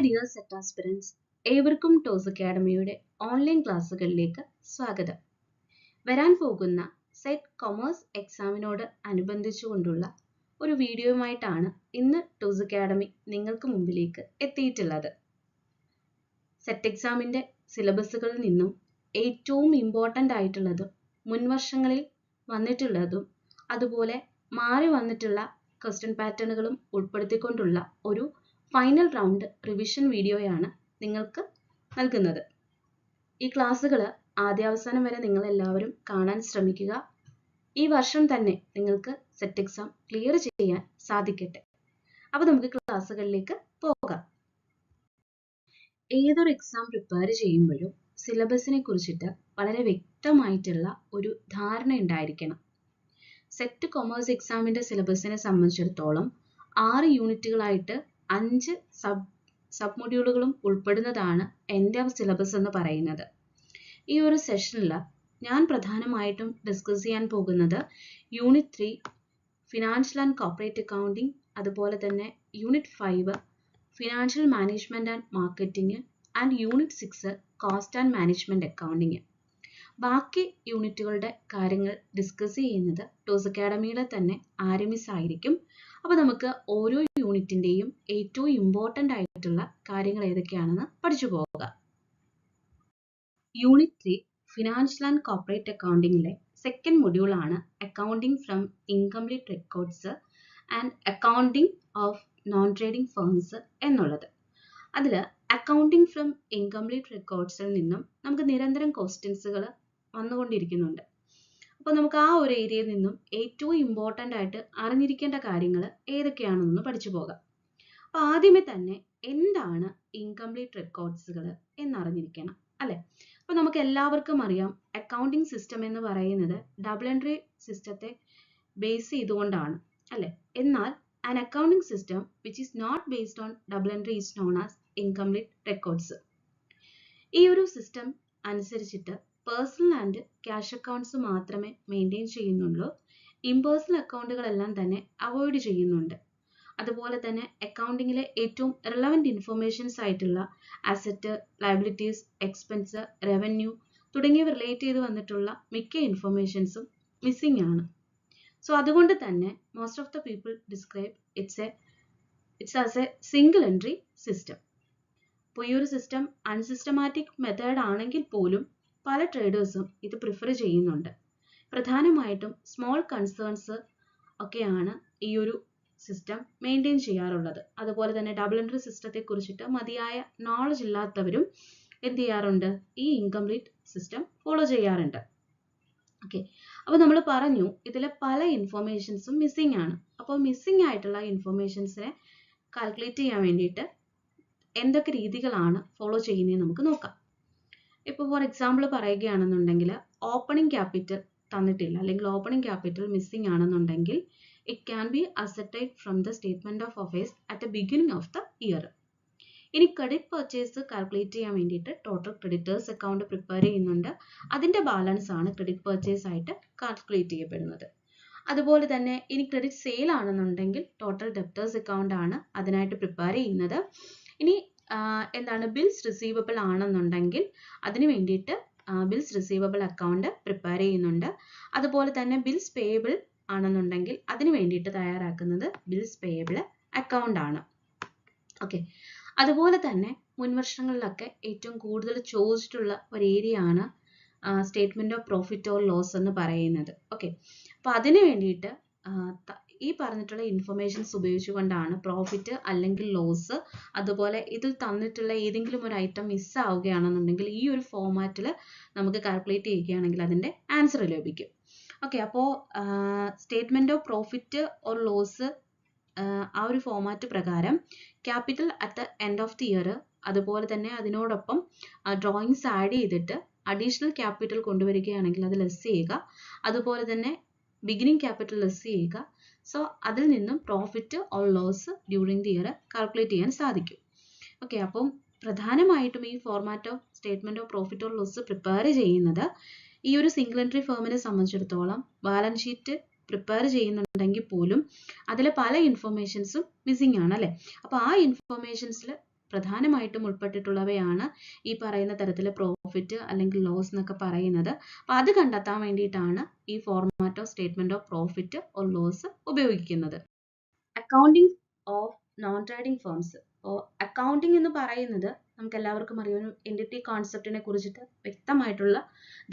Dear set aspirants, ഏവർക്കും toss അക്കാഡമിയുടെ online ക്ലാസ്സുകളിലേക്ക് സ്വാഗതം. വരാൻ പോകുന്ന സെറ്റ് കൊമേഴ്സ് എക്സാമിനോട് അനുബന്ധിച്ചുകൊണ്ടുള്ള ഒരു വീഡിയോയുമായിട്ടാണ് ഇന്ന് ടോസ് അക്കാഡമി നിങ്ങൾക്ക് മുമ്പിലേക്ക് എത്തിയിട്ടുള്ളത്. സെറ്റ് എക്സാമിൻ്റെ സിലബസുകളിൽ നിന്നും ഏറ്റവും ഇമ്പോർട്ടൻ്റ് ആയിട്ടുള്ളതും മുൻവർഷങ്ങളിൽ വന്നിട്ടുള്ളതും അതുപോലെ മാറി വന്നിട്ടുള്ള ക്വസ്റ്റ്യൻ പാറ്റേണുകളും ഉൾപ്പെടുത്തിക്കൊണ്ടുള്ള ഒരു ഫൈനൽ റൗണ്ട് റിവിഷൻ വീഡിയോയാണ് നിങ്ങൾക്ക് നൽകുന്നത്. ഈ ക്ലാസ്സുകൾ ആദ്യാവസാനം വരെ നിങ്ങൾ എല്ലാവരും കാണാൻ ശ്രമിക്കുക. ഈ വർഷം തന്നെ നിങ്ങൾക്ക് സെറ്റ് എക്സാം ക്ലിയർ ചെയ്യാൻ സാധിക്കട്ടെ. അപ്പോൾ നമുക്ക് ക്ലാസ്സുകളിലേക്ക് പോകാം. ഏതൊരു എക്സാം പ്രിപ്പയർ ചെയ്യുമ്പോഴും സിലബസിനെ കുറിച്ചിട്ട് വളരെ വ്യക്തമായിട്ടുള്ള ഒരു ധാരണ ഉണ്ടായിരിക്കണം. സെറ്റ് കൊമേഴ്സ് എക്സാമിൻ്റെ സിലബസിനെ സംബന്ധിച്ചിടത്തോളം 6 യൂണിറ്റുകളായിട്ട് 5 സബ് മൊഡ്യൂളുകളും ഉൾപ്പെടുന്നതാണ് എൻ്റെ സിലബസ് എന്ന് പറയുന്നത്. ഈ ഒരു സെഷനിൽ ഞാൻ പ്രധാനമായിട്ടും ഡിസ്കസ് ചെയ്യാൻ പോകുന്നത് unit 3 financial and corporate accounting, അതുപോലെ തന്നെ unit 5 financial management and marketing and unit 6 cost and management accounting. ബാക്കി യൂണിറ്റുകളുടെ കാര്യങ്ങൾ ഡിസ്കസ് ചെയ്യുന്നത് ടോസ് അക്കാഡമിയിലെ തന്നെ ആർഎംഎസ് ആയിരിക്കും. അപ്പോൾ നമുക്ക് ഓരോ യൂണിറ്റിൻ്റെയും ഏറ്റവും ഇമ്പോർട്ടൻ്റ് ആയിട്ടുള്ള കാര്യങ്ങൾ ഏതൊക്കെയാണെന്ന് പഠിച്ചു പോവുക. യൂണിറ്റ് 3 ഫിനാൻഷ്യൽ ആൻഡ് കോർപ്പറേറ്റ് അക്കൗണ്ടിങ്ങിലെ സെക്കൻഡ് മൊഡ്യൂളാണ് accounting from incomplete records and accounting of non trading firms എന്നുള്ളത്. അതിൽ അക്കൗണ്ടിങ് ഫ്രം ഇൻകംപ്ലീറ്റ് റെക്കോർഡ്സിൽ നിന്നും നമുക്ക് നിരന്തരം ക്വസ്റ്റ്യൻസുകൾ വന്നുകൊണ്ടിരിക്കുന്നുണ്ട്. അപ്പോൾ നമുക്ക് ആ ഒരു ഏരിയയിൽ നിന്നും ഏറ്റവും ഇമ്പോർട്ടൻ്റ് ആയിട്ട് അറിഞ്ഞിരിക്കേണ്ട കാര്യങ്ങൾ ഏതൊക്കെയാണെന്ന് പഠിച്ചു പോകാം. അപ്പോൾ ആദ്യമേ തന്നെ എന്താണ് ഇൻകംപ്ലീറ്റ് റെക്കോർഡ്സുകൾ എന്നറിഞ്ഞിരിക്കണം, അല്ലേ? അപ്പോൾ നമുക്ക് എല്ലാവർക്കും അറിയാം, അക്കൗണ്ടിങ് സിസ്റ്റം എന്ന് പറയുന്നത് ഡബിൾ എൻട്രി സിസ്റ്റത്തെ ബേസ് ചെയ്തുകൊണ്ടാണ്, അല്ലേ? എന്നാൽ an accounting system which is not based on double entry is known as incomplete records. ഈ ഒരു സിസ്റ്റം അനുസരിച്ചിട്ട് പേഴ്സണൽ ആൻഡ് ക്യാഷ് അക്കൗണ്ട്സ് മാത്രമേ മെയിൻറ്റെയിൻ ചെയ്യുന്നുള്ളൂ. ഇംപേഴ്സണൽ അക്കൗണ്ടുകളെല്ലാം തന്നെ അവോയ്ഡ് ചെയ്യുന്നുണ്ട്. അതുപോലെ തന്നെ അക്കൗണ്ടിങ്ങിലെ ഏറ്റവും റിലവൻറ്റ് ഇൻഫർമേഷൻസ് ആയിട്ടുള്ള അസറ്റ്, ലയബിലിറ്റീസ്, എക്സ്പെൻസ്, റവന്യൂ തുടങ്ങിയവ റിലേറ്റ് ചെയ്ത് വന്നിട്ടുള്ള മിക്ക ഇൻഫർമേഷൻസും മിസ്സിംഗ് ആണ്. സോ അതുകൊണ്ട് തന്നെ most of the people describe it's as A single entry system. അപ്പോൾ ഈ ഒരു സിസ്റ്റം അൺസിസ്റ്റമാറ്റിക് മെത്തേഡ് ആണെങ്കിൽ പോലും പല ട്രേഡേഴ്സും ഇത് പ്രിഫർ ചെയ്യുന്നുണ്ട്. പ്രധാനമായിട്ടും സ്മോൾ കൺസേൺസ് ഒക്കെയാണ് ഈ ഒരു സിസ്റ്റം മെയിൻറ്റെയിൻ ചെയ്യാറുള്ളത്. അതുപോലെ തന്നെ ഡബിൾ എൻട്രി സിസ്റ്റത്തെ കുറിച്ചിട്ട് മതിയായ നോളജ് ഇല്ലാത്തവരും എന്ത് ചെയ്യാറുണ്ട്, ഈ ഇൻകംപ്ലീറ്റ് സിസ്റ്റം ഫോളോ ചെയ്യാറുണ്ട്. ഓക്കെ, അപ്പോൾ നമ്മൾ പറഞ്ഞു ഇതിലെ പല ഇൻഫർമേഷൻസും മിസ്സിംഗ് ആണ്. അപ്പോൾ മിസ്സിംഗ് ആയിട്ടുള്ള ഇൻഫർമേഷൻസിനെ കാൽക്കുലേറ്റ് ചെയ്യാൻ വേണ്ടിയിട്ട് എന്തൊക്കെ രീതികളാണ് ഫോളോ ചെയ്യുന്നതെന്ന് നമുക്ക് നോക്കാം. ഇപ്പോൾ ഫോർ എക്സാമ്പിൾ പറയുകയാണെന്നുണ്ടെങ്കിൽ ഓപ്പണിംഗ് ക്യാപിറ്റൽ തന്നിട്ടില്ല, അല്ലെങ്കിൽ ഓപ്പണിംഗ് ക്യാപിറ്റൽ മിസ്സിംഗ് ആണെന്നുണ്ടെങ്കിൽ it can be ascertained from the statement of affairs at the beginning of the year. ഇനി ക്രെഡിറ്റ് പർച്ചേസ് കാൽക്കുലേറ്റ് ചെയ്യാൻ വേണ്ടിയിട്ട് ടോട്ടൽ ക്രെഡിറ്റേഴ്സ് അക്കൗണ്ട് പ്രിപ്പയർ ചെയ്യുന്നുണ്ട്. അതിൻ്റെ ബാലൻസ് ആണ് ക്രെഡിറ്റ് പർച്ചേസ് ആയിട്ട് കാൽക്കുലേറ്റ് ചെയ്യപ്പെടുന്നത്. അതുപോലെ തന്നെ ഇനി ക്രെഡിറ്റ് സെയിൽ ആണെന്നുണ്ടെങ്കിൽ ടോട്ടൽ ഡെപ്റ്റേഴ്സ് അക്കൗണ്ട് ആണ് അതിനായിട്ട് പ്രിപ്പയർ ചെയ്യുന്നത്. ഇനി എന്താണ് ബിൽസ് റിസീവബിൾ ആണെന്നുണ്ടെങ്കിൽ അതിന് വേണ്ടിയിട്ട് ബിൽസ് റിസീവബിൾ അക്കൗണ്ട് പ്രിപ്പയർ ചെയ്യുന്നുണ്ട്. അതുപോലെ തന്നെ ബിൽസ് പേയബിൾ ആണെന്നുണ്ടെങ്കിൽ അതിന് വേണ്ടിയിട്ട് തയ്യാറാക്കുന്നത് ബിൽസ് പേയബിൾ അക്കൗണ്ട് ആണ്. ഓക്കെ, അതുപോലെ തന്നെ മുൻവർഷങ്ങളിലൊക്കെ ഏറ്റവും കൂടുതൽ ചോദിച്ചിട്ടുള്ള ഒരു ഏരിയ ആണ് statement of profit or loss എന്ന് പറയുന്നത്. ഓക്കെ, അപ്പോൾ അതിന് വേണ്ടിയിട്ട് ഈ പറഞ്ഞിട്ടുള്ള ഇൻഫർമേഷൻസ് ഉപയോഗിച്ചുകൊണ്ടാണ് പ്രോഫിറ്റ് അല്ലെങ്കിൽ ലോസ്, അതുപോലെ ഇതിൽ തന്നിട്ടുള്ള ഏതെങ്കിലും ഒരു ഐറ്റം മിസ് ആവുകയാണെന്നുണ്ടെങ്കിൽ ഈ ഒരു ഫോമാറ്റിൽ നമുക്ക് കാൽക്കുലേറ്റ് ചെയ്യുകയാണെങ്കിൽ അതിൻ്റെ ആൻസർ ലഭിക്കും. ഓക്കെ, അപ്പോൾ statement of profit or loss ആ ഒരു ഫോമാറ്റ് പ്രകാരം capital at the end of the year, അതുപോലെ തന്നെ അതിനോടൊപ്പം ഡ്രോയിങ്സ് ആഡ് ചെയ്തിട്ട് അഡീഷണൽ ക്യാപിറ്റൽ കൊണ്ടുവരികയാണെങ്കിൽ അത് ലെസ് ചെയ്യുക, അതുപോലെ തന്നെ ബിഗിനിങ് ക്യാപിറ്റൽ ലെസ് ചെയ്യുക. സോ അതിൽ നിന്നും profit or loss during the year calculate ചെയ്യാൻ സാധിക്കും. ഓക്കെ, അപ്പം പ്രധാനമായിട്ടും ഈ format of statement of profit or loss prepare ചെയ്യുന്നത് ഈ ഒരു സിംഗിൾ എൻട്രി ഫേമിനെ സംബന്ധിച്ചിടത്തോളം ബാലൻസ് ഷീറ്റ് പ്രിപ്പയർ ചെയ്യുന്നുണ്ടെങ്കിൽ പോലും അതിലെ പല ഇൻഫർമേഷൻസും മിസ്സിംഗ് ആണ്, അല്ലേ? അപ്പോൾ ആ ഇൻഫർമേഷൻസിൽ പ്രധാനമായിട്ടും ഉൾപ്പെട്ടിട്ടുള്ളവയാണ് ഈ പറയുന്ന തരത്തിലെ പ്രോഫിറ്റ് അല്ലെങ്കിൽ ലോസ് എന്നൊക്കെ പറയുന്നത്. അപ്പോൾ അത് കണ്ടെത്താൻ വേണ്ടിയിട്ടാണ് ഈ format of statement of profit or loss ഉപയോഗിക്കുന്നത്. Accounting of non trading firms. അപ്പോൾ അക്കൗണ്ടിങ് എന്ന് പറയുന്നത് നമുക്ക് എല്ലാവർക്കും അറിയാം, ഒരു എൻറ്റിറ്റി കോൺസെപ്റ്റിനെ കുറിച്ചിട്ട് വ്യക്തമായിട്ടുള്ള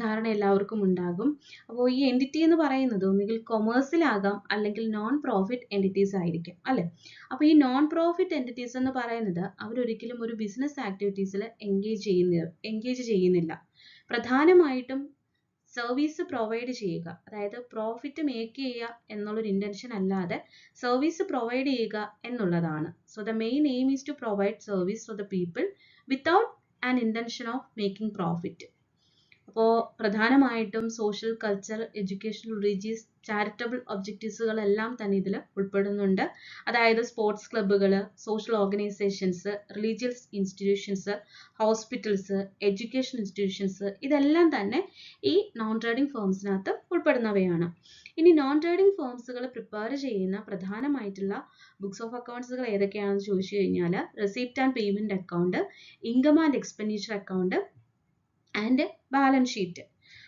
ധാരണ എല്ലാവർക്കും ഉണ്ടാകും. അപ്പോൾ ഈ എൻറ്റിറ്റി എന്ന് പറയുന്നത് ഒന്നുകിൽ കൊമേഴ്സിലാകാം അല്ലെങ്കിൽ നോൺ പ്രോഫിറ്റ് എൻറ്റിറ്റീസ് ആയിരിക്കും അല്ലേ. അപ്പോൾ ഈ നോൺ പ്രോഫിറ്റ് എൻറ്റിറ്റീസ് എന്ന് പറയുന്നത് അവരൊരിക്കലും ഒരു ബിസിനസ് ആക്ടിവിറ്റീസിൽ എൻഗേജ് ചെയ്യുന്നില്ല. പ്രധാനമായിട്ടും സർവീസ് പ്രൊവൈഡ് ചെയ്യുക, അതായത് പ്രോഫിറ്റ് മേക്ക് ചെയ്യുക എന്നുള്ളൊരു ഇൻറ്റൻഷൻ അല്ലാതെ സർവീസ് പ്രൊവൈഡ് ചെയ്യുക എന്നുള്ളതാണ്. So the main aim is to provide service for the people without an intention of making profit. അപ്പോൾ പ്രധാനമായിട്ടും social, culture, education, religious, charitable ഒബ്ജക്റ്റീവ്സുകളെല്ലാം തന്നെ ഇതിൽ ഉൾപ്പെടുന്നുണ്ട്. അതായത് സ്പോർട്സ് ക്ലബ്ബുകൾ, social organisations, religious institutions, hospitals, education institutions, ഇതെല്ലാം തന്നെ ഈ നോൺ ട്രേഡിംഗ് ഫേംസിനകത്ത് ഉൾപ്പെടുന്നവയാണ്. ഇനി നോൺ ട്രേഡിംഗ് ഫേംസുകൾ പ്രിപ്പയർ ചെയ്യുന്ന പ്രധാനമായിട്ടുള്ള ബുക്സ് ഓഫ് അക്കൗണ്ട്സുകൾ ഏതൊക്കെയാണെന്ന് ചോദിച്ചു കഴിഞ്ഞാൽ receipt and payment account, income and expenditure account and balance sheet.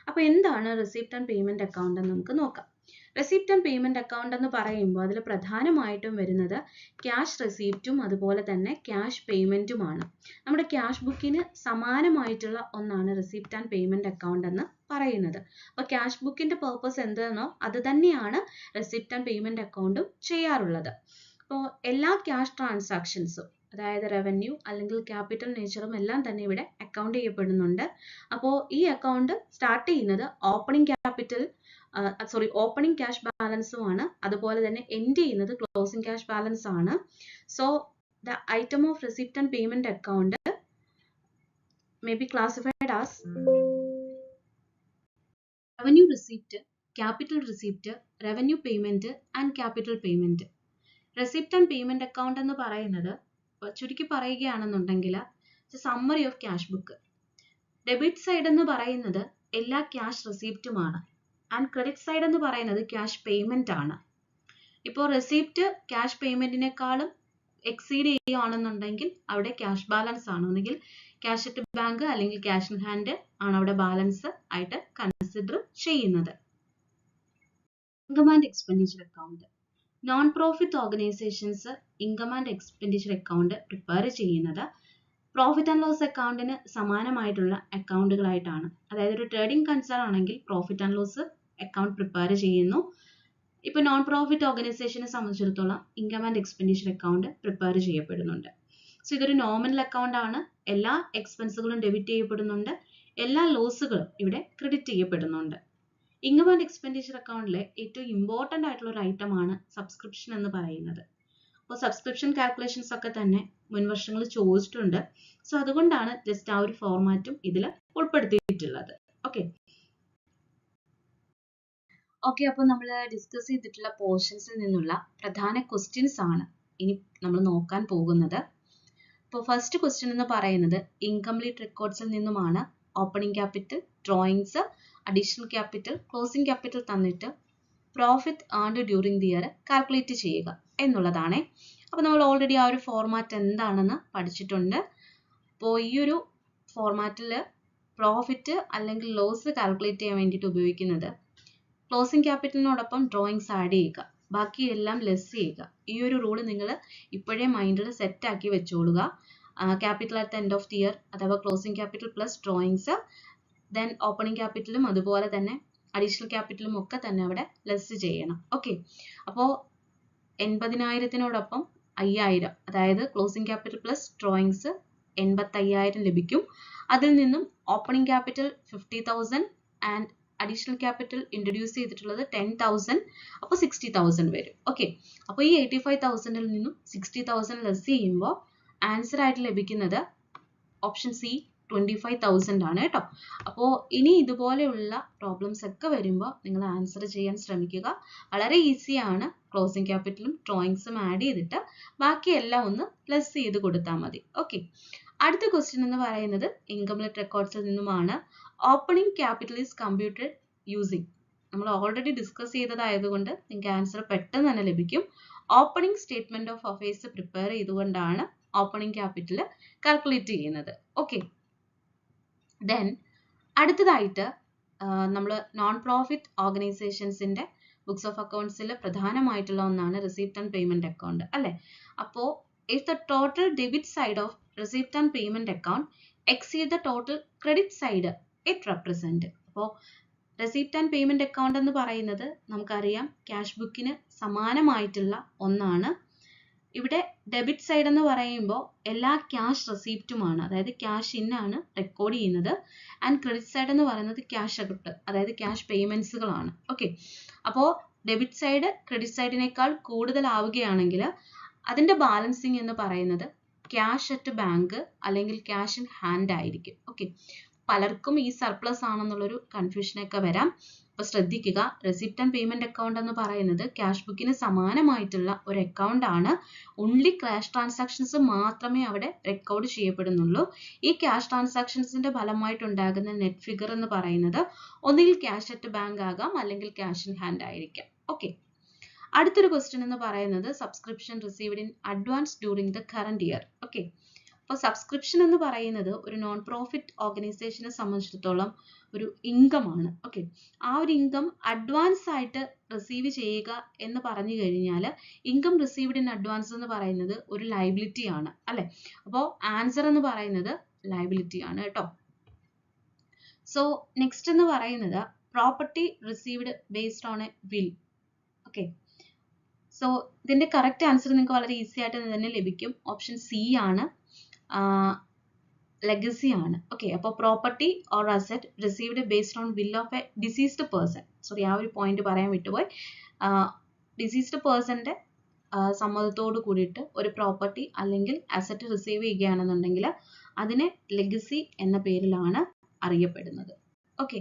അപ്പോൾ എന്താണ് റെസിപ്റ്റ് ആൻഡ് പേയ്മെന്റ് അക്കൗണ്ട് എന്ന് നമുക്ക് നോക്കാം. റെസിപ്റ്റ് ആൻഡ് പേയ്മെന്റ് അക്കൗണ്ട് എന്ന് പറയുമ്പോൾ അതിൽ പ്രധാനമായിട്ടും വരുന്നത് ക്യാഷ് റെസിപ്റ്റും അതുപോലെ തന്നെ ക്യാഷ് പേയ്മെന്റുമാണ്. നമ്മുടെ ക്യാഷ് ബുക്കിന് സമാനമായിട്ടുള്ള ഒന്നാണ് റെസിപ്റ്റ് ആൻഡ് പേയ്മെന്റ് അക്കൗണ്ട് എന്ന് പറയുന്നത്. അപ്പോൾ ക്യാഷ് ബുക്കിന്റെ പർപ്പസ് എന്താണോ അത് തന്നെയാണ് റെസിപ്റ്റ് ആൻഡ് പേയ്മെന്റ് അക്കൗണ്ടും ചെയ്യാറുള്ളത്. അപ്പോൾ എല്ലാ ക്യാഷ് ട്രാൻസാക്ഷൻസും, അതായത് റവന്യൂ അല്ലെങ്കിൽ ക്യാപിറ്റൽ നേച്ചറും എല്ലാം തന്നെ ഇവിടെ അക്കൗണ്ട് ചെയ്യപ്പെടുന്നുണ്ട്. അപ്പോൾ ഈ അക്കൗണ്ട് സ്റ്റാർട്ട് ചെയ്യുന്നത് ഓപ്പണിംഗ് ക്യാഷ് ബാലൻസുമാണ്, അതുപോലെ തന്നെ എൻഡ് ചെയ്യുന്നത് ക്ലോസിംഗ് ക്യാഷ് ബാലൻസ് ആണ്. So the item of receipt and payment account may be classified as revenue receipt, capital receipt, revenue payment and capital payment. Receipt and payment account എന്ന് പറയുന്നത് ചുരുക്കി പറയുകയാണെന്നുണ്ടെങ്കിൽ summary of cash book. Debit side എന്ന് പറയുന്നത് എല്ലാ cash റെസിപ്റ്റുമാണ് and credit side എന്ന് പറയുന്നത് cash payment ആണ്. ഇപ്പോൾ റെസിപ്റ്റ് ക്യാഷ് പേയ്മെന്റിനേക്കാളും എക്സീഡ് ചെയ്യുകയാണെന്നുണ്ടെങ്കിൽ അവിടെ ക്യാഷ് ബാലൻസ് ആണ്, ഒന്നുകിൽ ക്യാഷ് അറ്റ് ബാങ്ക് അല്ലെങ്കിൽ ക്യാഷ് ഇൻ ഹാൻഡ് ആണ് അവിടെ ബാലൻസ് ആയിട്ട് കൺസിഡർ ചെയ്യുന്നത്. Income and expenditure account. Non profit organisations income and expenditure account prepare ചെയ്യുന്നത് പ്രോഫിറ്റ് ആൻഡ് ലോസ് അക്കൗണ്ടിന് സമാനമായിട്ടുള്ള അക്കൗണ്ടുകളായിട്ടാണ്. അതായത് ഒരു ട്രേഡിംഗ് കൺസേൺ ആണെങ്കിൽ profit and loss account prepare ചെയ്യുന്നു. ഇപ്പോൾ നോൺ പ്രോഫിറ്റ് ഓർഗനൈസേഷനെ സംബന്ധിച്ചിടത്തോളം income and expenditure account prepare ചെയ്യപ്പെടുന്നുണ്ട്. സോ ഇതൊരു നോമിനൽ അക്കൗണ്ട് ആണ്. എല്ലാ എക്സ്പെൻസുകളും ഡെബിറ്റ് ചെയ്യപ്പെടുന്നുണ്ട്, എല്ലാ ലോസുകളും ഇവിടെ ക്രെഡിറ്റ് ചെയ്യപ്പെടുന്നുണ്ട്. ഇൻകം ആൻഡ് എക്സ്പെൻഡിച്ചർ അക്കൗണ്ടിലെ ഏറ്റവും ഇമ്പോർട്ടൻ്റ് ആയിട്ടുള്ള ഒരു ഐറ്റം ആണ് സബ്സ്ക്രിപ്ഷൻ എന്ന് പറയുന്നത്. അപ്പോൾ സബ്സ്ക്രിപ്ഷൻ കാൽക്കുലേഷൻസ് ഒക്കെ തന്നെ മുൻവർഷങ്ങളിൽ ചോദിച്ചിട്ടുണ്ട്. സോ അതുകൊണ്ടാണ് ജസ്റ്റ് ആ ഒരു ഫോർമാറ്റും ഇതിൽ ഉൾപ്പെടുത്തിയിട്ടുള്ളത്. ഓക്കെ, അപ്പോൾ നമ്മൾ ഡിസ്കസ് ചെയ്തിട്ടുള്ള പോർഷൻസിൽ നിന്നുള്ള പ്രധാന ക്വസ്റ്റ്യൻസ് ആണ് ഇനി നമ്മൾ നോക്കാൻ പോകുന്നത്. ഇപ്പോൾ ഫസ്റ്റ് ക്വസ്റ്റ്യൻ എന്ന് പറയുന്നത് ഇൻകംപ്ലീറ്റ് റെക്കോർഡ്സിൽ നിന്നുമാണ്. Opening capital, drawings, additional capital, closing capital തന്നിട്ട് profit earned during the year calculate ചെയ്യുക എന്നുള്ളതാണ്. അപ്പോൾ നമ്മൾ ഓൾറെഡി ആ ഒരു ഫോർമാറ്റ് എന്താണെന്ന് പഠിച്ചിട്ടുണ്ട്. അപ്പോൾ ഈ ഒരു ഫോർമാറ്റിൽ പ്രോഫിറ്റ് അല്ലെങ്കിൽ ലോസ് കാൽക്കുലേറ്റ് ചെയ്യാൻ വേണ്ടിയിട്ട് ഉപയോഗിക്കുന്നത് ക്ലോസിംഗ് ക്യാപിറ്റലിനോടൊപ്പം ഡ്രോയിങ്സ് ആഡ് ചെയ്യുക, ബാക്കിയെല്ലാം ലെസ് ചെയ്യുക. ഈ ഒരു റൂള് നിങ്ങൾ ഇപ്പോഴേ മൈൻഡിൽ സെറ്റ് ആക്കി വെച്ചോളുക. Capital at the end of the year അഥവാ closing capital plus drawings, then opening ക്യാപിറ്റലും അതുപോലെ തന്നെ അഡീഷണൽ ക്യാപിറ്റലും ഒക്കെ തന്നെ അവിടെ ലെസ് ചെയ്യണം. ഓക്കെ, അപ്പോൾ 80,000-നോടൊപ്പം 5,000, അതായത് ക്ലോസിംഗ് ക്യാപിറ്റൽ പ്ലസ് ഡ്രോയിങ്സ് 85,000 ലഭിക്കും. അതിൽ നിന്നും opening capital 50,000 and additional capital introduce ചെയ്തിട്ടുള്ളത് 10,000, അപ്പോൾ 60,000 വരും. ഓക്കെ, അപ്പോൾ ഈ 85,000-ൽ നിന്നും 60,000 ലെസ് ചെയ്യുമ്പോൾ ആൻസർ ആയിട്ട് ലഭിക്കുന്നത് ഓപ്ഷൻ സി 25,000 ആണ് കേട്ടോ. അപ്പോൾ ഇനി ഇതുപോലെയുള്ള പ്രോബ്ലംസ് ഒക്കെ വരുമ്പോൾ നിങ്ങൾ ആൻസർ ചെയ്യാൻ ശ്രമിക്കുക. വളരെ ഈസിയാണ്. ക്ലോസിംഗ് ക്യാപിറ്റലും ഡ്രോയിങ്സും ആഡ് ചെയ്തിട്ട് ബാക്കിയെല്ലാം ഒന്ന് ലെസ് ചെയ്ത് കൊടുത്താൽ മതി. ഓക്കെ, അടുത്ത ക്വസ്റ്റ്യൻ എന്ന് പറയുന്നത് ഇൻകംപ്ലീറ്റ് റെക്കോർഡ്സിൽ നിന്നുമാണ്. Opening capital is computed using. നമ്മൾ ഓൾറെഡി ഡിസ്കസ് ചെയ്തതായതുകൊണ്ട് നിങ്ങൾക്ക് ആൻസർ പെട്ടെന്ന് തന്നെ ലഭിക്കും. Opening statement of affairs prepare ചെയ്തുകൊണ്ടാണ് ഓപ്പണിംഗ് ക്യാപിറ്റൽ കാൽക്കുലേറ്റ് ചെയ്യുന്നത്. ഓക്കെ, ദെൻ അടുത്തതായിട്ട് നമ്മൾ നോൺ പ്രോഫിറ്റ് ഓർഗനൈസേഷൻസിന്റെ ബുക്സ് ഓഫ് അക്കൗണ്ട്സിൽ പ്രധാനമായിട്ടുള്ള ഒന്നാണ് റിസീപ്റ്റ് ആൻഡ് പേയ്മെന്റ് അക്കൗണ്ട് അല്ലേ. അപ്പോൾ if the total debit side of receipt and payment account exceed the total credit side, it represent. അപ്പോൾ receipt and payment account എന്ന് പറയുന്നത് നമുക്കറിയാം ക്യാഷ് ബുക്കിന് സമാനമായിട്ടുള്ള ഒന്നാണ്. ഇവിടെ ഡെബിറ്റ് സൈഡ് എന്ന് പറയുമ്പോൾ എല്ലാ ക്യാഷ് റെസിപ്റ്റുമാണ്, അതായത് ക്യാഷ് ഇൻ ആണ് റെക്കോർഡ് ചെയ്യുന്നത്. ആൻഡ് ക്രെഡിറ്റ് സൈഡ് എന്ന് പറയുന്നത് ക്യാഷ് ഔട്ട്, അതായത് ക്യാഷ് പേയ്മെന്റ്സുകളാണ്. ഓക്കെ, അപ്പോൾ ഡെബിറ്റ് സൈഡ് ക്രെഡിറ്റ് സൈഡിനേക്കാൾ കൂടുതലാവുകയാണെങ്കിൽ അതിന്റെ ബാലൻസിങ് എന്ന് പറയുന്നത് ക്യാഷ് അറ്റ് ബാങ്ക് അല്ലെങ്കിൽ ക്യാഷ് ഇൻ ഹാൻഡ് ആയിരിക്കും. ഓക്കെ, പലർക്കും ഈ സർപ്ലസ് ആണെന്നുള്ളൊരു കൺഫ്യൂഷനൊക്കെ വരാം. അപ്പോൾ ശ്രദ്ധിക്കുക, റെസിപ്റ്റ് ആൻഡ് പേയ്മെന്റ് അക്കൗണ്ട് എന്ന് പറയുന്നത് ക്യാഷ് ബുക്കിന് സമാനമായിട്ടുള്ള ഒരു അക്കൗണ്ട് ആണ്. ഓൺലി ക്യാഷ് ട്രാൻസാക്ഷൻസ് മാത്രമേ അവിടെ റെക്കോർഡ് ചെയ്യപ്പെടുന്നുള്ളൂ. ഈ ക്യാഷ് ട്രാൻസാക്ഷൻസിന്റെ ഫലമായിട്ടുണ്ടാകുന്ന നെറ്റ് ഫിഗർ എന്ന് പറയുന്നത് ഒന്നുകിൽ ക്യാഷ് അറ്റ് ബാങ്ക് ആകാം അല്ലെങ്കിൽ ക്യാഷ് ഇൻ ഹാൻഡ് ആയിരിക്കാം. ഓക്കെ, അടുത്തൊരു ക്വസ്റ്റ്യൻ എന്ന് പറയുന്നത് subscription received in advance during the current year. Okay, അപ്പോൾ സബ്സ്ക്രിപ്ഷൻ എന്ന് പറയുന്നത് ഒരു നോൺ പ്രോഫിറ്റ് ഓർഗനൈസേഷനെ സംബന്ധിച്ചിടത്തോളം ഒരു ഇൻകം ആണ്. ഓക്കെ, ആ ഒരു ഇൻകം അഡ്വാൻസ് ആയിട്ട് റിസീവ് ചെയ്യുക എന്ന് പറഞ്ഞു കഴിഞ്ഞാൽ ഇൻകം റിസീവ്ഡ് ഇൻ അഡ്വാൻസ് എന്ന് പറയുന്നത് ഒരു ലയബിലിറ്റി ആണ് അല്ലെ. അപ്പോൾ ആൻസർ എന്ന് പറയുന്നത് ലയബിലിറ്റി ആണ് കേട്ടോ. സോ നെക്സ്റ്റ് എന്ന് പറയുന്നത് property received based on A will. Okay, so ഇതിന്റെ കറക്റ്റ് ആൻസർ നിങ്ങൾക്ക് വളരെ ഈസി ആയിട്ട് തന്നെ ലഭിക്കും. ഓപ്ഷൻ സി ആണ്, ലെഗസി ആണ്. ഓക്കെ, അപ്പോൾ property or asset received based on will of A diseased person. Sorry, ആ ഒരു പോയിന്റ് പറയാൻ വിട്ടുപോയി. ഡിസീസ്ഡ് പേഴ്സന്റെ സമ്മതത്തോട് കൂടിയിട്ട് ഒരു പ്രോപ്പർട്ടി അല്ലെങ്കിൽ അസറ്റ് റിസീവ് ചെയ്യുകയാണെന്നുണ്ടെങ്കിൽ അതിനെ ലെഗസി എന്ന പേരിലാണ് അറിയപ്പെടുന്നത്. ഓക്കെ,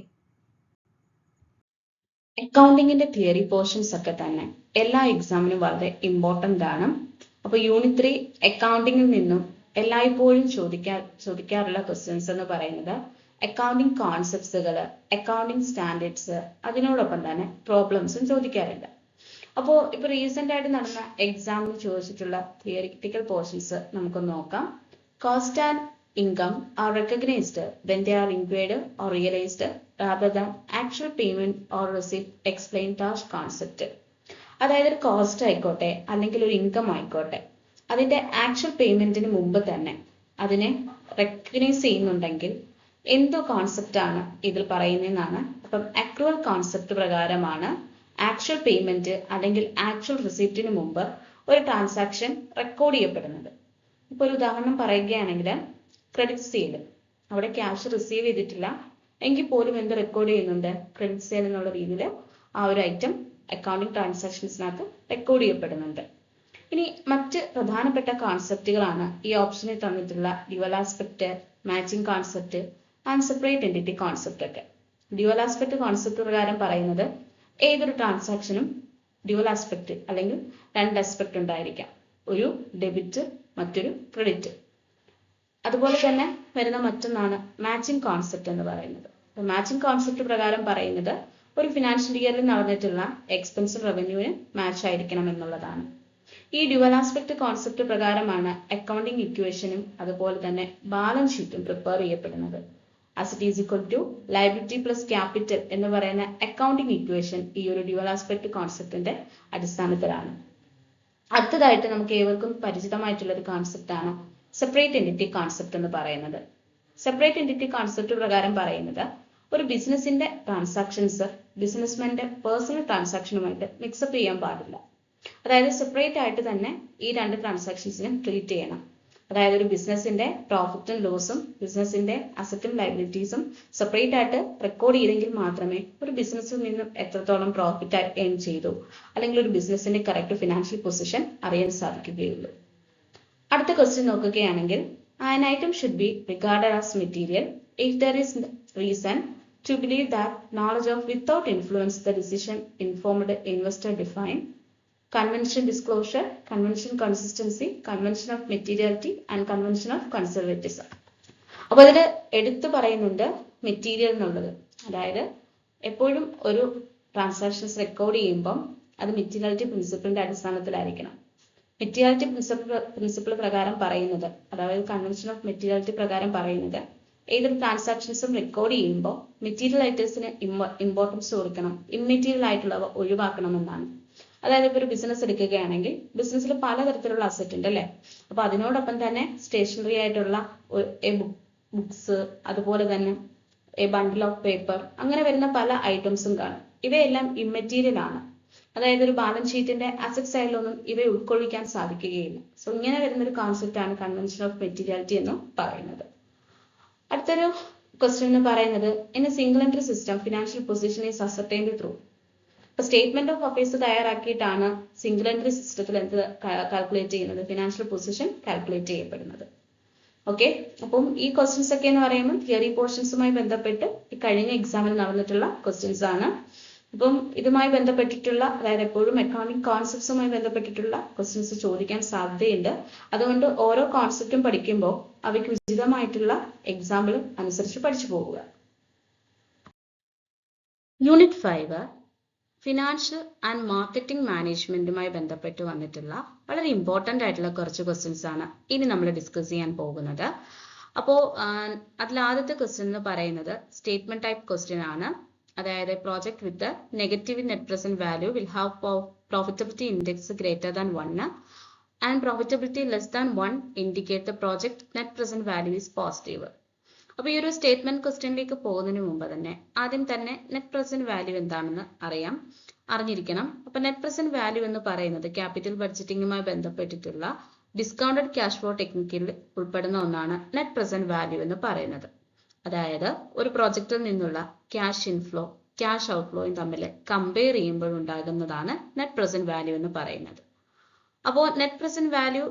അക്കൗണ്ടിങ്ങിന്റെ തിയറി പോർഷൻസ് ഒക്കെ തന്നെ എല്ലാ എക്സാമിനും വളരെ ഇമ്പോർട്ടന്റ് ആണ്. അപ്പൊ യൂണിറ്റ് 3 അക്കൗണ്ടിങ്ങിൽ നിന്നും എല്ലായ്പ്പോഴും ചോദിക്കാറുള്ള ക്വസ്റ്റ്യൻസ് എന്ന് പറയുന്നത് അക്കൗണ്ടിങ് കോൺസെപ്റ്റ്സുകൾ, അക്കൗണ്ടിങ് സ്റ്റാൻഡേർഡ്സ്, അതിനോടൊപ്പം തന്നെ പ്രോബ്ലംസും ചോദിക്കാറുണ്ട്. അപ്പോൾ ഇപ്പൊ റീസെന്റ് ആയിട്ട് നടന്ന എക്സാമിന് ചോദിച്ചിട്ടുള്ള തിയറിറ്റിക്കൽ പോർഷൻസ് നമുക്കൊന്ന് നോക്കാം. Cost and income are recognized when they are incurred or realized rather than actual payment or receipt explained as concept. അതായത് ഒരു കോസ്റ്റ് ആയിക്കോട്ടെ അല്ലെങ്കിൽ ഒരു ഇൻകം ആയിക്കോട്ടെ, അതിന്റെ ആക്ച്വൽ പേയ്മെന്റിന് മുമ്പ് തന്നെ അതിനെ റെക്കഗ്നൈസ് ചെയ്യുന്നുണ്ടെങ്കിൽ എന്തോ കോൺസെപ്റ്റ് ആണ് ഇതിൽ പറയുന്നതെന്നാണ്. അപ്പം അക്രൂവൽ കോൺസെപ്റ്റ് പ്രകാരമാണ് ആക്ച്വൽ പേയ്മെന്റ് അല്ലെങ്കിൽ ആക്ച്വൽ റിസീപ്റ്റിന് മുമ്പ് ഒരു ട്രാൻസാക്ഷൻ റെക്കോർഡ് ചെയ്യപ്പെടുന്നത്. ഇപ്പൊ ഒരു ഉദാഹരണം പറയുകയാണെങ്കിൽ ക്രെഡിറ്റ് സെയിൽ, അവിടെ ക്യാഷ് റിസീവ് ചെയ്തിട്ടില്ല എങ്കിൽ പോലും എന്ത് റെക്കോർഡ് ചെയ്യുന്നുണ്ട്, ക്രെഡിറ്റ് സെയിൽ എന്നുള്ള രീതിയിൽ ആ ഒരു ഐറ്റം അക്കൗണ്ടിങ് ട്രാൻസാക്ഷൻസിനകത്ത് റെക്കോർഡ് ചെയ്യപ്പെടുന്നുണ്ട്. ഇനി മറ്റ് പ്രധാനപ്പെട്ട കോൺസെപ്റ്റുകളാണ് ഈ ഓപ്ഷനിൽ തന്നിട്ടുള്ള dual aspect, matching concept and separate entity concept ഒക്കെ. ഡ്യുവൽ ആസ്പെക്ട് കോൺസെപ്റ്റ് പ്രകാരം പറയുന്നത് ഏതൊരു ട്രാൻസാക്ഷനും ഡ്യുവൽ ആസ്പെക്ട് അല്ലെങ്കിൽ രണ്ട് ആസ്പെക്ട് ഉണ്ടായിരിക്കാം, ഒരു ഡെബിറ്റ് മറ്റൊരു ക്രെഡിറ്റ്. അതുപോലെ തന്നെ വരുന്ന മറ്റൊന്നാണ് മാച്ചിങ് കോൺസെപ്റ്റ് എന്ന് പറയുന്നത്. മാച്ചിങ് കോൺസെപ്റ്റ് പ്രകാരം പറയുന്നത് ഒരു ഫിനാൻഷ്യൽ ഇയറിൽ നടന്നിട്ടുള്ള എക്സ്പെൻസും റവന്യൂവിന് മാച്ച് ആയിരിക്കണം എന്നുള്ളതാണ്. ഈ ഡ്യുവൽ ആസ്പെക്ട് കോൺസെപ്റ്റ് പ്രകാരമാണ് അക്കൗണ്ടിങ് ഇക്വേഷനും അതുപോലെ തന്നെ ബാലൻസ് ഷീറ്റും പ്രിപ്പയർ ചെയ്യപ്പെടുന്നത്. Asset is equal to liability plus capital എന്ന് പറയുന്ന അക്കൗണ്ടിങ് ഇക്വേഷൻ ഈ ഒരു ഡ്യുവൽ ആസ്പെക്ട് കോൺസെപ്റ്റിന്റെ അടിസ്ഥാനത്തിലാണ്. അടുത്തതായിട്ട് നമുക്ക് ഏവർക്കും പരിചിതമായിട്ടുള്ള ഒരു കോൺസെപ്റ്റ് ആണ് സെപ്പറേറ്റ് എൻറ്റിറ്റി കോൺസെപ്റ്റ് എന്ന് പറയുന്നത്. സെപ്പറേറ്റ് എൻറ്റിറ്റി കോൺസെപ്റ്റ് പ്രകാരം പറയുന്നത് ഒരു ബിസിനസിന്റെ ട്രാൻസാക്ഷൻസ് ബിസിനസ്മാന്റെ പേഴ്സണൽ ട്രാൻസാക്ഷനുമായിട്ട് മിക്സപ്പ് ചെയ്യാൻ പാടില്ല. അതായത് സെപ്പറേറ്റ് ആയിട്ട് തന്നെ ഈ രണ്ട് ട്രാൻസാക്ഷൻസിനും ട്രീറ്റ് ചെയ്യണം. അതായത് ഒരു ബിസിനസിന്റെ പ്രോഫിറ്റും ലോസും ബിസിനസിന്റെ അസറ്റും ലയബിലിറ്റീസും സെപ്പറേറ്റ് ആയിട്ട് റെക്കോർഡ് ചെയ്തെങ്കിൽ മാത്രമേ ഒരു ബിസിനസ്സിൽ നിന്നും എത്രത്തോളം പ്രോഫിറ്റ് ഏൺ ചെയ്തു അല്ലെങ്കിൽ ഒരു ബിസിനസിന്റെ കറക്റ്റ് ഫിനാൻഷ്യൽ പൊസിഷൻ അറിയാൻ സാധിക്കുകയുള്ളൂ. അടുത്ത ക്വസ്റ്റ്യൻ നോക്കുകയാണെങ്കിൽ an item should be regarded as material if there is reason to believe that knowledge of without influence the decision informed investor define convention disclosure, convention consistency, convention of materiality and convention of conservatism. അപ്പോൾ ഇതിൽ എടുത്തു പറയുന്നുണ്ട് material എന്നുള്ളത്. അതായത് എപ്പോഴും ഒരു transactions record ചെയ്യുമ്പം അത് മെറ്റീരിയാലിറ്റി പ്രിൻസിപ്പിളിന്റെ അടിസ്ഥാനത്തിലായിരിക്കണം. മെറ്റീരിയാലിറ്റി പ്രിൻസിപ്പിൾ പ്രകാരം പറയുന്നത്, അതായത് കൺവെൻഷൻ ഓഫ് മെറ്റീരിയാലിറ്റി പ്രകാരം പറയുന്നത്, ഏതൊരു ട്രാൻസാക്ഷൻസും റെക്കോർഡ് ചെയ്യുമ്പോൾ മെറ്റീരിയൽ ഐറ്റംസിന് ഇമ്പോർട്ടൻസ് കൊടുക്കണം, ഇമ്മെറ്റീരിയൽ ആയിട്ടുള്ളവ ഒഴിവാക്കണമെന്നാണ്. അതായത് ഇപ്പോൾ ഒരു ബിസിനസ് എടുക്കുകയാണെങ്കിൽ ബിസിനസ്സിൽ പലതരത്തിലുള്ള അസറ്റ് ഉണ്ട് അല്ലേ. അപ്പൊ അതിനോടൊപ്പം തന്നെ സ്റ്റേഷനറി ആയിട്ടുള്ള ബുക്സ്, അതുപോലെ തന്നെ എ ബണ്ടിൽ ഓഫ് പേപ്പർ, അങ്ങനെ വരുന്ന പല ഐറ്റംസും കാണും. ഇവയെല്ലാം ഇമ്മെറ്റീരിയൽ ആണ്. അതായത് ഒരു ബാലൻസ് ഷീറ്റിന്റെ അസറ്റ് സൈഡിലൊന്നും ഇവയെ ഉൾക്കൊള്ളിക്കാൻ സാധിക്കുകയില്ല. സോ ഇങ്ങനെ വരുന്ന ഒരു കോൺസെപ്റ്റ് ആണ് കൺവെൻഷൻ ഓഫ് മെറ്റീരിയാലിറ്റി എന്ന് പറയുന്നത്. അടുത്തൊരു ക്വസ്റ്റ്യൻ എന്ന് പറയുന്നത്, in a single entry system financial position is ascertained through. ഇപ്പൊ സ്റ്റേറ്റ്മെന്റ് ഓഫ് അഫയേഴ്സ് തയ്യാറാക്കിയിട്ടാണ് സിംഗിൾ എൻട്രി സിസ്റ്റത്തിൽ എന്ത് കാൽക്കുലേറ്റ് ചെയ്യുന്നത്, ഫിനാൻഷ്യൽ പൊസിഷൻ കാൽക്കുലേറ്റ് ചെയ്യപ്പെടുന്നത്. ഓക്കെ, അപ്പം ഈ ക്വസ്റ്റ്യൻസ് ഒക്കെ എന്ന് പറയുമ്പോൾ തിയറി പോർഷൻസുമായി ബന്ധപ്പെട്ട് കഴിഞ്ഞ എക്സാമിൽ നടന്നിട്ടുള്ള ക്വസ്റ്റ്യൻസ് ആണ്. അപ്പം ഇതുമായി ബന്ധപ്പെട്ടിട്ടുള്ള, അതായത് എപ്പോഴും അക്കൗണ്ടിങ് കോൺസെപ്റ്റ്സുമായി ബന്ധപ്പെട്ടിട്ടുള്ള ക്വസ്റ്റ്യൻസ് ചോദിക്കാൻ സാധ്യതയുണ്ട്. അതുകൊണ്ട് ഓരോ കോൺസെപ്റ്റും പഠിക്കുമ്പോൾ അവയ്ക്ക് ഉചിതമായിട്ടുള്ള എക്സാമ്പിൾ അനുസരിച്ച് പഠിച്ചു പോകുക. യൂണിറ്റ് 5 ഫിനാൻഷ്യൽ ആൻഡ് മാർക്കറ്റിംഗ് മാനേജ്മെന്റുമായി ബന്ധപ്പെട്ട് വന്നിട്ടുള്ള വളരെ ഇമ്പോർട്ടൻ്റ് ആയിട്ടുള്ള കുറച്ച് ക്വസ്റ്റ്യൻസ് ആണ് ഇനി നമ്മൾ ഡിസ്കസ് ചെയ്യാൻ പോകുന്നത്. അപ്പോൾ അതിൽ ആദ്യത്തെ ക്വസ്റ്റ്യൻ എന്ന് പറയുന്നത് സ്റ്റേറ്റ്മെന്റ് ടൈപ്പ് ക്വസ്റ്റ്യൻ ആണ്. അതായത് project with negative net present value will have profitability index greater than 1 and profitability less than 1 indicate the project net present value is positive. അപ്പോൾ ഈ ഒരു സ്റ്റേറ്റ്മെന്റ് ക്വസ്റ്റ്യനിലേക്ക് പോകുന്നതിന് മുമ്പ് തന്നെ ആദ്യം തന്നെ നെറ്റ് പ്രസന്റ് വാല്യൂ എന്താണെന്ന് അറിഞ്ഞിരിക്കണം. അപ്പൊ നെറ്റ് പ്രസന്റ് വാല്യൂ എന്ന് പറയുന്നത് ക്യാപിറ്റൽ ബഡ്ജറ്റിംഗുമായി ബന്ധപ്പെട്ടിട്ടുള്ള ഡിസ്കൗണ്ടഡ് ക്യാഷ് ഫ്ലോ ടെക്നിക്കിൽ ഉൾപ്പെടുന്ന ഒന്നാണ് നെറ്റ് പ്രസന്റ് വാല്യൂ എന്ന് പറയുന്നത്. അതായത് ഒരു പ്രോജക്റ്റിൽ നിന്നുള്ള ക്യാഷ് ഇൻഫ്ലോ ക്യാഷ് ഔട്ട്ഫ്ലോയും തമ്മിൽ കമ്പയർ ചെയ്യുമ്പോൾ ഉണ്ടാകുന്നതാണ് നെറ്റ് പ്രസന്റ് വാല്യൂ എന്ന് പറയുന്നത്. അപ്പോൾ നെറ്റ് പ്രസന്റ് വാല്യൂ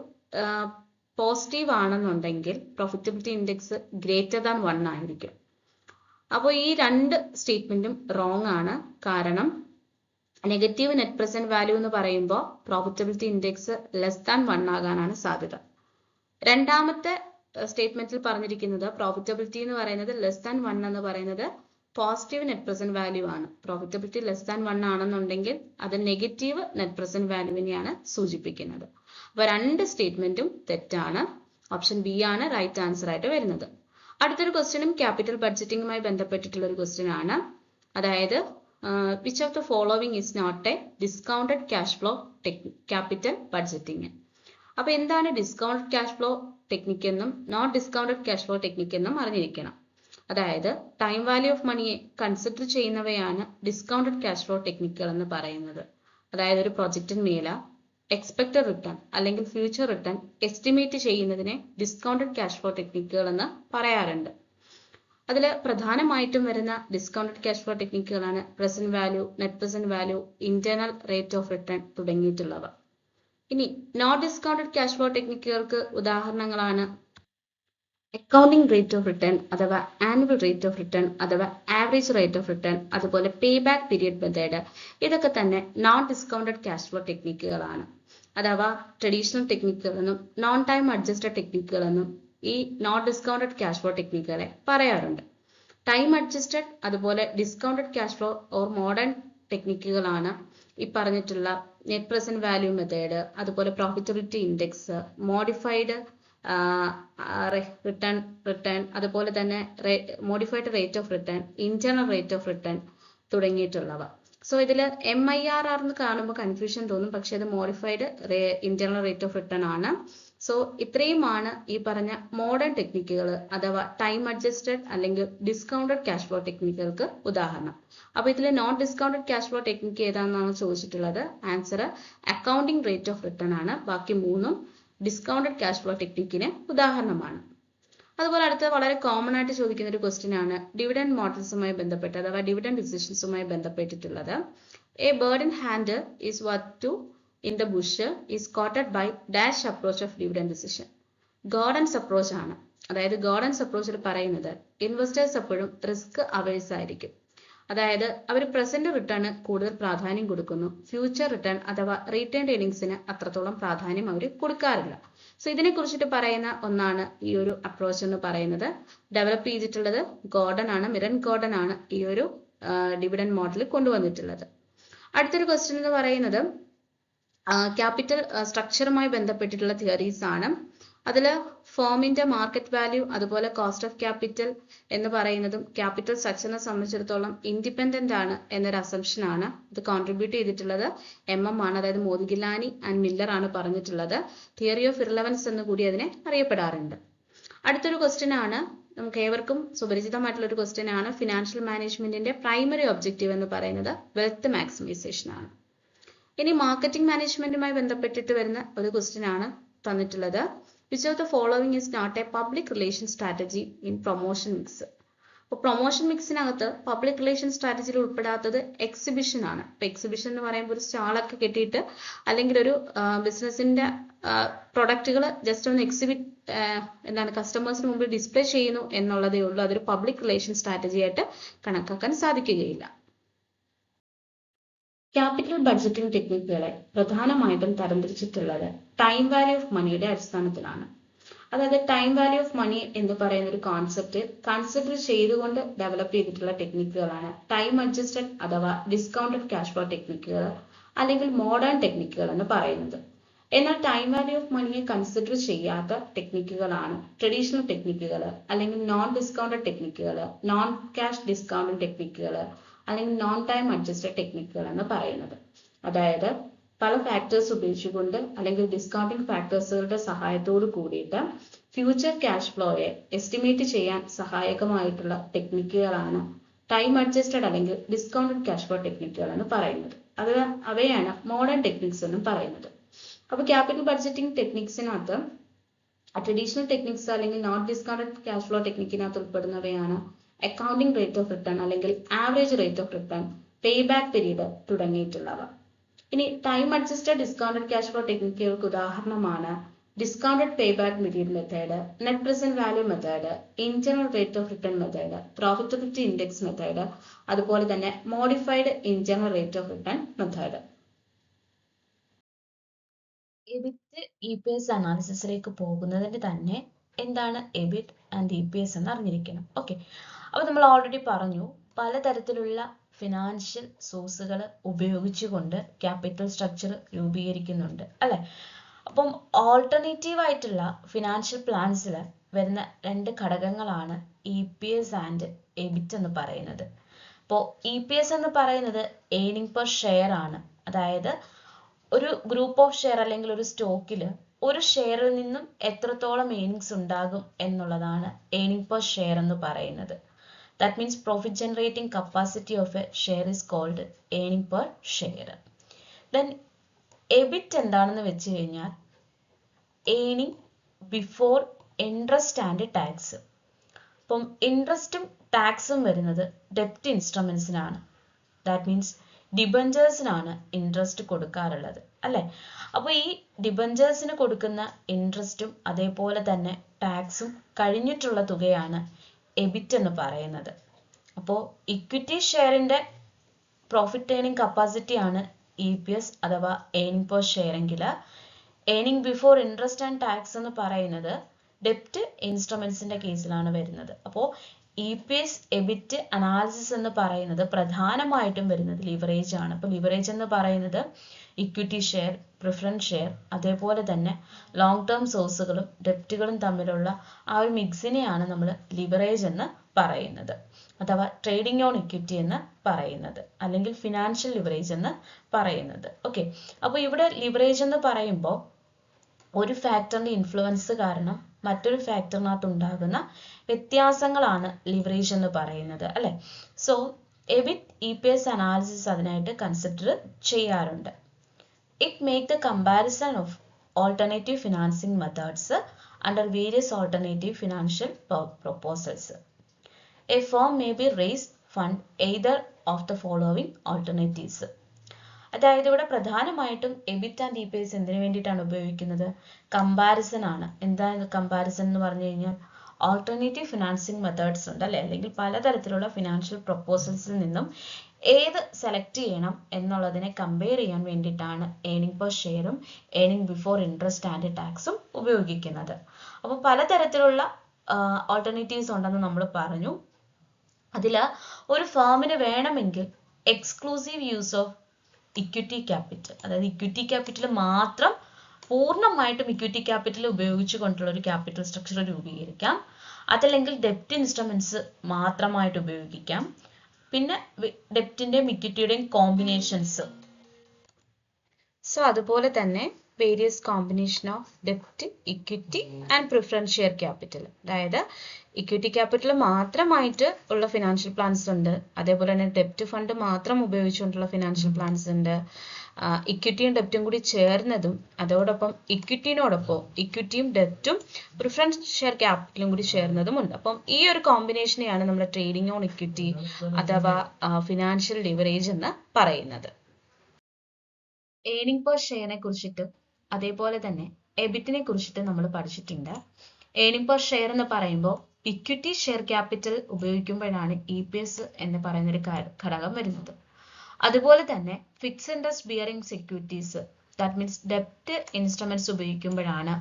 പോസിറ്റീവ് ആണെന്നുണ്ടെങ്കിൽ പ്രോഫിറ്റബിലിറ്റി ഇൻഡെക്സ് ഗ്രേറ്റർ ദാൻ 1 ആയിരിക്കും. അപ്പോൾ ഈ രണ്ട് സ്റ്റേറ്റ്മെന്റും റോങ് ആണ്. കാരണം നെഗറ്റീവ് നെറ്റ് പ്രസന്റ് വാല്യൂ എന്ന് പറയുമ്പോൾ പ്രോഫിറ്റബിലിറ്റി ഇൻഡെക്സ് ലെസ് ദാൻ 1 ആകാനാണ് സാധ്യത. രണ്ടാമത്തെ സ്റ്റേറ്റ്മെന്റിൽ പറഞ്ഞിരിക്കുന്നത് പ്രോഫിറ്റബിലിറ്റി എന്ന് പറയുന്നത് ലെസ് ദാൻ 1 എന്ന് പറയുന്നത് പോസിറ്റീവ് നെറ്റ് പ്രസന്റ് വാല്യൂ ആണ്. പ്രോഫിറ്റബിലിറ്റി ലെസ് ദാൻ 1 ആണെന്നുണ്ടെങ്കിൽ അത് നെഗറ്റീവ് നെറ്റ് പ്രസന്റ് വാല്യൂവിനെയാണ് സൂചിപ്പിക്കുന്നത്. അപ്പൊ രണ്ട് സ്റ്റേറ്റ്മെന്റും തെറ്റാണ്. ഓപ്ഷൻ ബി ആണ് റൈറ്റ് ആൻസർ ആയിട്ട് വരുന്നത്. അടുത്തൊരു ക്വസ്റ്റ്യനും ക്യാപിറ്റൽ ബഡ്ജറ്റിംഗുമായി ബന്ധപ്പെട്ടിട്ടുള്ള ഒരു ക്വസ്റ്റ്യൻ ആണ്. അതായത് which of the following is not a discounted cash flow capital budgeting. അപ്പൊ എന്താണ് ഡിസ്കൗണ്ടഡ് ക്യാഷ് ഫ്ലോ ടെക്നിക് എന്നും non discounted cash flow technique എന്നും അറിഞ്ഞിരിക്കണം. അതായത് ടൈം വാല്യൂ ഓഫ് മണിയെ കൺസിഡർ ചെയ്യുന്നവയാണ് ഡിസ്കൗണ്ടഡ് ക്യാഷ് ഫ്ലോ ടെക്നിക്കുകൾ എന്ന് പറയുന്നത്. അതായത് ഒരു പ്രൊജക്റ്റിന്മേൽ എക്സ്പെക്റ്റഡ് റിട്ടേൺ അല്ലെങ്കിൽ ഫ്യൂച്ചർ റിട്ടേൺ എസ്റ്റിമേറ്റ് ചെയ്യുന്നതിനെ ഡിസ്കൗണ്ടഡ് ക്യാഷ് ഫ്ലോ ടെക്നിക്കുകൾ എന്ന് പറയാറുണ്ട്. അതിൽ പ്രധാനമായിട്ടും വരുന്ന ഡിസ്കൗണ്ടഡ് ക്യാഷ് ഫ്ലോ ടെക്നിക്കുകളാണ് present value, net present value, internal rate of return തുടങ്ങിയിട്ടുള്ളവ. ഇനി നോൺ ഡിസ്കൗണ്ടഡ് ക്യാഷ് ഫ്ലോ ടെക്നിക്കുകൾക്ക് ഉദാഹരണങ്ങളാണ് അക്കൗണ്ടിംഗ് റേറ്റ് ഓഫ് റിട്ടേൺ അഥവാ ആനുവൽ റേറ്റ് ഓഫ് റിട്ടേൺ അഥവാ ആവറേജ് റേറ്റ് ഓഫ് റിട്ടേൺ, അതുപോലെ പേ ബാക്ക് പീരിയഡ് മെത്തേഡ്. ഇതൊക്കെ തന്നെ നോൺ ഡിസ്കൗണ്ടഡ് ക്യാഷ് ഫ്ലോ ടെക്നിക്കുകളാണ്. അഥവാ ട്രഡീഷണൽ ടെക്നിക്കുകളെന്നും നോൺ ടൈം അഡ്ജസ്റ്റഡ് ടെക്നിക്കുകളെന്നും ഈ നോൺ ഡിസ്കൗണ്ടഡ് ക്യാഷ് ഫ്ലോ ടെക്നിക്കുകളെ പറയാറുണ്ട്. ടൈം അഡ്ജസ്റ്റഡ് അതുപോലെ discounted cash flow or modern ടെക്നിക്കുകളാണ് ഈ പറഞ്ഞിട്ടുള്ള നെറ്റ് പ്രസന്റ് വാല്യൂ മെത്തേഡ്, അതുപോലെ പ്രോഫിറ്റബിലിറ്റി ഇൻഡെക്സ്, മോഡിഫൈഡ് റിട്ടേൺ, അതുപോലെ തന്നെ modified rate of return, internal rate of return തുടങ്ങിയിട്ടുള്ളവ. സോ ഇതിൽ MIRR എന്ന് കാണുമ്പോൾ കൺഫ്യൂഷൻ തോന്നും, പക്ഷെ അത് modified internal rate of return ആണ്. സോ ഇത്രയുമാണ് ഈ പറഞ്ഞ മോഡേൺ ടെക്നിക്കുകൾ അഥവാ ടൈം അഡ്ജസ്റ്റഡ് അല്ലെങ്കിൽ ഡിസ്കൗണ്ടഡ് ക്യാഷ് ഫ്ലോ ടെക്നിക്കുകൾക്ക് ഉദാഹരണം. അപ്പൊ ഇതിൽ non discounted cash flow technique ഏതാണെന്നാണ് ചോദിച്ചിട്ടുള്ളത്. Answer accounting rate of return ആണ്. ബാക്കി മൂന്നും ഡിസ്കൗണ്ടഡ് ക്യാഷ് ഫ്ലോ ടെക്നിക്കിന് ഉദാഹരണമാണ്. അതുപോലെ അടുത്ത വളരെ കോമൺ ആയിട്ട് ചോദിക്കുന്ന ഒരു ക്വസ്റ്റ്യൻ ആണ് ഡിവിഡൻഡ് മോഡൽസുമായി ബന്ധപ്പെട്ട് അഥവാ ഡിവിഡൻഡ് ഡിസിഷൻസുമായി ബന്ധപ്പെട്ടിട്ടുള്ളത്. A bird in hand is worth two in the bush is quoted by dash approach of dividend decision. Gordon's approach ആണ്. അതായത് ഗോർഡൻസ് അപ്രോച്ചിൽ പറയുന്നത് ഇൻവെസ്റ്റേഴ്സ് എപ്പോഴും റിസ്ക് അവേഴ്സ് ആയിരിക്കും. അതായത് അവർ പ്രസന്റ് റിട്ടേൺ കൂടുതൽ പ്രാധാന്യം കൊടുക്കുന്നു, ഫ്യൂച്ചർ റിട്ടേൺ അഥവാ റീറ്റേൺഡ് ഏർണിങ്സിന് അത്രത്തോളം പ്രാധാന്യം അവർ കൊടുക്കാറില്ല. സോ ഇതിനെ കുറിച്ചിട്ട് പറയുന്ന ഒന്നാണ് ഈ ഒരു അപ്രോച്ച് എന്ന് പറയുന്നത്. ഡെവലപ്പ് ചെയ്തിട്ടുള്ളത് ഗോർഡൻ ആണ്, മിറൻ ഗോർഡൻ ആണ് ഈ ഒരു ഡിവിഡൻഡ് മോഡൽ കൊണ്ടുവന്നിട്ടുള്ളത്. അടുത്തൊരു ക്വസ്റ്റ്യൻ എന്ന് പറയുന്നത് ക്യാപിറ്റൽ സ്ട്രക്ചറുമായി ബന്ധപ്പെട്ടിട്ടുള്ള തിയറീസ് ആണ്. അതിൽ ഫേമിന്റെ മാർക്കറ്റ് വാല്യൂ അതുപോലെ കോസ്റ്റ് ഓഫ് ക്യാപിറ്റൽ എന്ന് പറയുന്നതും ക്യാപിറ്റൽ സ്ട്രക്ചറിനെ സംബന്ധിച്ചിടത്തോളം ഇൻഡിപെൻഡന്റ് ആണ് എന്നൊരു അസംഷൻ ആണ്. ഇത് കോൺട്രിബ്യൂട്ട് ചെയ്തിട്ടുള്ളത് ആണ്, അതായത് മോദിഗിലാനി ആൻഡ് മില്ലർ ആണ് പറഞ്ഞിട്ടുള്ളത്. തിയറി ഓഫ് ഇർറലവൻസ് എന്ന് കൂടി അതിനെ അറിയപ്പെടാറുണ്ട്. അടുത്തൊരു ക്വസ്റ്റ്യൻ ആണ്, നമുക്ക് ഏവർക്കും സുപരിചിതമായിട്ടുള്ള ഒരു ക്വസ്റ്റ്യൻ ആണ്. ഫിനാൻഷ്യൽ മാനേജ്മെന്റിന്റെ പ്രൈമറി ഒബ്ജക്റ്റീവ് എന്ന് പറയുന്നത് വെൽത്ത് മാക്സിമൈസേഷൻ ആണ്. ഇനി മാർക്കറ്റിംഗ് മാനേജ്മെന്റുമായി ബന്ധപ്പെട്ടിട്ട് വരുന്ന ഒരു ക്വസ്റ്റ്യൻ ആണ് തന്നിട്ടുള്ളത്. Which of the following is not a public relation strategy in promotion mix. അപ്പോൾ പ്രൊമോഷൻ മിക്സിനകത്ത് പബ്ലിക് റിലേഷൻ സ്ട്രാറ്റജിയിൽ ഉൾപ്പെടാത്തത് എക്സിബിഷൻ ആണ്. ഇപ്പൊ എക്സിബിഷൻ എന്ന് പറയുമ്പോൾ ഒരു സ്റ്റാളൊക്കെ കെട്ടിയിട്ട് അല്ലെങ്കിൽ ഒരു ബിസിനസിന്റെ പ്രൊഡക്റ്റുകൾ ജസ്റ്റ് ഒന്ന് കസ്റ്റമേഴ്സിന് മുമ്പിൽ ഡിസ്പ്ലേ ചെയ്യുന്നു എന്നുള്ളതേ ഉള്ളൂ. അതൊരു പബ്ലിക് റിലേഷൻ സ്ട്രാറ്റജി ആയിട്ട് കണക്കാക്കാൻ സാധിക്കുകയില്ല. ക്യാപിറ്റൽ ബഡ്ജറ്റിംഗ് ടെക്നിക്കുകളെ പ്രധാനമായിട്ടും തരംതിരിച്ചിട്ടുള്ളത് ടൈം വാല്യൂ ഓഫ് മണിയുടെ അടിസ്ഥാനത്തിലാണ്. അതായത് ടൈം വാല്യൂ ഓഫ് മണി എന്ന് പറയുന്ന ഒരു കോൺസെപ്റ്റ് കൺസിഡർ ചെയ്തുകൊണ്ട് ഡെവലപ്പ് ചെയ്തിട്ടുള്ള ടെക്നിക്കുകളാണ് ടൈം അഡ്ജസ്റ്റഡ് അഥവാ ഡിസ്കൗണ്ടഡ് ക്യാഷ് ഫ്ലോ ടെക്നിക്കുകൾ അല്ലെങ്കിൽ മോഡേൺ ടെക്നിക്കുകൾ എന്ന് പറയുന്നത്. എന്നാൽ ടൈം വാല്യൂ ഓഫ് മണിയെ കൺസിഡർ ചെയ്യാത്ത ടെക്നിക്കുകളാണ് ട്രഡീഷണൽ ടെക്നിക്കുകൾ അല്ലെങ്കിൽ നോൺ ഡിസ്കൗണ്ടഡ് ടെക്നിക്കുകൾ, നോൺ ക്യാഷ് ഡിസ്കൗണ്ടിങ് ടെക്നിക്കുകൾ അല്ലെങ്കിൽ നോൺ ടൈം അഡ്ജസ്റ്റഡ് ടെക്നിക്കുകൾ എന്ന് പറയുന്നത്. അതായത് പല ഫാക്ടേഴ്സ് ഉപയോഗിച്ചുകൊണ്ട് അല്ലെങ്കിൽ ഡിസ്കൗണ്ടിങ് ഫാക്ടേഴ്സുകളുടെ സഹായത്തോട് കൂടിയിട്ട് ഫ്യൂച്ചർ ക്യാഷ് ഫ്ലോയെ എസ്റ്റിമേറ്റ് ചെയ്യാൻ സഹായകമായിട്ടുള്ള ടെക്നിക്കുകളാണ് ടൈം അഡ്ജസ്റ്റഡ് അല്ലെങ്കിൽ ഡിസ്കൗണ്ടഡ് ക്യാഷ് ഫ്ലോ ടെക്നിക്കുകൾ എന്ന് പറയുന്നത്. അവയാണ് മോഡേൺ ടെക്നിക്സ് എന്നും പറയുന്നത്. അപ്പോൾ ക്യാപിറ്റൽ ബഡ്ജറ്റിംഗ് ടെക്നിക്സിനകത്ത് ട്രഡീഷണൽ ടെക്നിക്സ് അല്ലെങ്കിൽ നോൺ ഡിസ്കൗണ്ടഡ് ക്യാഷ് ഫ്ലോ ടെക്നിക്കിനകത്ത് ഉൾപ്പെടുന്നവയാണ് അക്കൗണ്ടിംഗ് റേറ്റ് ഓഫ് റിട്ടേൺ അല്ലെങ്കിൽ average rate of return, pay back period തുടങ്ങിയിട്ടുള്ളവ. ഇനി time adjusted discounted cash flow ടെക്നിക്കുകൾക്ക് ഉദാഹരണമാണ് discounted pay back period method, net present value method, internal rate of return method, profitability index method, അതുപോലെ തന്നെ modified internal rate of return method. EBIT EPS അനാലിസിസിലേക്ക് പോകുന്നതിന് തന്നെ എന്താണ് EBIT and EPS എന്ന് അറിഞ്ഞിരിക്കണം. Okay, അപ്പോൾ നമ്മൾ ഓൾറെഡി പറഞ്ഞു പലതരത്തിലുള്ള ഫിനാൻഷ്യൽ സോഴ്സുകൾ ഉപയോഗിച്ചുകൊണ്ട് ക്യാപിറ്റൽ സ്ട്രക്ചർ രൂപീകരിക്കുന്നുണ്ട് അല്ലെ. അപ്പം ഓൾട്ടർനേറ്റീവ് ആയിട്ടുള്ള ഫിനാൻഷ്യൽ പ്ലാൻസിൽ വരുന്ന രണ്ട് ഘടകങ്ങളാണ് EPS ആൻഡ് എബിറ്റ് എന്ന് പറയുന്നത്. അപ്പോൾ EPS എന്ന് പറയുന്നത് ഏർണിംഗ് പെർ ഷെയർ ആണ്. അതായത് ഒരു ഗ്രൂപ്പ് ഓഫ് ഷെയർ അല്ലെങ്കിൽ ഒരു സ്റ്റോക്കിൽ ഒരു ഷെയറിൽ നിന്നും എത്രത്തോളം ഏർണിങ്സ് ഉണ്ടാകും എന്നുള്ളതാണ് ഏർണിംഗ് പെർ ഷെയർ എന്ന് പറയുന്നത്. That means profit generating capacity of a share is called earning per share. Then EBIT എന്താണെന്ന് വെച്ച് കഴിഞ്ഞാൽ earning before interest and tax. അപ്പം ഇൻട്രസ്റ്റും ടാക്സും വരുന്നത് ഡെപ്റ്റ് ഇൻസ്ട്രുമെന്റ്സിനാണ്. ദാറ്റ് മീൻസ് ഡിബഞ്ചേഴ്സിനാണ് ഇൻട്രസ്റ്റ് കൊടുക്കാറുള്ളത് അല്ലെ. അപ്പോൾ ഈ ഡിബഞ്ചേഴ്സിന് കൊടുക്കുന്ന ഇൻട്രസ്റ്റും അതേപോലെ തന്നെ ടാക്സും കഴിഞ്ഞിട്ടുള്ള തുകയാണ് എബിറ്റ് എന്ന് പറയുന്നത്. അപ്പോൾ ഇക്വിറ്റി ഷെയറിന്റെ പ്രോഫിറ്റ് ഏർണിംഗ് കപ്പാസിറ്റി ആണ് EPS അഥവാ ഏർണിംഗ് പെർ ഷെയർ എങ്കിൽ earning before interest and tax എന്ന് പറയുന്നത് ഡെപ്റ്റ് ഇൻസ്ട്രുമെന്റ്സിന്റെ കേസിലാണ് വരുന്നത്. അപ്പോൾ EPS എബിറ്റ് അനാലിസിസ് എന്ന് പറയുന്നത് പ്രധാനമായിട്ടും വരുന്നത് ലിവറേജ് ആണ്. അപ്പോൾ ലിവറേജ് എന്ന് പറയുന്നത് ഇക്വിറ്റി ഷെയർ, പ്രിഫറൻസ് ഷെയർ, അതേപോലെ തന്നെ ലോങ് ടേം സോഴ്സുകളും ഡെപ്റ്റുകളും തമ്മിലുള്ള ആ ഒരു മിക്സിനെയാണ് നമ്മൾ ലിവറേജ് എന്ന് പറയുന്നത് അഥവാ ട്രേഡിംഗ് ഓൺ ഇക്വിറ്റി എന്ന് പറയുന്നത് അല്ലെങ്കിൽ ഫിനാൻഷ്യൽ ലിവറേജ് എന്ന് പറയുന്നത്. ഓക്കെ, അപ്പോൾ ഇവിടെ ലിവറേജ് എന്ന് പറയുമ്പോൾ ഒരു ഫാക്ടറിന്റെ ഇൻഫ്ലുവൻസ് കാരണം മറ്റൊരു ഫാക്ടറിനകത്ത് ഉണ്ടാകുന്ന വ്യത്യാസങ്ങളാണ് ലിവറേജ് എന്ന് പറയുന്നത് അല്ലെ. സോ എബിറ്റ് EPS അനാലിസിസ് അതിനായിട്ട് കൺസിഡർ ചെയ്യാറുണ്ട്. It make the comparison of alternative financing methods under various alternative financial proposals. A firm may be raised fund either of the following alternatives. അതായത് ഇവിടെ പ്രധാനമായിട്ടും എബിറ്റ് ആൻഡ് EPS എന്തിനു വേണ്ടിയിട്ടാണ് ഉപയോഗിക്കുന്നത്? Comparison ആണ്. എന്താണ് കമ്പാരിസൺ എന്ന് പറഞ്ഞു കഴിഞ്ഞാൽ ഓൾട്ടർനേറ്റീവ് ഫിനാൻസിങ് മെത്തേഡ്സ് ഉണ്ട് അല്ലെ, അല്ലെങ്കിൽ പലതരത്തിലുള്ള ഫിനാൻഷ്യൽ പ്രൊപ്പോസൽസിൽ നിന്നും ഏത് സെലക്ട് ചെയ്യണം എന്നുള്ളതിനെ കമ്പയർ ചെയ്യാൻ വേണ്ടിയിട്ടാണ് ഏർണിംഗ് പെർ ഷെയറും ഏർണിംഗ് ബിഫോർ ഇൻട്രസ്റ്റ് ആൻഡ് ടാക്സും ഉപയോഗിക്കുന്നത്. അപ്പോൾ പലതരത്തിലുള്ള ഓൾട്ടർനേറ്റീവ്സ് ഉണ്ടെന്ന് നമ്മൾ പറഞ്ഞു. അതിൽ ഒരു ഫേമിന് വേണമെങ്കിൽ exclusive use of equity capital, അതായത് ഇക്വിറ്റി ക്യാപിറ്റൽ മാത്രം പൂർണ്ണമായിട്ടും ഇക്വിറ്റി ക്യാപിറ്റൽ ഉപയോഗിച്ചുകൊണ്ടുള്ള ഒരു ക്യാപിറ്റൽ സ്ട്രക്ചർ രൂപീകരിക്കാം. അതല്ലെങ്കിൽ ഡെപ്റ്റ് ഇൻസ്ട്രുമെന്റ്സ് മാത്രമായിട്ട് ഉപയോഗിക്കാം. പിന്നെ ഡെപ്റ്റിന്റെയും ഇക്വിറ്റിയുടെയും കോമ്പിനേഷൻസ്. സോ അതുപോലെ തന്നെ വേരിയസ് കോമ്പിനേഷൻ ഓഫ് ഡെപ്റ്റ്, equity and preference share capital. അതായത് ഇക്വിറ്റി ക്യാപിറ്റൽ മാത്രമായിട്ട് ഉള്ള ഫിനാൻഷ്യൽ പ്ലാൻസ് ഉണ്ട്, അതേപോലെ തന്നെ ഡെപ്റ്റ് ഫണ്ട് മാത്രം ഉപയോഗിച്ചുകൊണ്ടുള്ള ഫിനാൻഷ്യൽ പ്ലാൻസ് ഉണ്ട്, ഇക്വിറ്റിയും ഡെപ്റ്റും കൂടി ചേർന്നതും, അതോടൊപ്പം ഇക്വിറ്റിയും ഡെപ്റ്റും പ്രിഫറൻസ് ഷെയർ ക്യാപിറ്റലും കൂടി ചേർന്നതും ഉണ്ട്. അപ്പം ഈ ഒരു കോമ്പിനേഷനെയാണ് നമ്മൾ ട്രേഡിംഗ് ഓൺ ഇക്വിറ്റി അഥവാ ഫിനാൻഷ്യൽ ലിവറേജ് എന്ന് പറയുന്നത്. ഏണിംഗ് പെർ ഷെയറിനെ കുറിച്ചിട്ട് അതേപോലെ തന്നെ എബിറ്റിനെ കുറിച്ചിട്ട് നമ്മൾ പഠിച്ചിട്ടുണ്ട്. ഏണിംഗ് പെർ ഷെയർ എന്ന് പറയുമ്പോൾ ഇക്വിറ്റി ഷെയർ ക്യാപിറ്റൽ ഉപയോഗിക്കുമ്പോഴാണ് EPS എന്ന് പറയുന്ന ഒരു ഘടകം വരുന്നത്. അതുപോലെ തന്നെ fixed interest bearing securities, that means ഡെപ്റ്റ് ഇൻസ്ട്രുമെന്റ്സ് ഉപയോഗിക്കുമ്പോഴാണ്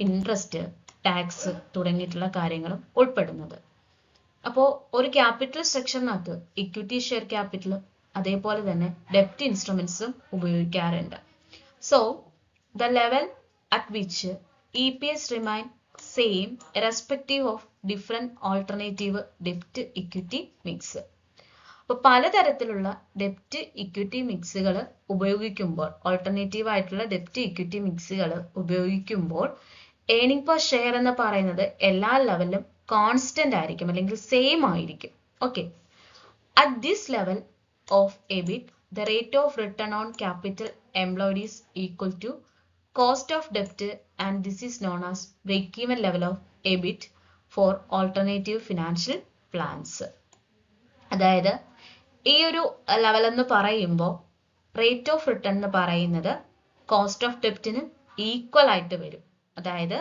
ഇൻട്രസ്റ്റ്, ടാക്സ് തുടങ്ങിയിട്ടുള്ള കാര്യങ്ങളും ഉൾപ്പെടുന്നത്. അപ്പോൾ ഒരു ക്യാപിറ്റൽ സ്ട്രക്ചറിനകത്ത് ഇക്വിറ്റി ഷെയർ ക്യാപിറ്റൽ അതേപോലെ തന്നെ ഡെപ്റ്റ് ഇൻസ്ട്രുമെന്റ്സും ഉപയോഗിക്കാറുണ്ട്. So the level at which EPS remain same respective of different alternative ഡെപ്റ്റ് ഇക്വിറ്റി മിക്സ്. അപ്പോൾ പലതരത്തിലുള്ള ഡെപ്റ്റ് ഇക്വിറ്റി മിക്സുകൾ ഉപയോഗിക്കുമ്പോൾ, ഓൾട്ടർനേറ്റീവ് ആയിട്ടുള്ള ഡെപ്റ്റ് ഇക്വിറ്റി മിക്സുകൾ ഉപയോഗിക്കുമ്പോൾ ഏണിംഗ് പെർ ഷെയർ എന്ന് പറയുന്നത് എല്ലാ ലെവലിലും കോൺസ്റ്റന്റ് ആയിരിക്കും, അല്ലെങ്കിൽ സെയിം ആയിരിക്കും. Okay, at this level of EBIT, the rate of return on capital employed is equal to cost of debt, and this is known as break-even level of EBIT for alternative financial plans. അതായത് ഈ ഒരു level എന്ന് പറയുമ്പോൾ rate of return എന്ന് പറയുന്നത് cost of ഡെപ്റ്റിന് equal ആയിട്ട് വരും. അതായത്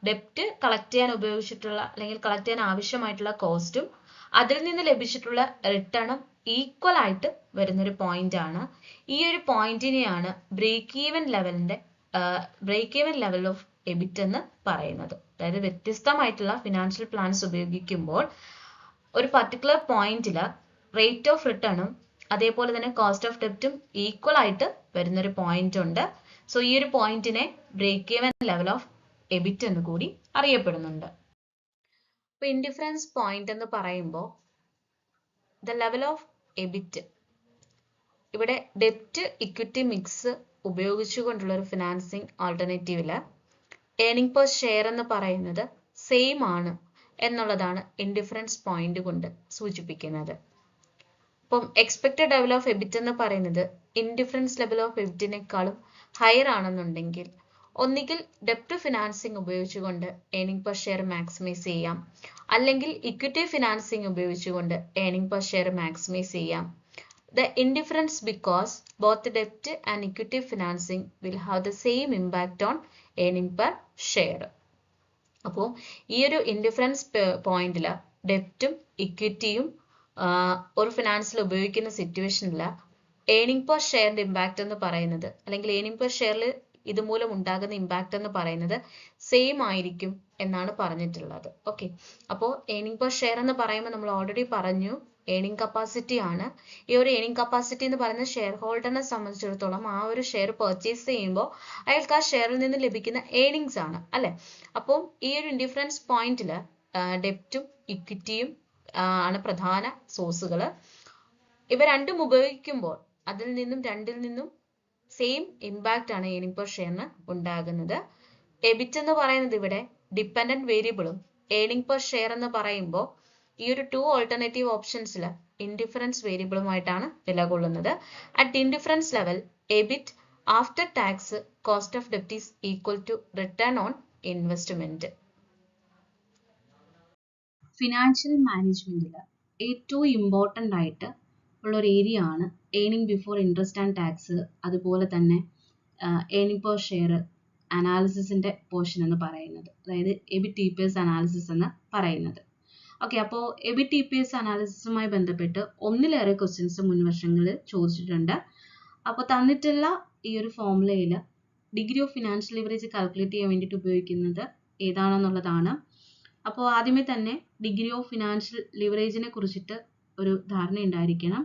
ഡെപ്റ്റ് കളക്ട് ചെയ്യാൻ ഉപയോഗിച്ചിട്ടുള്ള അല്ലെങ്കിൽ കളക്ട് ചെയ്യാൻ ആവശ്യമായിട്ടുള്ള കോസ്റ്റും അതിൽ നിന്ന് ലഭിച്ചിട്ടുള്ള റിട്ടേണും ഈക്വൽ ആയിട്ട് വരുന്നൊരു പോയിന്റ് ആണ്. ഈ ഒരു പോയിന്റിനെയാണ് break even level of EBIT എന്ന് പറയുന്നത്. അതായത് വ്യത്യസ്തമായിട്ടുള്ള ഫിനാൻഷ്യൽ പ്ലാൻസ് ഉപയോഗിക്കുമ്പോൾ ഒരു പർട്ടിക്കുലർ പോയിന്റിൽ റേറ്റ് ഓഫ് റിട്ടേണും അതേപോലെ തന്നെ കോസ്റ്റ് ഓഫ് ഡെപ്റ്റും ഈക്വൽ ആയിട്ട് വരുന്നൊരു പോയിന്റ് ഉണ്ട്. സോ ഈ ഒരു പോയിന്റിനെ break even level of EBIT എന്ന് കൂടി അറിയപ്പെടുന്നുണ്ട്. ഇപ്പൊ ഇൻഡിഫറൻസ് പോയിന്റ് എന്ന് പറയുമ്പോൾ ദ ലെവൽ ഓഫ് എബിറ്റ്, ഇവിടെ ഡെപ്റ്റ് ഇക്വിറ്റി മിക്സ് ഉപയോഗിച്ചുകൊണ്ടുള്ള ഒരു ഫിനാൻസിങ് ആൾട്ടർനേറ്റീവില് ഏണിംഗ് പെർ ഷെയർ എന്ന് പറയുന്നത് സെയിം ആണ് എന്നുള്ളതാണ് ഇൻഡിഫറൻസ് പോയിന്റ് കൊണ്ട് സൂചിപ്പിക്കുന്നത്. അപ്പം എക്സ്പെക്റ്റഡ് ലെവൽ ഓഫ് എബിറ്റ് എന്ന് പറയുന്നത് ഇൻഡിഫറൻസ് ലെവൽ ഓഫ് എബിറ്റിനേക്കാളും ഹയർ ആണെന്നുണ്ടെങ്കിൽ ഒന്നുകിൽ ഡെപ്റ്റ് ഫിനാൻസിങ് ഉപയോഗിച്ചുകൊണ്ട് ഏണിംഗ് പെർ ഷെയർ മാക്സിമൈസ് ചെയ്യാം, അല്ലെങ്കിൽ ഇക്വിറ്റി ഫിനാൻസിങ് ഉപയോഗിച്ചുകൊണ്ട് ഏണിംഗ് പെർ ഷെയർ മാക്സിമൈസ് ചെയ്യാം. The indifference because both debt and equity financing will have the same impact on earning per share. അപ്പോൾ ഈ ഒരു ഇൻഡിഫറൻസ് പോയിന്റിൽ ഡെപ്റ്റും ഇക്വിറ്റിയും ഒരു ഫിനാൻസിൽ ഉപയോഗിക്കുന്ന സിറ്റുവേഷനിൽ ഏണിംഗ് പെർ ഷെയറിന്റെ ഇമ്പാക്ട് എന്ന് പറയുന്നത്, അല്ലെങ്കിൽ ഏണിംഗ് പെർ ഷെയറിൽ ഇതുമൂലം ഉണ്ടാകുന്ന ഇമ്പാക്ട് എന്ന് പറയുന്നത് സെയിം ആയിരിക്കും എന്നാണ് പറഞ്ഞിട്ടുള്ളത്. ഓക്കെ, അപ്പോൾ ഏണിംഗ് പെർ ഷെയർ എന്ന് പറയുമ്പോൾ നമ്മൾ ഓൾറെഡി പറഞ്ഞു ഏണിംഗ് കപ്പാസിറ്റി ആണ്. ഈ ഒരു ഏണിംഗ് കപ്പാസിറ്റി എന്ന് പറയുന്നത് ഷെയർ ഹോൾഡറിനെ സംബന്ധിച്ചിടത്തോളം ആ ഒരു ഷെയർ പർച്ചേസ് ചെയ്യുമ്പോൾ അയാൾക്ക് ആ ഷെയറിൽ നിന്ന് ലഭിക്കുന്ന ഏണിങ്സ് ആണ് അല്ലെ. അപ്പോൾ ഈ ഒരു ഇൻഡിഫറൻസ് പോയിന്റിൽ ഡെപ്റ്റും ഇക്വിറ്റിയും ആണ് പ്രധാന സോഴ്സുകൾ. ഇവ രണ്ടും ഉപയോഗിക്കുമ്പോൾ രണ്ടിൽ നിന്നും സെയിം ഇമ്പാക്റ്റ് ആണ് ഏണിംഗ് പെർ ഷെയറിന് ഉണ്ടാകുന്നത്. എബിറ്റ് എന്ന് പറയുന്നത് ഇവിടെ ഡിപ്പെൻഡന്റ് വേരിയബിളും ഏണിംഗ് പെർ ഷെയർ എന്ന് പറയുമ്പോൾ ഈ ഒരു 2 ഓൾട്ടർനേറ്റീവ് ഓപ്ഷൻസിൽ ഇൻഡിഫറൻസ് വേരിയബിളുമായിട്ടാണ് നിലകൊള്ളുന്നത്. At indifference level EBIT after tax cost of ഡെപ്റ്റ് is equal to return on investment. Financial മാനേജ്മെന്റിൽ ഏറ്റവും ഇമ്പോർട്ടൻ്റ് ആയിട്ട് ഉള്ള ഒരു ഏരിയ ആണ് earning before interest and tax, അതുപോലെ തന്നെ ഏണിംഗ് പെർ ഷെയർ അനാലിസിസിന്റെ പോർഷൻ എന്ന് പറയുന്നത്, അതായത് എബിറ്റ് EPS അനാലിസിസ് എന്ന് പറയുന്നത്. ഓക്കെ, അപ്പോൾ എബിറ്റ് EPS അനാലിസിസുമായി ബന്ധപ്പെട്ട് ഒന്നിലേറെ ക്വസ്റ്റ്യൻസ് മുൻ വർഷങ്ങളിൽ ചോദിച്ചിട്ടുണ്ട്. അപ്പോൾ തന്നിട്ടുള്ള ഈ ഒരു ഫോർമുലയിൽ degree of financial leverage calculate ചെയ്യാൻ വേണ്ടിയിട്ട് ഉപയോഗിക്കുന്നത് ഏതാണെന്നുള്ളതാണ്. അപ്പോൾ ആദ്യമേ തന്നെ ഡിഗ്രി ഓഫ് ഫിനാൻഷ്യൽ ലിവറേജിനെ കുറിച്ചിട്ട് ഒരു ധാരണ ഉണ്ടായിരിക്കണം.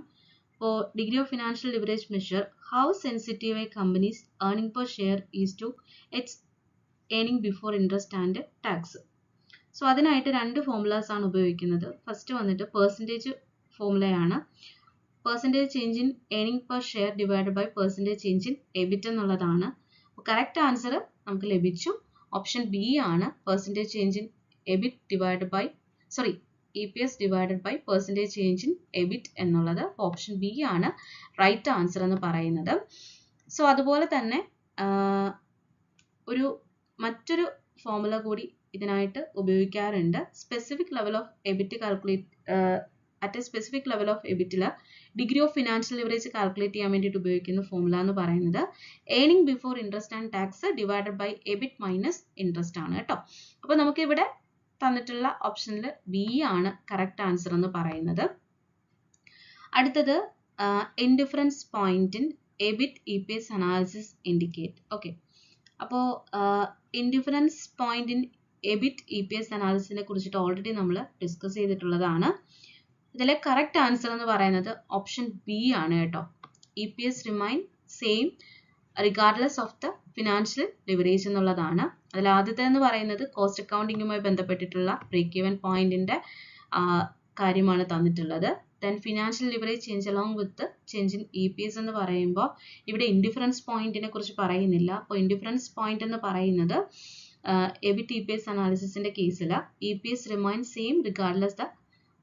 For degree of financial leverage measure how sensitive a company's earning per share is to its earning before interest and tax. So അതിനായിട്ട് രണ്ട് ഫോർമുലാസ് ആണ് ഉപയോഗിക്കുന്നത്. ഫസ്റ്റ് വന്നിട്ട് പെർസെൻറ്റേജ് ഫോർമുലയാണ്. Percentage change in earning per share divided by percentage change in EBIT എന്നുള്ളതാണ്. Correct answer നമുക്ക് ലഭിച്ചു. Option B ആണ് percentage change in EBIT divided by EPS divided by percentage change in EBIT എന്നുള്ളത്. Option B ആണ് right answer എന്ന് പറയുന്നത്. So അതുപോലെ തന്നെ മറ്റൊരു ഫോർമുല കൂടി ഇതിനായിട്ട് ഉപയോഗിക്കാറുണ്ട്. Specific level of EBIT calculate at a specific level of എബിറ്റിൽ degree of financial leverage calculate ചെയ്യാൻ വേണ്ടിയിട്ട് ഉപയോഗിക്കുന്ന ഫോർമുല എന്ന് പറയുന്നത് earning before interest and tax divided by EBIT minus interest ആണ് കേട്ടോ. അപ്പോൾ നമുക്ക് ഇവിടെ തന്നിട്ടുള്ള ഓപ്ഷനിൽ ബി ആണ് കറക്റ്റ് ആൻസർ എന്ന് പറയുന്നത്. അടുത്തത് indifference point in EBIT EPS analysis indicate. Okay, അപ്പോൾ indifference point in EBIT EPS അനാലിസിസിനെ കുറിച്ചിട്ട് ഓൾറെഡി നമ്മൾ ഡിസ്കസ് ചെയ്തിട്ടുള്ളതാണ്. ഇതിലെ കറക്റ്റ് ആൻസർ എന്ന് പറയുന്നത് ഓപ്ഷൻ ബി ആണ് കേട്ടോ. EPS remain same regardless of the financial leverage എന്നുള്ളതാണ്. അതിൽ ആദ്യത്തെ എന്ന് പറയുന്നത് കോസ്റ്റ് അക്കൗണ്ടിങ്ങുമായി ബന്ധപ്പെട്ടിട്ടുള്ള ബ്രേക്ക് ഈവൻ പോയിന്റിന്റെ കാര്യമാണ് തന്നിട്ടുള്ളത്. Then financial leverage change along with change in EPS എന്ന് പറയുമ്പോൾ ഇവിടെ ഇൻഡിഫറൻസ് പോയിന്റിനെ കുറിച്ച് പറയുന്നില്ല. അപ്പോൾ ഇൻഡിഫറൻസ് പോയിന്റ് എന്ന് പറയുന്നത് എബിറ്റ് EPS അനാലിസിസിന്റെ കേസിൽ EPS remain same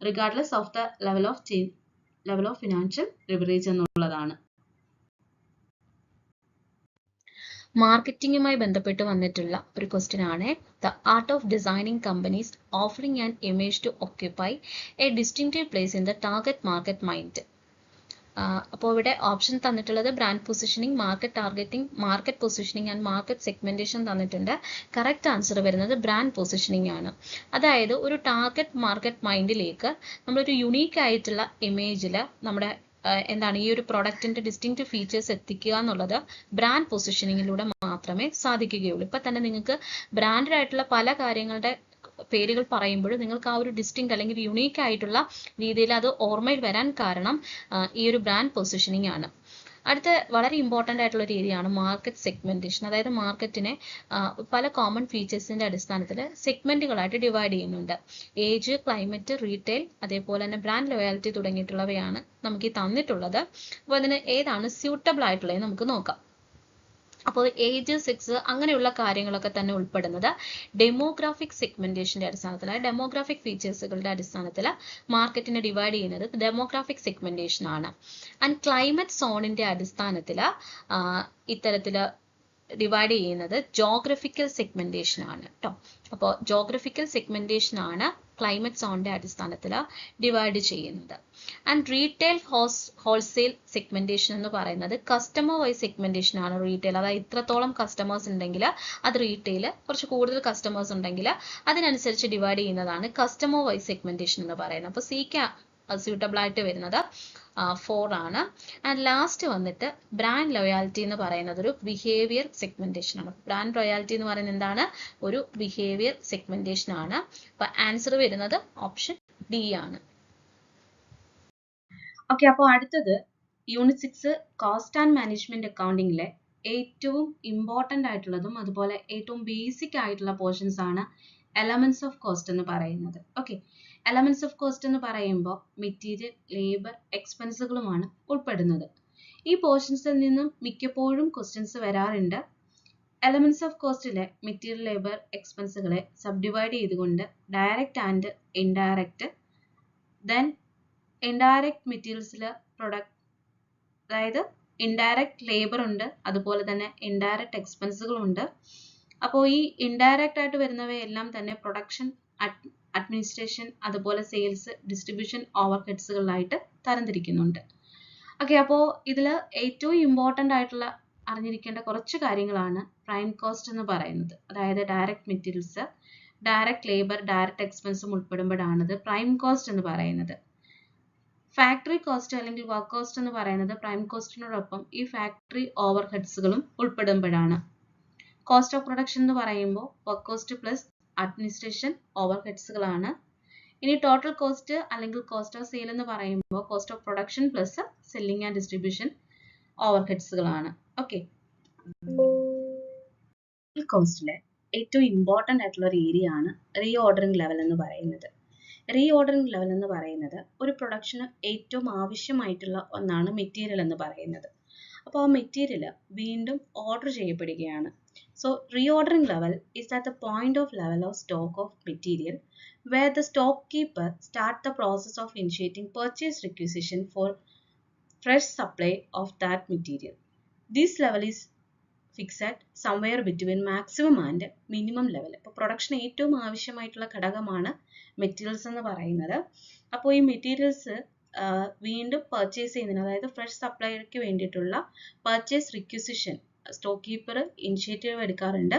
regardless of the level of financial leverage എന്നുള്ളതാണ്. മാർക്കറ്റിംഗുമായി ബന്ധപ്പെട്ട് വന്നിട്ടുള്ള ഒരു ക്വസ്റ്റ്യൻ ആണ്. The art of designing companies offering an image to occupy a distinctive place in the target market mind. അപ്പോൾ ഇവിടെ ഓപ്ഷൻ തന്നിട്ടുള്ളത് brand positioning, market targeting, market positioning and market segmentation തന്നിട്ടുണ്ട്. കറക്റ്റ് ആൻസർ വരുന്നത് brand positioning ആണ്. അതായത് ഒരു target market മൈൻഡിലേക്ക് നമ്മളൊരു unique ആയിട്ടുള്ള ഇമേജിൽ നമ്മുടെ എന്താണ് ഈ ഒരു പ്രൊഡക്റ്റിന്റെ ഡിസ്റ്റിങ്ക്റ്റ് ഫീച്ചേഴ്സ് എത്തിക്കുക എന്നുള്ളത് ബ്രാൻഡ് പൊസിഷനിങ്ങിലൂടെ മാത്രമേ സാധിക്കുകയുള്ളൂ. ഇപ്പം തന്നെ നിങ്ങൾക്ക് ബ്രാൻഡഡ് ആയിട്ടുള്ള പല കാര്യങ്ങളുടെ പേരുകൾ പറയുമ്പോൾ നിങ്ങൾക്ക് ആ ഒരു ഡിസ്റ്റിങ്ക്റ്റ് അല്ലെങ്കിൽ യുണീക്ക് ആയിട്ടുള്ള രീതിയിൽ അത് ഓർമ്മയിൽ വരാൻ കാരണം ഈ ഒരു ബ്രാൻഡ് പൊസിഷനിങ് ആണ്. അടുത്ത വളരെ ഇമ്പോർട്ടൻ്റ് ആയിട്ടുള്ള ഒരു ഏരിയയാണ് മാർക്കറ്റ് സെഗ്മെന്റേഷൻ. അതായത് മാർക്കറ്റിനെ പല കോമൺ ഫീച്ചേഴ്സിന്റെ അടിസ്ഥാനത്തിൽ സെഗ്മെന്റുകളായിട്ട് ഡിവൈഡ് ചെയ്യുന്നുണ്ട്. ഏജ്, ക്ലൈമറ്റ്, റീറ്റെയിൽ, അതേപോലെ തന്നെ ബ്രാൻഡ് ലോയാലിറ്റി തുടങ്ങിയിട്ടുള്ളവയാണ് നമുക്ക് ഈ തന്നിട്ടുള്ളത്. അപ്പോൾ അതിന് ഏതാണ് സ്യൂട്ടബിൾ ആയിട്ടുള്ളത് നമുക്ക് നോക്കാം. അപ്പോൾ ഏജ്, സെക്സ് അങ്ങനെയുള്ള കാര്യങ്ങളൊക്കെ തന്നെ ഉൾപ്പെടുന്നത് ഡെമോഗ്രാഫിക് സെഗ്മെന്റേഷന്റെ അടിസ്ഥാനത്തിൽ, ഡെമോഗ്രാഫിക് ഫീച്ചേഴ്സുകളുടെ അടിസ്ഥാനത്തിൽ മാർക്കറ്റിനെ ഡിവൈഡ് ചെയ്യുന്നത് ഡെമോഗ്രാഫിക് സെഗ്മെന്റേഷൻ ആണ്. ആൻഡ് ക്ലൈമറ്റ് സോണിന്റെ അടിസ്ഥാനത്തിൽ ഇത്തരത്തിൽ ഡിവൈഡ് ചെയ്യുന്നത് ജോഗ്രഫിക്കൽ സെഗ്മെന്റേഷൻ ആണ് കേട്ടോ. അപ്പോൾ ജോഗ്രഫിക്കൽ സെഗ്മെന്റേഷൻ ആണ് ക്ലൈമറ്റ് സോണിന്റെ അടിസ്ഥാനത്തിൽ ഡിവൈഡ് ചെയ്യുന്നത്. ആൻഡ് റീറ്റെയിൽ ഹോൾസെയിൽ സെഗ്മെന്റേഷൻ എന്ന് പറയുന്നത് കസ്റ്റമർ വൈസ് സെഗ്മെന്റേഷൻ ആണ്. റീറ്റെയിൽ അതായത് ഇത്രത്തോളം കസ്റ്റമേഴ്സ് ഉണ്ടെങ്കിൽ അത് റീറ്റെയിൽ, കുറച്ച് കൂടുതൽ കസ്റ്റമേഴ്സ് ഉണ്ടെങ്കിൽ അതിനനുസരിച്ച് ഡിവൈഡ് ചെയ്യുന്നതാണ് കസ്റ്റമർ വൈസ് സെഗ്മെന്റേഷൻ എന്ന് പറയുന്നത്. അപ്പോൾ സിക്ക് സ്യൂട്ടബിൾ ആയിട്ട് വരുന്നത് 4 ആണ്. ആൻഡ് ലാസ്റ്റ് വന്നിട്ട് ബ്രാൻഡ് ലോയാലിറ്റി എന്ന് പറയുന്നത് ഒരു ബിഹേവിയർ സെഗ്മെന്റേഷൻ ആണ്. ബ്രാൻഡ് ലോയാലിറ്റി എന്ന് പറയുന്നത് എന്താണ്? ഒരു ബിഹേവിയർ സെഗ്മെന്റേഷൻ ആണ്. അപ്പൊ ആൻസർ വരുന്നത് ഓപ്ഷൻ ഡി ആണ്. ഓക്കെ, അപ്പോൾ അടുത്തത് യൂണിറ്റ് 6 കോസ്റ്റ് ആൻഡ് മാനേജ്മെന്റ് അക്കൗണ്ടിങ്ങിലെ ഏറ്റവും ഇമ്പോർട്ടൻ്റ് ആയിട്ടുള്ളതും അതുപോലെ ഏറ്റവും ബേസിക് ആയിട്ടുള്ള പോർഷൻസ് ആണ് എലമെന്റ്സ് ഓഫ് കോസ്റ്റ് എന്ന് പറയുന്നത്. ഓക്കെ, എലമെന്റ്സ് ഓഫ് കോസ്റ്റ് എന്ന് പറയുമ്പോൾ മെറ്റീരിയൽ, ലേബർ, എക്സ്പെൻസുകളുമാണ് ഉൾപ്പെടുന്നത്. ഈ പോർഷൻസിൽ നിന്നും മിക്കപ്പോഴും ക്വസ്റ്റ്യൻസ് വരാറുണ്ട്. എലമെന്റ്സ് ഓഫ് കോസ്റ്റിലെ മെറ്റീരിയൽ, ലേബർ, എക്സ്പെൻസുകളെ സബ് ഡിവൈഡ് ചെയ്തുകൊണ്ട് direct and indirect, then indirect മെറ്റീരിയൽസിൽ പ്രൊഡക്റ്റ്, അതായത് ഇൻഡയറക്റ്റ് ലേബർ ഉണ്ട്, അതുപോലെ തന്നെ ഇൻഡയറക്റ്റ് എക്സ്പെൻസുകളുണ്ട്. അപ്പോൾ ഈ ഇൻഡയറക്റ്റ് ആയിട്ട് വരുന്നവയെല്ലാം തന്നെ പ്രൊഡക്ഷൻ, അഡ്മിനിസ്ട്രേഷൻ, അതുപോലെ സെയിൽസ്, ഡിസ്ട്രിബ്യൂഷൻ, ഓവർ ഹെഡ്സുകളായിട്ട് തരംതിരിക്കുന്നുണ്ട്. ഓക്കെ, അപ്പോൾ ഇതിൽ ഏറ്റവും ഇമ്പോർട്ടൻ്റ് ആയിട്ടുള്ള അറിഞ്ഞിരിക്കേണ്ട കുറച്ച് കാര്യങ്ങളാണ് പ്രൈം കോസ്റ്റ് എന്ന് പറയുന്നത്. അതായത് direct materials, direct labour, direct എക്സ്പെൻസും ഉൾപ്പെടുമ്പോഴാണത് പ്രൈം കോസ്റ്റ് എന്ന് പറയുന്നത്. ഫാക്ടറി കോസ്റ്റ് അല്ലെങ്കിൽ വർക്ക് കോസ്റ്റ് എന്ന് പറയുന്നത് പ്രൈം കോസ്റ്റിനോടൊപ്പം ഈ ഫാക്ടറി ഓവർ ഹെഡ്സുകളും ഉൾപ്പെടുമ്പോഴാണ്. കോസ്റ്റ് ഓഫ് പ്രൊഡക്ഷൻ എന്ന് പറയുമ്പോൾ വർക്ക് കോസ്റ്റ് പ്ലസ് അഡ്മിനിസ്ട്രേഷൻ, ഓവർ ഹെഡ്സുകളാണ്. ഇനി ടോട്ടൽ കോസ്റ്റ് അല്ലെങ്കിൽ കോസ്റ്റ് ഓഫ് സെയിൽ എന്ന് പറയുമ്പോൾ cost of production plus selling and distribution ഓവർഹെഡ്സുകളാണ്. ഓക്കെ, കോസ്റ്റിലെ ഏറ്റവും ഇമ്പോർട്ടൻ്റ് ആയിട്ടുള്ള ഒരു ഏരിയ ആണ് റീ ഓർഡറിംഗ് ലെവൽ എന്ന് പറയുന്നത്. റീ ഓർഡറിംഗ് ലെവൽ എന്ന് പറയുന്നത് ഒരു പ്രൊഡക്ഷന് ഏറ്റവും ആവശ്യമായിട്ടുള്ള ഒന്നാണ് മെറ്റീരിയൽ എന്ന് പറയുന്നത്. അപ്പോൾ ആ മെറ്റീരിയൽ വീണ്ടും ഓർഡർ ചെയ്യപ്പെടുകയാണ്. So reordering level is at the point of level of stock of material where the stockkeeper start the process of initiating purchase requisition for fresh supply of that material. This level is fixed somewhere between maximum and minimum level. അപ്പോൾ production ഏറ്റവും ആവശ്യമായിട്ടുള്ള ഘടകമാണ് materials എന്ന് പറയുന്നത്. അപ്പോൾ ഈ materials വീണ്ടും purchase ചെയ്യുന്നതിന്, അതായത് ഫ്രഷ് സപ്ലൈക്ക് വേണ്ടിയിട്ടുള്ള purchase requisition stock keeper initiative എടുക്കാറുണ്ട്.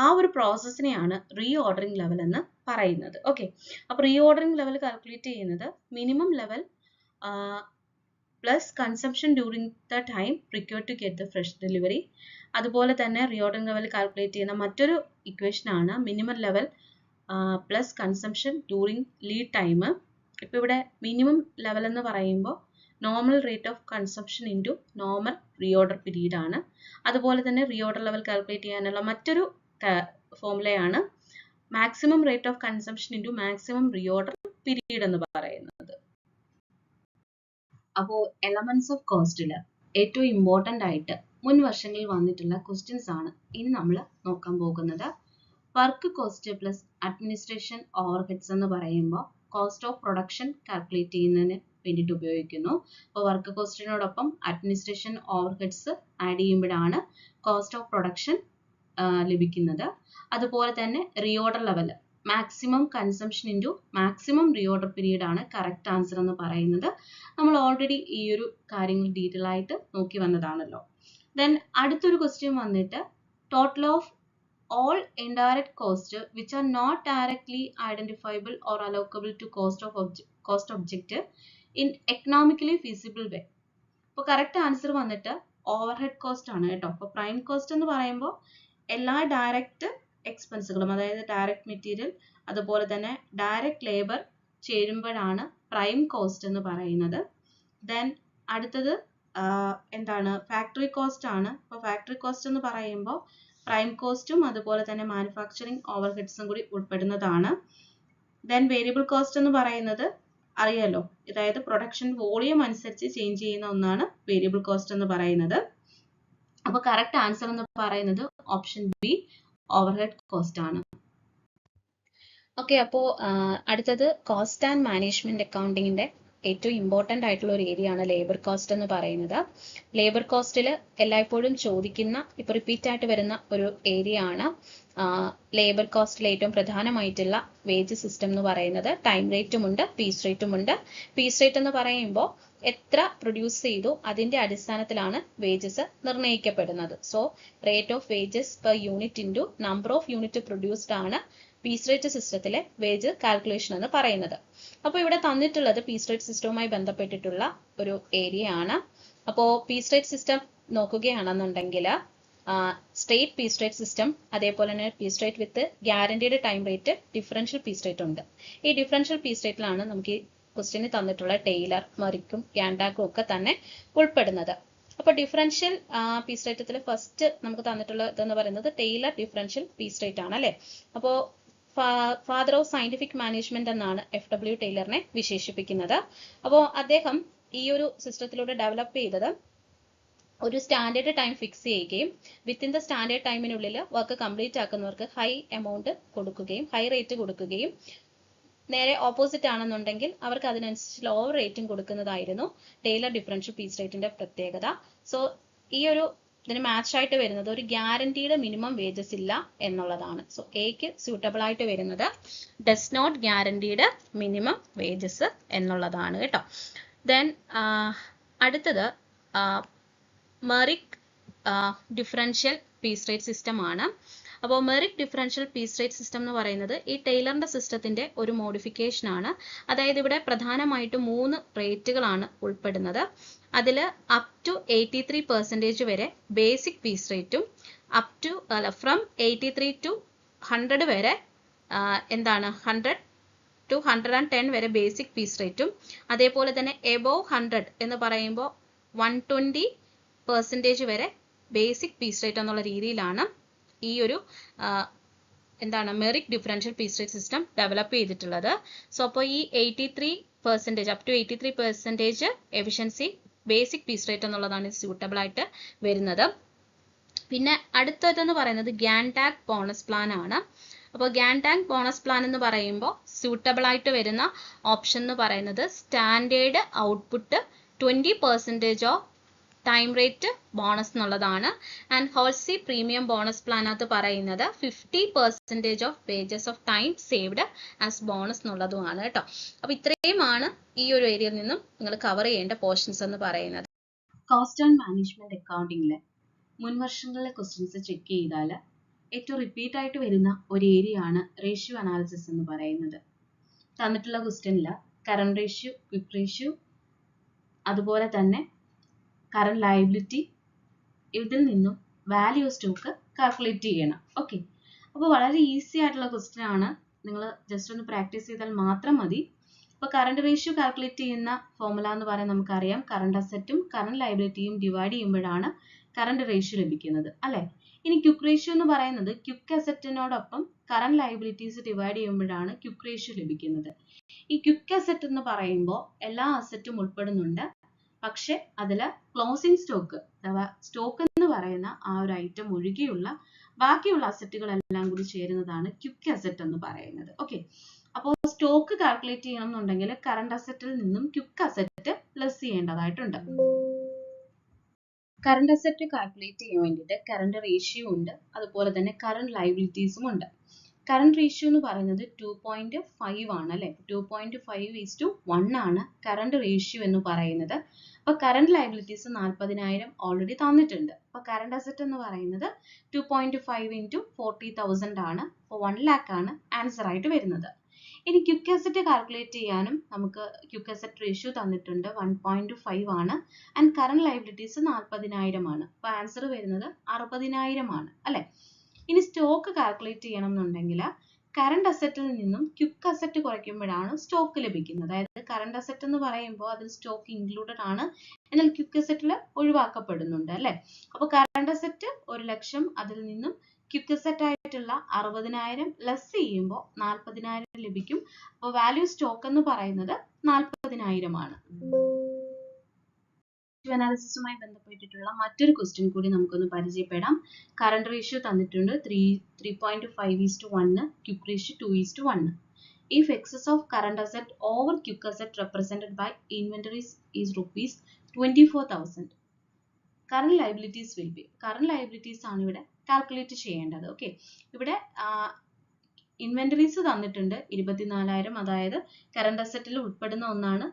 ആ ഒരു പ്രോസസ്സിനെയാണ് റീ ഓർഡറിംഗ് ലെവൽ എന്ന് പറയുന്നത്. ഓക്കെ, അപ്പോൾ റീ ഓർഡറിംഗ് ലെവൽ കാൽക്കുലേറ്റ് ചെയ്യുന്നത് minimum level plus consumption during the time required to get the fresh delivery. അതുപോലെ തന്നെ റീ ഓർഡറിംഗ് ലെവൽ കാൽക്കുലേറ്റ് ചെയ്യുന്ന മറ്റൊരു ഇക്വേഷൻ ആണ് minimum level plus consumption during lead time. ഇപ്പോൾ ഇവിടെ മിനിമം ലെവൽ എന്ന് പറയുമ്പോൾ normal rate of consumption into normal reorder period ആണ്. അതുപോലെ തന്നെ റീ ഓർഡർ ലെവൽ കാൽക്കുലേറ്റ് ചെയ്യാനുള്ള മറ്റൊരു ഫോർമുലയാണ് maximum rate of consumption into maximum reorder period എന്ന് പറയുന്നത്. അപ്പോൾ എലമെന്റ്സ് ഓഫ് കോസ്റ്റിൽ ഏറ്റവും ഇമ്പോർട്ടൻ്റ് ആയിട്ട് മുൻ വർഷങ്ങളിൽ വന്നിട്ടുള്ള ക്വസ്റ്റ്യൻസ് ആണ് ഇനി നമ്മൾ നോക്കാൻ പോകുന്നത്. Work cost plus administration overheads എന്ന് പറയുമ്പോൾ കോസ്റ്റ് ഓഫ് പ്രൊഡക്ഷൻ കാൽക്കുലേറ്റ് ചെയ്യുന്നതിന് വേണ്ടിയിട്ട് ഉപയോഗിക്കുന്നു. അപ്പോൾ വർക്ക് കോസ്റ്റിനോടൊപ്പം അഡ്മിനിസ്ട്രേഷൻ ഓവർഹെഡ്സ് ആഡ് ചെയ്യുമ്പോഴാണ് കോസ്റ്റ് ഓഫ് പ്രൊഡക്ഷൻ ലഭിക്കുന്നത്. അതുപോലെ തന്നെ reorder level maximum consumption into maximum reorder period ആണ് കറക്റ്റ് ആൻസർ എന്ന് പറയുന്നത്. നമ്മൾ ഓൾറെഡി ഈ ഒരു കാര്യങ്ങൾ ഡീറ്റെയിൽ ആയിട്ട് നോക്കി വന്നതാണല്ലോ. ദെൻ അടുത്തൊരു ക്വസ്റ്റ്യൻ വന്നിട്ട് total of all indirect costs which are not directly identifiable or allocable to cost objective in economically feasible way. അപ്പോൾ കറക്റ്റ് ആൻസർ വന്നിട്ട് ഓവർഹെഡ് കോസ്റ്റ് ആണ് കേട്ടോ. അപ്പോൾ പ്രൈം കോസ്റ്റ് എന്ന് പറയുമ്പോൾ എല്ലാ ഡയറക്റ്റ് എക്സ്പെൻസുകളും, അതായത് ഡയറക്റ്റ് മെറ്റീരിയൽ അതുപോലെ തന്നെ ഡയറക്റ്റ് ലേബർ ചേരുമ്പോഴാണ് പ്രൈം കോസ്റ്റ് എന്ന് പറയുന്നത്. ദെൻ അടുത്തത് എന്താണ്, ഫാക്ടറി കോസ്റ്റ് ആണ്. അപ്പോൾ ഫാക്ടറി കോസ്റ്റ് എന്ന് പറയുമ്പോൾ പ്രൈം കോസ്റ്റും അതുപോലെ തന്നെ മാനുഫാക്ചറിങ് ഓവർഹെഡ്സും കൂടി ഉൾപ്പെടുന്നതാണ്. ദെൻ വേരിയബിൾ കോസ്റ്റ് എന്ന് പറയുന്നത് അറിയാലോ, അതായത് പ്രൊഡക്ഷൻ വോളിയം അനുസരിച്ച് ചേഞ്ച് ചെയ്യുന്ന ഒന്നാണ് വേരിയബിൾ കോസ്റ്റ് എന്ന് പറയുന്നത്. അപ്പോൾ കറക്റ്റ് ആൻസർ എന്ന് പറയുന്നത് ഓപ്ഷൻ ബി ഓവർഹെഡ് കോസ്റ്റ് ആണ്. ഓക്കെ, അപ്പോൾ അടുത്തത് കോസ്റ്റ് ആൻഡ് മാനേജ്മെന്റ് അക്കൗണ്ടിങ്ങിന്റെ ഏറ്റവും ഇമ്പോർട്ടൻ്റ് ആയിട്ടുള്ള ഒരു ഏരിയ ആണ് ലേബർ കോസ്റ്റ് എന്ന് പറയുന്നത്. ലേബർ കോസ്റ്റിൽ എല്ലായ്പ്പോഴും ചോദിക്കുന്ന, ഇപ്പോൾ റിപ്പീറ്റ് ആയിട്ട് വരുന്ന ഒരു ഏരിയ ആണ് ലേബർ കോസ്റ്റിൽ ഏറ്റവും പ്രധാനമായിട്ടുള്ള വേജ് സിസ്റ്റം എന്ന് പറയുന്നത്. ടൈം റേറ്റും ഉണ്ട്, പീസ് റേറ്റും ഉണ്ട്. പീസ് റേറ്റ് എന്ന് പറയുമ്പോൾ എത്ര പ്രൊഡ്യൂസ് ചെയ്തു അതിന്റെ അടിസ്ഥാനത്തിലാണ് വേജസ് നിർണ്ണയിക്കപ്പെടുന്നത്. So rate of wages per unit into number of unit produced ആണ് പീസ് റേറ്റ് സിസ്റ്റത്തിലെ വേജ് കാൽക്കുലേഷൻ എന്ന് പറയുന്നത്. അപ്പോൾ ഇവിടെ തന്നിട്ടുള്ളത് പീസ് റേറ്റ് സിസ്റ്റവുമായി ബന്ധപ്പെട്ടിട്ടുള്ള ഒരു ഏരിയ ആണ്. അപ്പോൾ പീസ് റേറ്റ് സിസ്റ്റം നോക്കുകയാണെന്നുണ്ടെങ്കിൽ സ്ട്രേറ്റ് പീസ് റേറ്റ് സിസ്റ്റം, അതേപോലെ തന്നെ piece rate with guaranteed time rate, differential piece rate ഉണ്ട്. ഈ ഡിഫറൻഷ്യൽ പീസ് റേറ്റിലാണ് നമുക്ക് ഈ ക്വസ്റ്റ്യന് തന്നിട്ടുള്ള ടെയ്ലർ, മെറിക്കും ഗ്യാൻഡാക്കും ഒക്കെ തന്നെ ഉൾപ്പെടുന്നത്. അപ്പോൾ ഡിഫറൻഷ്യൽ പീസ് റേറ്റത്തിൽ ഫസ്റ്റ് നമുക്ക് തന്നിട്ടുള്ള ഇതെന്ന് പറയുന്നത് ടെയ്ലർ ഡിഫറൻഷ്യൽ പീസ് റേറ്റ് ആണ് അല്ലേ. അപ്പോൾ ഫാദർ ഓഫ് സയന്റിഫിക് മാനേജ്മെന്റ് എന്നാണ് FW ടൈലറിനെ വിശേഷിപ്പിക്കുന്നത്. അപ്പോൾ അദ്ദേഹം ഈ ഒരു സിസ്റ്റത്തിലൂടെ ഡെവലപ്പ് ചെയ്തത് ഒരു സ്റ്റാൻഡേർഡ് ടൈം ഫിക്സ് ചെയ്യുകയും വിത്തിൻ ദ സ്റ്റാൻഡേർഡ് ടൈമിനുള്ളിൽ വർക്ക് കംപ്ലീറ്റ് ആക്കുന്നവർക്ക് ഹൈ എമൗണ്ട് കൊടുക്കുകയും ഹൈ റേറ്റ് കൊടുക്കുകയും നേരെ ഓപ്പോസിറ്റ് ആണെന്നുണ്ടെങ്കിൽ അവർക്ക് അതിനനുസരിച്ച് ലോവർ റേറ്റും കൊടുക്കുന്നതായിരുന്നു ടെയ്ലർ ഡിഫറൻഷ്യൽ പീസ് റേറ്റിന്റെ പ്രത്യേകത. സോ ഈ ഒരു ഇതിന് മാച്ച് ആയിട്ട് വരുന്നത് ഒരു ഗ്യാരണ്ടീഡ് മിനിമം വേജസ് ഇല്ല എന്നുള്ളതാണ്. സോ എക്ക് സ്യൂട്ടബിൾ ആയിട്ട് വരുന്നത് does not guaranteed minimum wages എന്നുള്ളതാണ് കേട്ടോ. ദെൻ അടുത്തത് Merrick differential piece rate system ആണ്. അപ്പോൾ Merrick differential piece rate system എന്ന് പറയുന്നത് ഈ ടൈലറിന്റെ സിസ്റ്റത്തിന്റെ ഒരു മോഡിഫിക്കേഷൻ ആണ്. അതായത് ഇവിടെ പ്രധാനമായിട്ടും 3 റേറ്റുകളാണ് ഉൾപ്പെടുന്നത്. അതിൽ അപ് ടു 83% വരെ ബേസിക് പീസ് റേറ്റും ഫ്രം 83 to 100 വരെ എന്താണ് 100 ടു 110 വരെ ബേസിക് പീസ് റേറ്റും അതേപോലെ തന്നെ എബോവ് 100 എന്ന് പറയുമ്പോൾ 120% വരെ ബേസിക് പീസ് റേറ്റ് എന്നുള്ള രീതിയിലാണ് ഈ ഒരു എന്താണ് merit differential piece rate system develop ചെയ്തിട്ടുള്ളത്. സോ അപ്പോൾ ഈ 83% up to 83% efficiency basic piece rate എന്നുള്ളതാണ് സ്യൂട്ടബിൾ ആയിട്ട് വരുന്നത്. പിന്നെ അടുത്തതെന്ന് പറയുന്നത് ഗ്യാൻടാക് ബോണസ് പ്ലാൻ ആണ്. അപ്പോൾ ഗ്യാൻടാക് ബോണസ് പ്ലാൻ എന്ന് പറയുമ്പോൾ സ്യൂട്ടബിൾ ആയിട്ട് വരുന്ന ഓപ്ഷൻ എന്ന് പറയുന്നത് standard output 20% of time rate bonus എന്നുള്ളതാണ്. ആൻഡ് ഹോൾസി പ്രീമിയം ബോണസ് പ്ലാനകത്ത് പറയുന്നത് 50% of wages of time saved as bonus എന്നുള്ളതുമാണ് കേട്ടോ. അപ്പോൾ ഇത്രയുമാണ് ഈ ഒരു ഏരിയയിൽ നിന്നും നിങ്ങൾ കവർ ചെയ്യേണ്ട പോർഷൻസ് എന്ന് പറയുന്നത്. കോസ്റ്റ് ആൻഡ് മാനേജ്മെന്റ് അക്കൗണ്ടിങ്ങിലെ മുൻവർഷങ്ങളിലെ ക്വസ്റ്റ്യൻസ് ചെക്ക് ചെയ്താൽ ഏറ്റവും റിപ്പീറ്റ് ആയിട്ട് വരുന്ന ഒരു ഏരിയ ആണ് റേഷ്യോ അനാലിസിസ് എന്ന് പറയുന്നത്. തന്നിട്ടുള്ള ക്വസ്റ്റ്യനിൽ കറണ്ട് റേഷ്യോ, ക്വിക്ക് റേഷ്യോ, അതുപോലെ തന്നെ കറണ്ട് ലയബിലിറ്റി, ഇതിൽ നിന്നും വാല്യൂ സ്റ്റോക്ക് കാൽക്കുലേറ്റ് ചെയ്യണം. ഓക്കെ, അപ്പോൾ വളരെ ഈസി ആയിട്ടുള്ള ക്വസ്റ്റ്യൻ ആണ്. നിങ്ങൾ ജസ്റ്റ് ഒന്ന് പ്രാക്ടീസ് ചെയ്താൽ മാത്രം മതി. അപ്പോൾ കറണ്ട് റേഷ്യോ കാൽക്കുലേറ്റ് ചെയ്യുന്ന ഫോർമുല എന്ന് പറയാൻ നമുക്കറിയാം, കറണ്ട് അസറ്റും കറണ്ട് ലയബിലിറ്റിയും ഡിവൈഡ് ചെയ്യുമ്പോഴാണ് കറണ്ട് റേഷ്യോ ലഭിക്കുന്നത് അല്ലേ. ഇനി ക്വിക്ക് റേഷ്യോ എന്ന് പറയുന്നത് ക്വിക്ക് അസറ്റിനോടൊപ്പം കറണ്ട് ലയബിലിറ്റീസ് ഡിവൈഡ് ചെയ്യുമ്പോഴാണ് ക്വിക്ക് റേഷ്യോ ലഭിക്കുന്നത്. ഈ ക്വിക്ക് അസറ്റ് എന്ന് പറയുമ്പോൾ എല്ലാ അസറ്റും ഉൾപ്പെടുന്നുണ്ട്, പക്ഷെ അതിൽ ക്ലോസിംഗ് സ്റ്റോക്ക് അഥവാ സ്റ്റോക്ക് എന്ന് പറയുന്ന ആ ഒരു ഐറ്റം ഒഴികെയുള്ള ബാക്കിയുള്ള അസറ്റുകളെല്ലാം കൂടി ചേരുന്നതാണ് ക്വിക്ക് അസറ്റ് എന്ന് പറയുന്നത്. ഓക്കെ, അപ്പോൾ സ്റ്റോക്ക് കാൽക്കുലേറ്റ് ചെയ്യണം എന്നുണ്ടെങ്കിൽ കറണ്ട് അസറ്റിൽ നിന്നും ക്വിക്ക് അസറ്റ് ലെസ് ചെയ്യേണ്ടതായിട്ടുണ്ട്. കറണ്ട് അസറ്റ് കാൽക്കുലേറ്റ് ചെയ്യാൻ വേണ്ടിയിട്ട് കറണ്ട് റേഷ്യോ ഉണ്ട്, അതുപോലെ തന്നെ കറണ്ട് ലയബിലിറ്റീസും ഉണ്ട്. കറണ്ട് റേഷ്യോ എന്ന് പറയുന്നത് 2.5 ആണ് അല്ലെ. 2.5:1 ആണ് കറണ്ട് റേഷ്യോ എന്ന് പറയുന്നത്. അപ്പൊ കറണ്ട് ലയബിലിറ്റീസ് 40,000 ഓൾറെഡി തന്നിട്ടുണ്ട്. അപ്പൊ കറണ്ട് അസറ്റ് എന്ന് പറയുന്നത് 2.5 × 40,000 ആണ്. അപ്പോൾ 1 lakh ആണ് ആൻസർ ആയിട്ട് വരുന്നത്. ഇനി ക്വിക്ക് അസറ്റ് കാൽക്കുലേറ്റ് ചെയ്യാനും നമുക്ക് ക്വിക്ക് അസറ്റ് റേഷ്യോ തന്നിട്ടുണ്ട്, 1.5 ആണ്. ആൻഡ് കറണ്ട് ലയബിലിറ്റീസ് 40,000 ആണ്. അപ്പൊ ആൻസർ വരുന്നത് 60,000 ആണ് അല്ലെ. ഇനി സ്റ്റോക്ക് കാൽക്കുലേറ്റ് ചെയ്യണം എന്നുണ്ടെങ്കിൽ കറണ്ട് അസറ്റിൽ നിന്നും ക്വിക്ക് അസറ്റ് കുറയ്ക്കുമ്പോഴാണ് സ്റ്റോക്ക് ലഭിക്കുന്നത്. അതായത് കറണ്ട് അസറ്റ് എന്ന് പറയുമ്പോൾ അതിൽ സ്റ്റോക്ക് ഇൻക്ലൂഡഡ് ആണ്, എന്നാൽ ക്വിക്ക് അസറ്റിൽ ഒഴിവാക്കപ്പെടുന്നുണ്ട് അല്ലെ. അപ്പോൾ കറണ്ട് അസറ്റ് 1,00,000, അതിൽ നിന്നും ക്വിക്ക് അസറ്റ് ആയിട്ടുള്ള 60,000 ലെസ് ചെയ്യുമ്പോൾ 40,000 ലഭിക്കും. അപ്പോൾ വാല്യൂ സ്റ്റോക്ക് എന്ന് പറയുന്നത് 40,000 ആണ്. അനാലിസിസുമായി ബന്ധപ്പെട്ടിട്ടുള്ള മറ്റൊരു ക്വസ്റ്റ്യൻ കൂടി നമുക്കൊന്ന് പരിചയപ്പെടാം. കറണ്ട് റേഷ്യോ തന്നിട്ടുണ്ട് 3.5:1, quick ratio 2:1. If excess of current asset over quick asset represented by inventories is ₹24,000, current liabilities will be. current liabilities ആണ് ഇവിടെ കാൽക്കുലേറ്റ് ചെയ്യേണ്ടത്. ഓക്കെ, ഇവിടെ ഇൻവെന്ററീസ് തന്നിട്ടുണ്ട് 24,000, അതായത് കറണ്ട് അസറ്റിൽ ഉൾപ്പെടുന്ന ഒന്നാണ്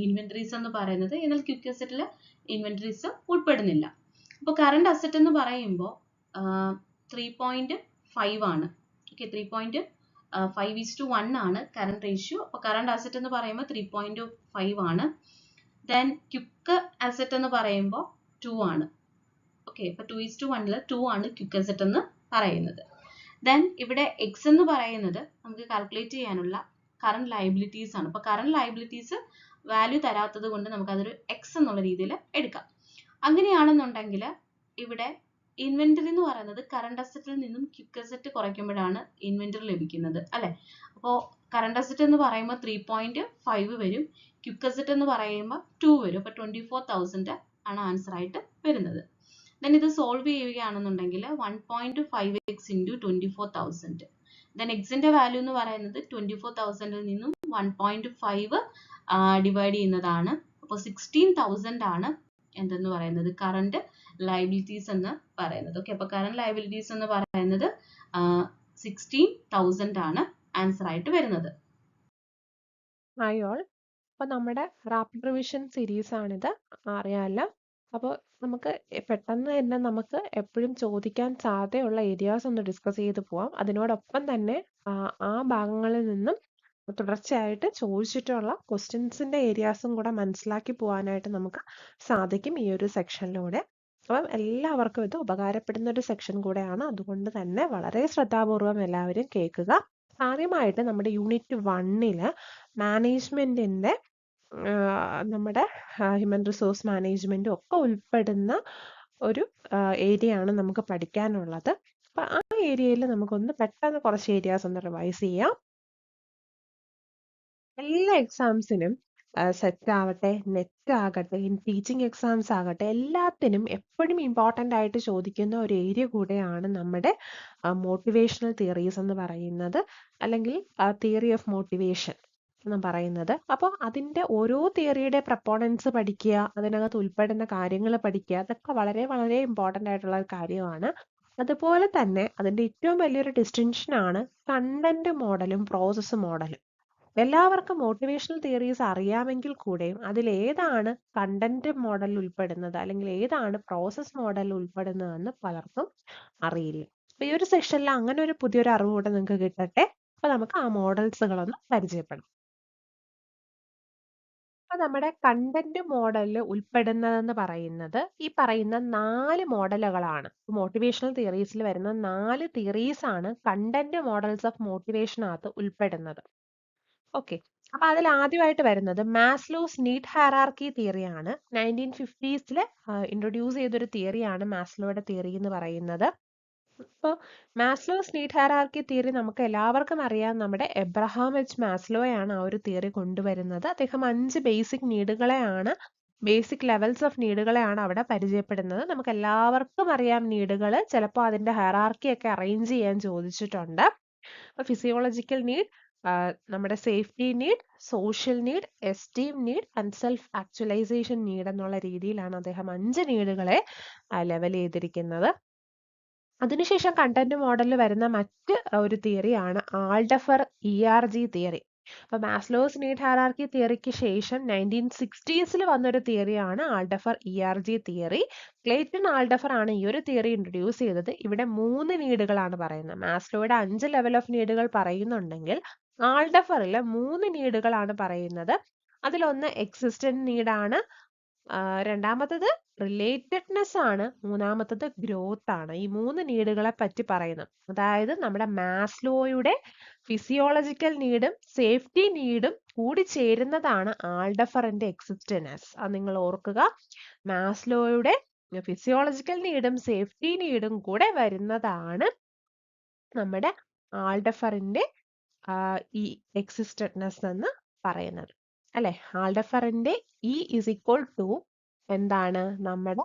ഇൻവെന്ററീസ് എന്ന് പറയുന്നത്, എന്നാൽ ക്വിക്ക് അസറ്റിൽ ഇൻവെന്ററീസ് ഉൾപ്പെടുന്നില്ല. അപ്പോൾ കറണ്ട് അസറ്റ് എന്ന് പറയുമ്പോൾ 3.5 ആണ്. ഓക്കെ, 3.5:1 ആണ് കറണ്ട് റേഷ്യോ. അപ്പോൾ കറണ്ട് അസറ്റ് എന്ന് പറയുമ്പോൾ 3.5 ആണ്. ദെൻ ക്വിക്ക് അസറ്റ് എന്ന് പറയുമ്പോൾ 2 ആണ്. ഓക്കെ, അപ്പോൾ 2:1 2 ആണ് ക്വിക്ക് അസറ്റ് എന്ന് പറയുന്നത്. ദെൻ ഇവിടെ എക്സ് എന്ന് പറയുന്നത് നമുക്ക് കാൽക്കുലേറ്റ് ചെയ്യാനുള്ള കറണ്ട് ലയബിലിറ്റീസ് ആണ്. അപ്പോൾ കറണ്ട് ലയബിലിറ്റീസ് വാല്യൂ തരാത്തത് കൊണ്ട് നമുക്ക് അതൊരു എക്സ് എന്നുള്ള രീതിയിൽ എടുക്കാം. അങ്ങനെയാണെന്നുണ്ടെങ്കിൽ ഇവിടെ ഇൻവെന്ററി എന്ന് പറയുന്നത് കറണ്ട് അസറ്റിൽ നിന്നും ക്വിക്ക് അസറ്റ് കുറയ്ക്കുമ്പോഴാണ് ഇൻവെന്ററി ലഭിക്കുന്നത് അല്ലെ. അപ്പോൾ കറണ്ട് അസറ്റ് എന്ന് പറയുമ്പോൾ 3.5 വരും, ക്വിക്ക് അസറ്റ് എന്ന് പറയുമ്പോൾ 2 വരും. അപ്പോൾ 24,000 ആണ് ആൻസർ ആയിട്ട് വരുന്നത്. ദെൻ ഇത് സോൾവ് ചെയ്യുകയാണെന്നുണ്ടെങ്കിൽ 1.5x × 24,000. ദെൻ എക്സിന്റെ വാല്യൂ എന്ന് പറയുന്നത് 24,000 നിന്നും 1.5 ഡിവൈഡ് ചെയ്യുന്നതാണ്. അപ്പോൾ 16,000 ആണ് എന്തെന്ന് പറയുന്നത് കറണ്ട് ലയബിലിറ്റീസ് എന്ന് പറയുന്നത്. ഓക്കെ, അപ്പോൾ കറണ്ട് ലയബിലിറ്റീസ് എന്ന് പറയുന്നത് 16,000 ആണ് ആൻസർ ആയിട്ട് വരുന്നത്. ഹായ് ഓൾ, അപ്പോൾ നമ്മുടെ റാപ്പിഡ് റിവിഷൻ സീരീസ് ആണിത്, അറിയാമല്ലോ. അപ്പോൾ നമുക്ക് പെട്ടെന്ന് തന്നെ നമുക്ക് എപ്പോഴും ചോദിക്കാൻ സാധ്യതയുള്ള ഏരിയാസ് ഒന്ന് ഡിസ്കസ് ചെയ്ത് പോവാം. അതിനോടൊപ്പം തന്നെ ആ ഭാഗങ്ങളിൽ നിന്നും തുടർച്ചയായിട്ട് ചോദിച്ചിട്ടുള്ള ക്വസ്റ്റ്യൻസിന്റെ ഏരിയാസും കൂടെ മനസ്സിലാക്കി പോകാനായിട്ട് നമുക്ക് സാധിക്കും ഈ ഒരു സെക്ഷനിലൂടെ. അപ്പം എല്ലാവർക്കും ഇത് ഉപകാരപ്പെടുന്ന ഒരു സെക്ഷൻ കൂടെയാണ്. അതുകൊണ്ട് തന്നെ വളരെ ശ്രദ്ധാപൂർവം എല്ലാവരും കേൾക്കുക. ആദ്യമായിട്ട് നമ്മുടെ യൂണിറ്റ് 1 മാനേജ്മെന്റിന്റെ നമ്മുടെ ഹ്യൂമൻ റിസോഴ്സ് മാനേജ്മെന്റും ഒക്കെ ഉൾപ്പെടുന്ന ഒരു ഏരിയ ആണ് നമുക്ക് പഠിക്കാനുള്ളത്. അപ്പൊ ആ ഏരിയയിൽ നമുക്കൊന്ന് പെട്ടെന്ന് കുറച്ച് ഏരിയാസ് ഒന്ന് റിവൈസ് ചെയ്യാം. എല്ലാ എക്സാംസിനും സെറ്റ് ആവട്ടെ, നെറ്റ് ആകട്ടെ, ടീച്ചിങ് എക്സാംസ് ആകട്ടെ, എല്ലാത്തിനും എപ്പോഴും ഇമ്പോർട്ടൻ്റ് ആയിട്ട് ചോദിക്കുന്ന ഒരു ഏരിയ കൂടെയാണ് നമ്മുടെ മോട്ടിവേഷണൽ തിയറീസ് എന്ന് പറയുന്നത്, അല്ലെങ്കിൽ തിയറി ഓഫ് മോട്ടിവേഷൻ എന്ന് പറയുന്നത്. അപ്പോൾ അതിൻ്റെ ഓരോ തിയറിയുടെ പ്രപ്പോണൻസ് പഠിക്കുക, അതിനകത്ത് ഉൾപ്പെടുന്ന കാര്യങ്ങൾ പഠിക്കുക, അതൊക്കെ വളരെ വളരെ ഇമ്പോർട്ടൻ്റ് ആയിട്ടുള്ള ഒരു കാര്യമാണ്. അതുപോലെ തന്നെ അതിൻ്റെ ഏറ്റവും വലിയൊരു ഡിസ്റ്റിങ്ഷൻ ആണ് കണ്ടന്റ് മോഡലും പ്രോസസ്സ് മോഡലും. എല്ലാവർക്കും മോട്ടിവേഷണൽ തിയറീസ് അറിയാമെങ്കിൽ കൂടെയും അതിലേതാണ് കണ്ടന്റ് മോഡലിൽ ഉൾപ്പെടുന്നത് അല്ലെങ്കിൽ ഏതാണ് പ്രോസസ് മോഡലിൽ ഉൾപ്പെടുന്നതെന്ന് പലർക്കും അറിയില്ല. അപ്പൊ ഈ ഒരു സെക്ഷനിൽ അങ്ങനെ ഒരു പുതിയൊരു അറിവ് കൂടെ നിങ്ങൾക്ക് കിട്ടട്ടെ. അപ്പൊ നമുക്ക് ആ മോഡൽസുകളൊന്ന് പരിചയപ്പെടാം. അപ്പൊ നമ്മുടെ കണ്ടന്റ് മോഡലിൽ ഉൾപ്പെടുന്നതെന്ന് പറയുന്നത് ഈ പറയുന്ന 4 മോഡലുകളാണ്. മോട്ടിവേഷണൽ തിയറീസിൽ വരുന്ന 4 തിയറീസ് ആണ് കണ്ടന്റ് മോഡൽസ് ഓഫ് മോട്ടിവേഷനകത്ത് ഉൾപ്പെടുന്നത്. ഓക്കെ, അപ്പൊ അതിൽ ആദ്യമായിട്ട് വരുന്നത് മാസ്ലോസ് നീഡ് ഹയറാർക്കി തിയറിയാണ്. 1950s ഇൻട്രൊഡ്യൂസ് ചെയ്തൊരു തിയറിയാണ് മാസ്ലോയുടെ തിയറി എന്ന് പറയുന്നത്. അപ്പോൾ മാസ്ലോസ് നീഡ് ഹയറാർക്കി തിയറി നമുക്ക് എല്ലാവർക്കും അറിയാം. നമ്മുടെ എബ്രഹാം എച്ച് മാസ്ലോയാണ് ആ ഒരു തിയറി കൊണ്ടുവരുന്നത്. അദ്ദേഹം 5 ബേസിക് നീഡുകളെയാണ്, ബേസിക് ലെവൽസ് ഓഫ് നീഡുകളെയാണ് അവിടെ പരിചയപ്പെടുന്നത്. നമുക്ക് എല്ലാവർക്കും അറിയാം നീഡുകൾ. ചിലപ്പോൾ അതിന്റെ ഹയറാർക്കി ഒക്കെ അറേഞ്ച് ചെയ്യാൻ ചോദിച്ചിട്ടുണ്ട്. ഫിസിയോളജിക്കൽ നീഡ്, നമ്മുടെ safety need, social need, esteem need and self actualisation need എന്നുള്ള രീതിയിലാണ് അദ്ദേഹം 5 നീഡുകളെ ലെവൽ ചെയ്തിരിക്കുന്നത്. അതിനുശേഷം കണ്ടന്റ് മോഡലിൽ വരുന്ന മറ്റ് ഒരു തിയറിയാണ് ആൾഡഫർ ERG തിയറി. അപ്പൊ മാസ്ലോസ് നീഡ് ഹയറാർക്കി തിയറിക്ക് ശേഷം 1960s വന്നൊരു തിയറിയാണ് ആൾഡഫർ ERG തിയറി. ക്ലേറ്റൺ ആൾഡഫർ ആണ് ഈ ഒരു തിയറി ഇൻട്രൊഡ്യൂസ് ചെയ്തത്. ഇവിടെ 3 നീഡുകളാണ് പറയുന്നത്. മാസ്ലോയുടെ 5 ലെവൽ ഓഫ് നീഡുകൾ പറയുന്നുണ്ടെങ്കിൽ ആൾഡഫറിൽ 3 നീഡുകളാണ് പറയുന്നത്. അതിലൊന്ന് എക്സിസ്റ്റന്റ് നീഡാണ്, രണ്ടാമത്തത് റിലേറ്റഡ്നെസ് ആണ്, മൂന്നാമത്തത് ഗ്രോത്ത് ആണ്. ഈ 3 നീഡുകളെ പറ്റി പറയുന്നു. അതായത് നമ്മുടെ മാസ്ലോയുടെ ഫിസിയോളജിക്കൽ നീഡും സേഫ്റ്റി നീഡും കൂടി ചേരുന്നതാണ് ആൾഡഫറിന്റെ എക്സിസ്റ്റൻസ്. അത് നിങ്ങൾ ഓർക്കുക. മാസ്ലോയുടെ ഫിസിയോളജിക്കൽ നീഡും സേഫ്റ്റി നീഡും കൂടെ വരുന്നതാണ് നമ്മുടെ ആൾഡഫറിന്റെ ഈ എക്സിസ്റ്റഡ്നെസ് എന്ന് പറയുന്നത്, അല്ലെ? ആൾഡഫറിന്റെ E = എന്താണ്? നമ്മുടെ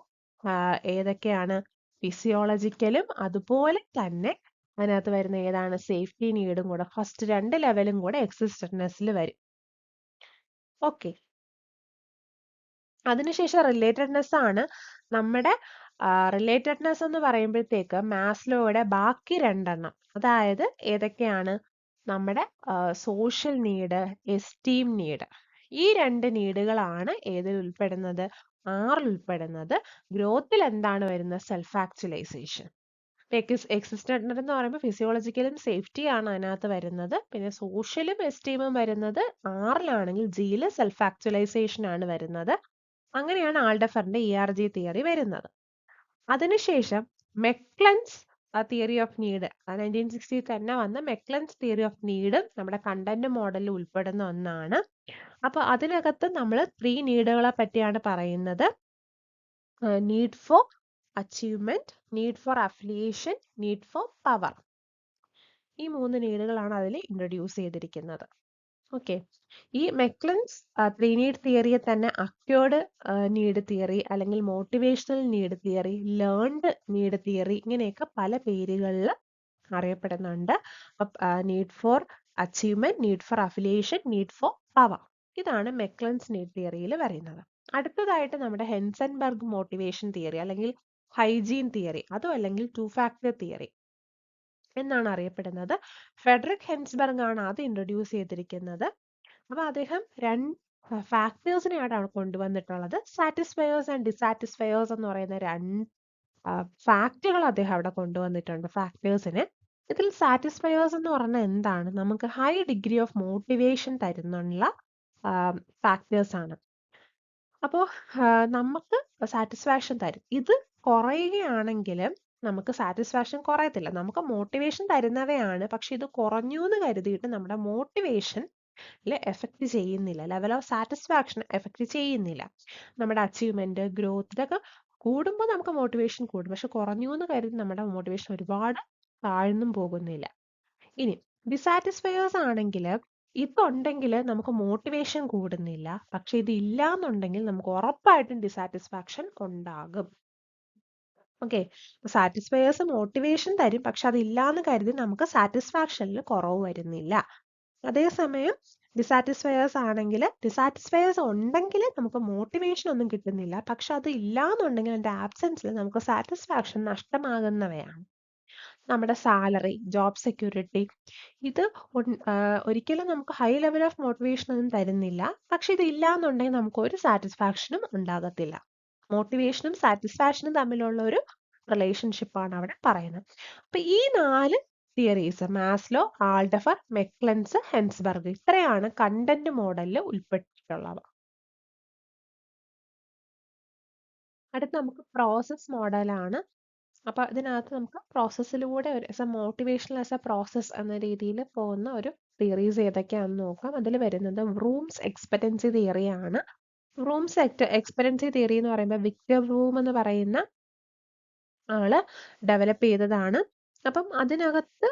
ഏതൊക്കെയാണ് ഫിസിയോളജിക്കലും അതുപോലെ തന്നെ അതിനകത്ത് വരുന്ന ഏതാണ് സേഫ്റ്റി നീഡും കൂടെ, ഫസ്റ്റ് 2 ലെവലും കൂടെ എക്സിസ്റ്റഡ്നെസ്സിൽ വരും. ഓക്കെ, അതിനുശേഷം റിലേറ്റഡ്നെസ് ആണ്. നമ്മുടെ റിലേറ്റഡ്നെസ് എന്ന് പറയുമ്പോഴത്തേക്ക് മാസ്ലോയുടെ ബാക്കി 2 എണ്ണം, അതായത് ഏതൊക്കെയാണ്? നമ്മുടെ സോഷ്യൽ നീഡ്, എസ്റ്റീം നീഡ്. ഈ 2 നീഡുകളാണ് ഏതിൽ ഉൾപ്പെടുന്നത്? 6 ഉൾപ്പെടുന്നത്. ഗ്രോത്തിൽ എന്താണ് വരുന്നത്? Self actualization. എക്സിസ്റ്റന്റ് എന്ന് പറയുമ്പോൾ ഫിസിയോളജിക്കലും സേഫ്റ്റിയാണ് അതിനകത്ത് വരുന്നത്. പിന്നെ സോഷ്യലും എസ്റ്റീമും വരുന്നത് 6-ലാണെങ്കിൽ Gയില് സെൽഫ് ആക്ച്വലൈസേഷൻ ആണ് വരുന്നത്. അങ്ങനെയാണ് ആൾഡഫറിന്റെ ERG തിയറി വരുന്നത്. അതിനുശേഷം മെക്ലൻസ് തിയറി ഓഫ് നീഡ്, 1960 തന്നെ വന്ന മെക്ലൻസ് തിയറി ഓഫ് നീഡ് നമ്മുടെ കണ്ടന്റ് മോഡലിൽ ഉൾപ്പെടുന്ന ഒന്നാണ്. അപ്പൊ അതിനകത്ത് നമ്മൾ 3 നീഡുകളെ പറ്റിയാണ് പറയുന്നത്. Need for achievement, need for affiliation, need for power. ഈ 3 നീഡുകളാണ് അതിൽ ഇൻട്രൊഡ്യൂസ് ചെയ്തിരിക്കുന്നത്. ഓക്കെ, ഈ മെക്ലൻസ് 3 നീഡ് തിയറിയെ തന്നെ അക്വേർഡ് നീഡ് തിയറി അല്ലെങ്കിൽ motivational need theory, learned need theory, ഇങ്ങനെയൊക്കെ പല പേരുകളിൽ അറിയപ്പെടുന്നുണ്ട്. Need for achievement, need for affiliation, need for power, ഇതാണ് മെക്ലൻസ് നീഡ് തിയറിയിൽ വരുന്നത്. അടുത്തതായിട്ട് നമ്മുടെ ഹെൻസൻബർഗ് മോട്ടിവേഷൻ തിയറി അല്ലെങ്കിൽ ഹൈജീൻ തിയറി, അതും അല്ലെങ്കിൽ 2 ഫാക്ടർ തിയറി എന്നാണ് അറിയപ്പെടുന്നത്. ഫെഡറിക് ഹെൻസ്ബർഗ് ആണ് അത് ഇൻട്രൊഡ്യൂസ് ചെയ്തിരിക്കുന്നത്. അപ്പൊ അദ്ദേഹം 2 ഫാക്ടേഴ്സിനെയാണ് കൊണ്ടുവന്നിട്ടുള്ളത്. സാറ്റിസ്ഫയേഴ്സ് ആൻഡ് ഡിസാറ്റിസ്ഫയേഴ്സ് എന്ന് പറയുന്ന 2 ഫാക്റ്റുകൾ അദ്ദേഹം അവിടെ കൊണ്ടുവന്നിട്ടുണ്ട്, ഫാക്ടേഴ്സിനെ. ഇതിൽ സാറ്റിസ്ഫയേഴ്സ് എന്ന് പറഞ്ഞാൽ എന്താണ്? നമുക്ക് ഹൈ ഡിഗ്രി ഓഫ് മോട്ടിവേഷൻ തരുന്നുള്ള ഫാക്ടേഴ്സ് ആണ്. അപ്പോൾ നമുക്ക് സാറ്റിസ്ഫാക്ഷൻ തരും. ഇത് കുറയുകയാണെങ്കിലും നമുക്ക് സാറ്റിസ്ഫാക്ഷൻ കുറയത്തില്ല. നമുക്ക് മോട്ടിവേഷൻ തരുന്നവയാണ്, പക്ഷെ ഇത് കുറഞ്ഞു എന്ന് കരുതിയിട്ട് നമ്മുടെ മോട്ടിവേഷൻ എഫക്റ്റ് ചെയ്യുന്നില്ല, ലെവൽ ഓഫ് സാറ്റിസ്ഫാക്ഷൻ എഫക്റ്റ് ചെയ്യുന്നില്ല. നമ്മുടെ അച്ചീവ്മെന്റ്, ഗ്രോത്ത് ഇതൊക്കെ കൂടുമ്പോൾ നമുക്ക് മോട്ടിവേഷൻ കൂടും, പക്ഷെ കുറഞ്ഞു എന്ന് കരുതി നമ്മുടെ മോട്ടിവേഷൻ ഒരുപാട് താഴ്ന്നും പോകുന്നില്ല. ഇനി ഡിസാറ്റിസ്ഫയേഴ്സ് ആണെങ്കിൽ ഇതുണ്ടെങ്കിൽ നമുക്ക് മോട്ടിവേഷൻ കൂടുന്നില്ല, പക്ഷെ ഇത് ഇല്ല എന്നുണ്ടെങ്കിൽ നമുക്ക് ഉറപ്പായിട്ടും ഡിസാറ്റിസ്ഫാക്ഷൻ ഉണ്ടാകും. ഓക്കെ, സാറ്റിസ്ഫയേഴ്സ് മോട്ടിവേഷൻ തരും, പക്ഷെ അതില്ലാന്ന് കരുതി നമുക്ക് സാറ്റിസ്ഫാക്ഷനിൽ കുറവ് വരുന്നില്ല. അതേസമയം ഡിസാറ്റിസ്ഫയേഴ്സ് ആണെങ്കിൽ ഡിസാറ്റിസ്ഫയേഴ്സ് ഉണ്ടെങ്കിൽ നമുക്ക് മോട്ടിവേഷൻ ഒന്നും കിട്ടുന്നില്ല, പക്ഷെ അത് ഇല്ലാന്നുണ്ടെങ്കിൽ അതിന്റെ ആബ്സെൻസിൽ നമുക്ക് സാറ്റിസ്ഫാക്ഷൻ നഷ്ടമാകുന്നവയാണ്. നമ്മുടെ സാലറി, ജോബ് സെക്യൂരിറ്റി ഇത് ഒരിക്കലും നമുക്ക് ഹൈ ലെവൽ ഓഫ് മോട്ടിവേഷൻ ഒന്നും തരുന്നില്ല, പക്ഷെ ഇത് ഇല്ലാന്നുണ്ടെങ്കിൽ നമുക്ക് ഒരു സാറ്റിസ്ഫാക്ഷനും ഉണ്ടാകത്തില്ല. മോട്ടിവേഷനും സാറ്റിസ്ഫാക്ഷനും തമ്മിലുള്ള ഒരു റിലേഷൻഷിപ്പാണ് അവിടെ പറയുന്നത്. അപ്പൊ ഈ 4 തിയറീസ് മാസ്ലോ, ആൾഡഫർ, മെക്ലൻസ്, ഹെൻസ്ബർഗ് ഇത്രയാണ് കണ്ടന്റ് മോഡലിൽ ഉൾപ്പെട്ടിട്ടുള്ളവ. അടുത്ത് നമുക്ക് പ്രോസസ് മോഡലാണ്. അപ്പൊ ഇതിനകത്ത് നമുക്ക് പ്രോസസ്സിലൂടെ മോട്ടിവേഷണൽ ആസ് എ പ്രോസസ് എന്ന രീതിയിൽ പോകുന്ന ഒരു തിയറീസ് ഏതൊക്കെയാണെന്ന് നോക്കാം. അതിൽ വരുന്നത് വ്രൂംസ് എക്സ്പെക്റ്റൻസി തിയറിയാണ്. വ്രൂംസ് എക്സ്പെക്റ്റൻസി തിയറി എന്ന് പറയുമ്പോൾ വിക്ടർ വ്രൂം എന്ന് പറയുന്ന ആള് ഡെവലപ്പ് ചെയ്തതാണ്. അപ്പം അതിനകത്ത്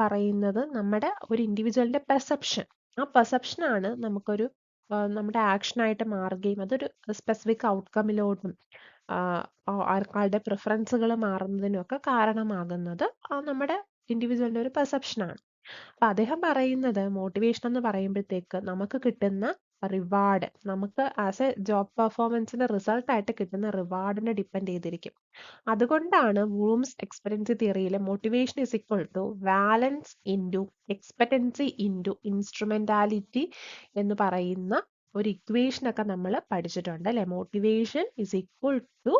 പറയുന്നത് നമ്മുടെ ഒരു ഇൻഡിവിജ്വലിന്റെ പെർസെപ്ഷൻ, ആ പെർസെപ്ഷൻ ആണ് നമുക്കൊരു നമ്മുടെ ആക്ഷനായിട്ട് മാറുകയും അതൊരു സ്പെസിഫിക് ഔട്ട്കമ്മിലോട്ടും ആൾക്കാരുടെ പ്രിഫറൻസുകൾ മാറുന്നതിനും ഒക്കെ കാരണമാകുന്നത് നമ്മുടെ ഇൻഡിവിജ്വലിന്റെ ഒരു പെർസെപ്ഷൻ ആണ്. അപ്പൊ അദ്ദേഹം പറയുന്നത് മോട്ടിവേഷൻ എന്ന് പറയുമ്പോഴത്തേക്ക് നമുക്ക് കിട്ടുന്ന റിവാർഡ്, നമുക്ക് ആസ് എ ജോബ് പെർഫോമൻസിന്റെ റിസൾട്ട് ആയിട്ട് കിട്ടുന്ന റിവാർഡിനെ ഡിപ്പെൻഡ് ചെയ്തിരിക്കും. അതുകൊണ്ടാണ് വൂംസ് എക്സ്പെക്റ്റൻസി തിയറിയിലെ motivation is equal to valence into expectancy into instrumentality എന്ന് പറയുന്ന ഒരു ഇക്വേഷൻ ഒക്കെ നമ്മൾ പഠിച്ചിട്ടുണ്ട് അല്ലെ. മോട്ടിവേഷൻ ഇസ് ഈക്വൽ ടു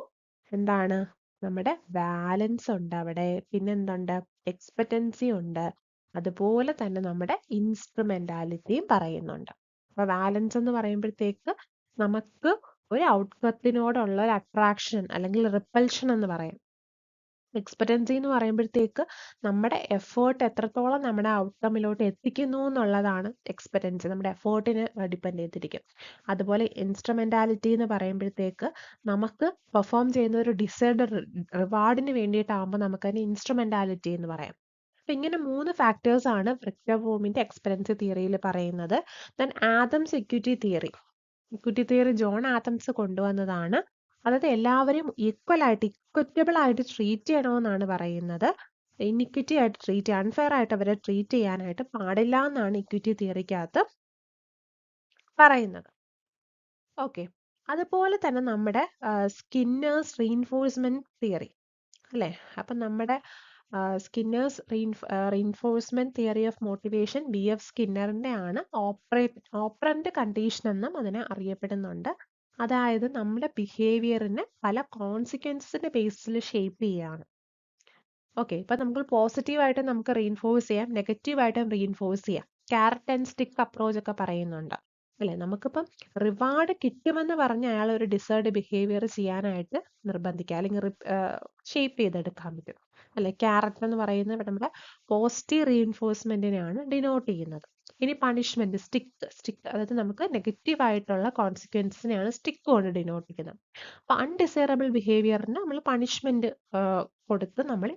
എന്താണ്, നമ്മുടെ വാലൻസ് ഉണ്ട് അവിടെ, പിന്നെന്തുണ്ട്, എക്സ്പെക്റ്റൻസി ഉണ്ട്, അതുപോലെ തന്നെ നമ്മുടെ ഇൻസ്ട്രുമെന്റാലിറ്റിയും പറയുന്നുണ്ട്. അപ്പൊ വാലൻസ് എന്ന് പറയുമ്പോഴത്തേക്ക് നമുക്ക് ഒരു ഔട്ട്കത്തിനോടുള്ള ഒരു അട്രാക്ഷൻ അല്ലെങ്കിൽ റിപ്പൽഷൻ എന്ന് പറയാം. എക്സ്പെക്റ്റൻസി എന്ന് പറയുമ്പോഴത്തേക്ക് നമ്മുടെ എഫേർട്ട് എത്രത്തോളം നമ്മുടെ ഔട്ട്കമ്മിലോട്ട് എത്തിക്കുന്നു എന്നുള്ളതാണ് എക്സ്പെക്റ്റൻസി, നമ്മുടെ എഫേർട്ടിനെ ഡിപ്പെൻഡ് ചെയ്തിരിക്കും. അതുപോലെ ഇൻസ്ട്രുമെന്റാലിറ്റി എന്ന് പറയുമ്പോഴത്തേക്ക് നമുക്ക് പെർഫോം ചെയ്യുന്ന ഒരു ഡിസൈർഡ് റിവാർഡിന് വേണ്ടിയിട്ടാകുമ്പോൾ നമുക്കതിന് ഇൻസ്ട്രുമെന്റാലിറ്റി എന്ന് പറയാം. അപ്പൊ ഇങ്ങനെ 3 ഫാക്ടേഴ്സ് ആണ് വിക്ടർ വ്രൂമിന്റെ എക്സ്പെക്റ്റൻസി തിയറിയിൽ പറയുന്നത്. Then Adams equity theory John Adams കൊണ്ടുവന്നതാണ്. അതായത് എല്ലാവരും ഇക്വറ്റബിൾ ആയിട്ട് ട്രീറ്റ് ചെയ്യണമെന്നാണ് പറയുന്നത്. ഇൻഇക്വിറ്റി ആയിട്ട് ട്രീറ്റ് ചെയ്യാൻ, അൺഫെയർ ആയിട്ട് അവരെ ട്രീറ്റ് ചെയ്യാനായിട്ട് പാടില്ല എന്നാണ് ഇക്വിറ്റി തിയറിക്കകത്ത് പറയുന്നത്. ഓക്കെ, അതുപോലെ തന്നെ നമ്മുടെ സ്കിന്നേഴ്സ് റീഇൻഫോഴ്സ്മെന്റ് തിയറി അല്ലെ. അപ്പൊ നമ്മുടെ Skinner's reinforcement theory of motivation BF സ്കിന്നറിന്റെ ആണ്. ഓപ്പറന്റ് കണ്ടീഷൻ എന്നും അതിനെ അറിയപ്പെടുന്നുണ്ട്. അതായത് നമ്മുടെ ബിഹേവിയറിനെ പല കോൺസിക്വൻസിന്റെ ബേസിൽ ഷേപ്പ് ചെയ്യാണ്. ഓക്കെ, ഇപ്പൊ നമുക്ക് പോസിറ്റീവായിട്ട് നമുക്ക് റീഇൻഫോഴ്സ് ചെയ്യാം, നെഗറ്റീവായിട്ടും റീഇൻഫോഴ്സ് ചെയ്യാം. ക്യാരറ്റ് ആൻഡ് സ്റ്റിക്ക് അപ്രോച്ച് ഒക്കെ പറയുന്നുണ്ട് അല്ലെ. നമുക്കിപ്പം റിവാർഡ് കിട്ടുമെന്ന് പറഞ്ഞ് അയാൾ ഒരു ഡിസേർഡ് ബിഹേവിയർ ചെയ്യാനായിട്ട് നിർബന്ധിക്കുക അല്ലെങ്കിൽ ഷേപ്പ് ചെയ്തെടുക്കാൻ പറ്റും അല്ലെ. ക്യാരറ്റ് എന്ന് പറയുന്നത് നമ്മുടെ പോസിറ്റീവ് റീഇൻഫോഴ്സ്മെന്റിനെയാണ് ഡിനോട്ട് ചെയ്യുന്നത്. ഇനി പണിഷ്മെന്റ്, സ്റ്റിക്ക് അതായത് നമുക്ക് നെഗറ്റീവ് ആയിട്ടുള്ള കോൺസിക്വൻസിനെയാണ് സ്റ്റിക്ക് കൊണ്ട് ഡിനോട്ട് ചെയ്യുന്നത്. അപ്പൊ അൺഡിസൈറബിൾ ബിഹേവിയറിന് നമ്മൾ പണിഷ്മെന്റ് കൊടുത്ത് നമ്മൾ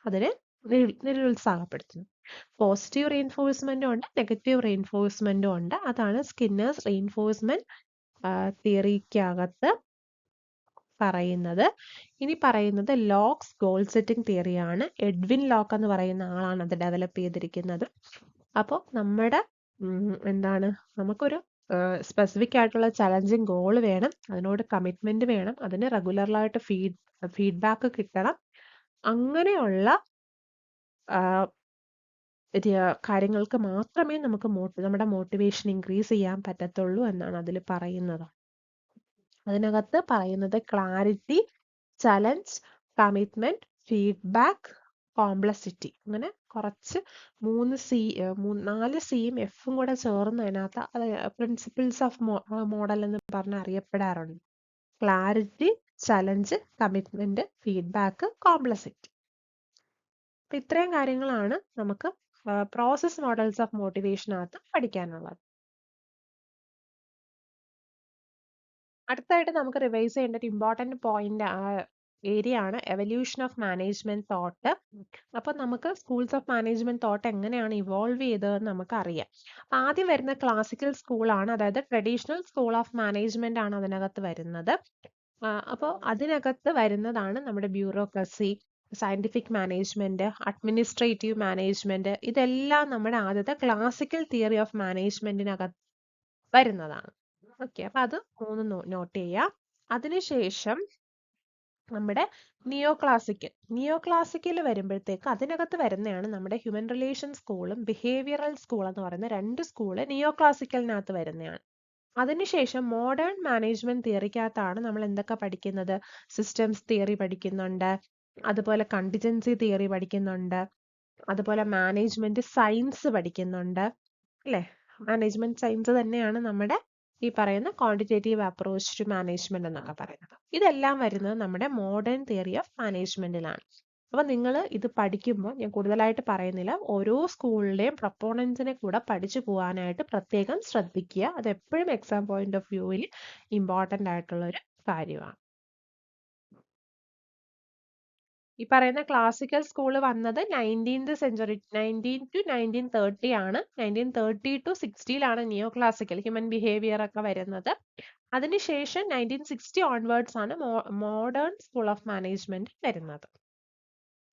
അതിനെ നിരുത്സാഹപ്പെടുത്തുന്നു. പോസിറ്റീവ് റീഇൻഫോഴ്സ്മെന്റും ഉണ്ട്, നെഗറ്റീവ് റീഇൻഫോഴ്സ്മെന്റും ഉണ്ട്. അതാണ് സ്കിന്നേഴ്സ് റീഇൻഫോഴ്സ്മെന്റ് തിയറിക്കകത്ത് പറയുന്നത്. ഇനി പറയുന്നത് ലോക്സ് ഗോൾ സെറ്റിംഗ് തിയറിയാണ്. എഡ്വിൻ ലോക്ക് എന്ന് പറയുന്ന ആളാണ് അത് ഡെവലപ്പ് ചെയ്തിരിക്കുന്നത്. അപ്പോൾ നമ്മുടെ എന്താണ്, നമുക്കൊരു സ്പെസിഫിക് ആയിട്ടുള്ള ചലഞ്ചിങ് ഗോൾ വേണം, അതിനോട് കമ്മിറ്റ്മെന്റ് വേണം, അതിന് റെഗുലറായിട്ട് ഫീഡ്ബാക്ക് കിട്ടണം. അങ്ങനെയുള്ള കാര്യങ്ങൾക്ക് മാത്രമേ നമുക്ക് നമ്മുടെ മോട്ടിവേഷൻ ഇൻക്രീസ് ചെയ്യാൻ പറ്റത്തുള്ളൂ എന്നാണ് അതിൽ പറയുന്നത്. അതിനകത്ത് പറയുന്നത് clarity, challenge, commitment, feedback, complexity, അങ്ങനെ കുറച്ച് 4 സിയും എഫും കൂടെ ചേർന്ന് അതിനകത്ത് പ്രിൻസിപ്പിൾസ് ഓഫ് മോഡൽ എന്ന് പറഞ്ഞ് അറിയപ്പെടാറുണ്ട്. Clarity, challenge, commitment, feedback, complexity. അപ്പൊ ഇത്രയും കാര്യങ്ങളാണ് നമുക്ക് പ്രോസസ് മോഡൽസ് ഓഫ് മോട്ടിവേഷനകത്ത് പഠിക്കാനുള്ളത്. അടുത്തായിട്ട് നമുക്ക് റിവൈസ് ചെയ്യേണ്ട ഒരു ഇമ്പോർട്ടന്റ് പോയിന്റ് ഏരിയ ആണ് എവല്യൂഷൻ ഓഫ് മാനേജ്മെന്റ് തോട്ട്. അപ്പൊ നമുക്ക് സ്കൂൾസ് ഓഫ് മാനേജ്മെന്റ് തോട്ട് എങ്ങനെയാണ് ഇവോൾവ് ചെയ്തതെന്ന് നമുക്ക് അറിയാം. അപ്പൊ ആദ്യം വരുന്ന ക്ലാസിക്കൽ സ്കൂളാണ്, അതായത് ട്രഡീഷണൽ സ്കൂൾ ഓഫ് മാനേജ്മെന്റ് ആണ് അതിനകത്ത് വരുന്നത്. അപ്പോൾ അതിനകത്ത് വരുന്നതാണ് നമ്മുടെ bureaucracy, scientific management, administrative management. ഇതെല്ലാം നമ്മുടെ ആദ്യത്തെ ക്ലാസിക്കൽ തിയറി ഓഫ് മാനേജ്മെന്റിനകത്ത് വരുന്നതാണ്. ഓക്കെ, അപ്പൊ അത് മൂന്ന് നോട്ട് ചെയ്യാം. അതിനുശേഷം നമ്മുടെ നിയോ ക്ലാസിക്കൽ വരുമ്പോഴത്തേക്ക് അതിനകത്ത് വരുന്നതാണ് നമ്മുടെ ഹ്യൂമൻ റിലേഷൻ സ്കൂളും ബിഹേവിയറൽ സ്കൂൾ എന്ന് പറയുന്ന രണ്ട് സ്കൂള് നിയോ ക്ലാസിക്കലിനകത്ത് വരുന്നതാണ്. അതിനുശേഷം മോഡേൺ മാനേജ്മെന്റ് തിയറിക്കകത്താണ് നമ്മൾ എന്തൊക്കെ പഠിക്കുന്നത്? സിസ്റ്റംസ് തിയറി പഠിക്കുന്നുണ്ട്, അതുപോലെ കണ്ടിജൻസി തിയറി പഠിക്കുന്നുണ്ട്, അതുപോലെ മാനേജ്മെന്റ് സയൻസ് പഠിക്കുന്നുണ്ട് അല്ലെ? മാനേജ്മെന്റ് സയൻസ് തന്നെയാണ് നമ്മുടെ ഈ പറയുന്ന ക്വാണ്ടിറ്റേറ്റീവ് അപ്രോച്ച് ടു മാനേജ്മെന്റ് എന്നൊക്കെ പറയുന്നത്. ഇതെല്ലാം വരുന്നത് നമ്മുടെ മോഡേൺ തിയറി ഓഫ് മാനേജ്മെന്റിലാണ്. അപ്പൊ നിങ്ങൾ ഇത് പഠിക്കുമ്പോൾ ഞാൻ കൂടുതലായിട്ട് പറയുന്നില്ല, ഓരോ സ്കൂളിലെയും പ്രൊപ്പോണൻസിനെ കൂടെ പഠിച്ചു പോകാനായിട്ട് പ്രത്യേകം ശ്രദ്ധിക്കുക. അത് എപ്പോഴും എക്സാം പോയിന്റ് ഓഫ് വ്യൂവിൽ ഇമ്പോർട്ടന്റ് ആയിട്ടുള്ള ഒരു കാര്യമാണ്. ഈ പറയുന്ന ക്ലാസിക്കൽ സ്കൂൾ വന്നത് 19th സെഞ്ചുറി 19 to 1930 ആണ്. 1930 to 60 neo classical human behaviour ഒക്കെ വരുന്നത്. അതിനുശേഷം 1960 ഓൺവേർഡ്സ് ആണ് മോഡേൺ സ്കൂൾ ഓഫ് മാനേജ്മെന്റ് വരുന്നത്.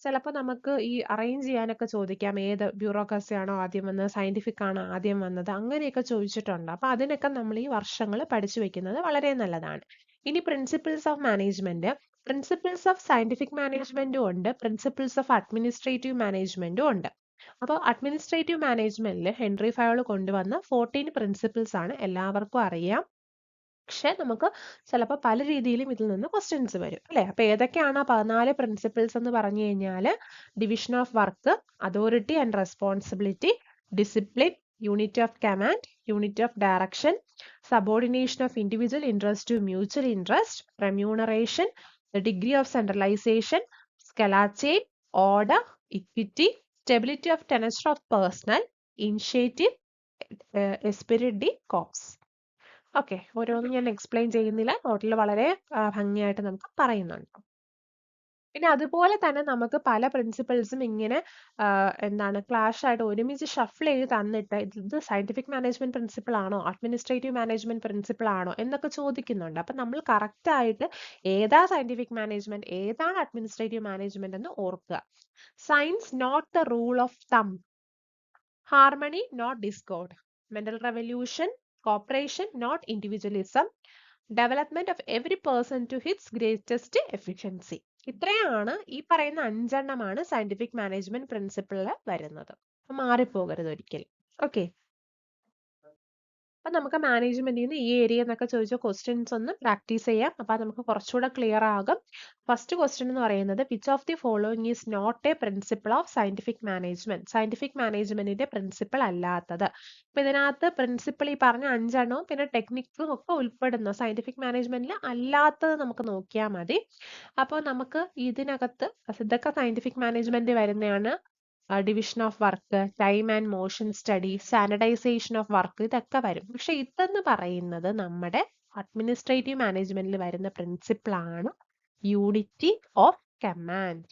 ചിലപ്പോൾ നമുക്ക് ഈ അറേഞ്ച് ചെയ്യാനൊക്കെ ചോദിക്കാം, ഏത് ബ്യൂറോക്രസി ആണോ ആദ്യം വന്നത്, സയന്റിഫിക് ആണോ ആദ്യം വന്നത്, അങ്ങനെയൊക്കെ ചോദിച്ചിട്ടുണ്ട്. അപ്പൊ അതിനൊക്കെ നമ്മൾ ഈ വർഷങ്ങൾ പഠിച്ചു വെക്കുന്നത് വളരെ നല്ലതാണ്. ഇനി principles of management, principles of scientific മാനേജ്മെന്റും ഉണ്ട്, പ്രിൻസിപ്പിൾസ് ഓഫ് അഡ്മിനിസ്ട്രേറ്റീവ് മാനേജ്മെന്റും ഉണ്ട്. അപ്പോൾ അഡ്മിനിസ്ട്രേറ്റീവ് മാനേജ്മെന്റിൽ ഹെൻറി ഫയോൾ കൊണ്ടുവന്ന 14 പ്രിൻസിപ്പിൾസ് ആണ്, എല്ലാവർക്കും അറിയാം. പക്ഷെ നമുക്ക് ചിലപ്പോൾ പല രീതിയിലും ഇതിൽ നിന്ന് ക്വസ്റ്റ്യൻസ് വരും അല്ലെ? അപ്പൊ ഏതൊക്കെയാണ് 14 പ്രിൻസിപ്പിൾസ് എന്ന് പറഞ്ഞു കഴിഞ്ഞാൽ? Division of work, authority and responsibility, discipline, unit of command, unit of direction, subordination of individual interest to mutual interest, remuneration, the degree of centralization, scalar chain, order, equity, stability of tenure of personnel, initiative, esprit de corps. Okay, ഓരോന്നും ഞാൻ explain ചെയ്യുന്നില്ല, നോട്ടിൽ വളരെ ഭംഗിയായിട്ട് നമുക്ക് പറയുന്നുണ്ട്. പിന്നെ അതുപോലെ തന്നെ നമുക്ക് പല പ്രിൻസിപ്പിൾസും ഇങ്ങനെ എന്താണ് ക്ലാഷ് ആയിട്ട് ഒരുമിച്ച് ഷഫിൾ ചെയ്ത് തന്നിട്ട് ഇത് സയന്റിഫിക് മാനേജ്മെന്റ് പ്രിൻസിപ്പിൾ ആണോ അഡ്മിനിസ്ട്രേറ്റീവ് മാനേജ്മെന്റ് പ്രിൻസിപ്പിൾ ആണോ എന്നൊക്കെ ചോദിക്കുന്നുണ്ട്. അപ്പൊ നമ്മൾ കറക്റ്റ് ആയിട്ട് ഏതാ സയന്റിഫിക് മാനേജ്മെന്റ് ഏതാണ് അഡ്മിനിസ്ട്രേറ്റീവ് മാനേജ്മെന്റ് എന്ന് ഓർക്കുക. Science not the rule of thumb, harmony not discord, mental revolution cooperation not individualism, development of every person to its greatest efficiency. ഇത്രയാണ് ഈ പറയുന്ന 5 എണ്ണമാണ് സയന്റിഫിക് മാനേജ്മെന്റ് പ്രിൻസിപ്പിളിൽ വരുന്നത്. മാറിപ്പോകരുത് ഒരിക്കലും. ഓക്കെ, അപ്പൊ നമുക്ക് മാനേജ്മെന്റിൽ നിന്ന് ഈ ഏരിയ എന്നൊക്കെ ചോദിച്ച ക്വസ്റ്റ്യൻസ് ഒന്ന് പ്രാക്ടീസ് ചെയ്യാം. അപ്പൊ നമുക്ക് കുറച്ചുകൂടെ ക്ലിയർ ആകും. ഫസ്റ്റ് ക്വസ്റ്റ്യൻ എന്ന് പറയുന്നത് which of the following is not a principle of scientific management, scientific മാനേജ്മെന്റിന്റെ പ്രിൻസിപ്പിൾ അല്ലാത്തത്. അപ്പൊ ഇതിനകത്ത് പ്രിൻസിപ്പിൾ ഈ പറഞ്ഞ 5 എണ്ണവും പിന്നെ ടെക്നിക്സും ഒക്കെ ഉൾപ്പെടുന്ന സയന്റിഫിക് മാനേജ്മെന്റിൽ അല്ലാത്തത് നമുക്ക് നോക്കിയാൽ മതി. അപ്പോൾ നമുക്ക് ഇതിനകത്ത് ഇതൊക്കെ സയന്റിഫിക് മാനേജ്മെന്റ് വരുന്നതാണ്. Division of work, time and motion study, standardisation of work, ഇതൊക്കെ വരും. പക്ഷെ ഇതെന്ന് പറയുന്നത് നമ്മുടെ അഡ്മിനിസ്ട്രേറ്റീവ് മാനേജ്മെന്റിൽ വരുന്ന പ്രിൻസിപ്പിൾ ആണ്, യൂണിറ്റി ഓഫ് കമാൻഡ്.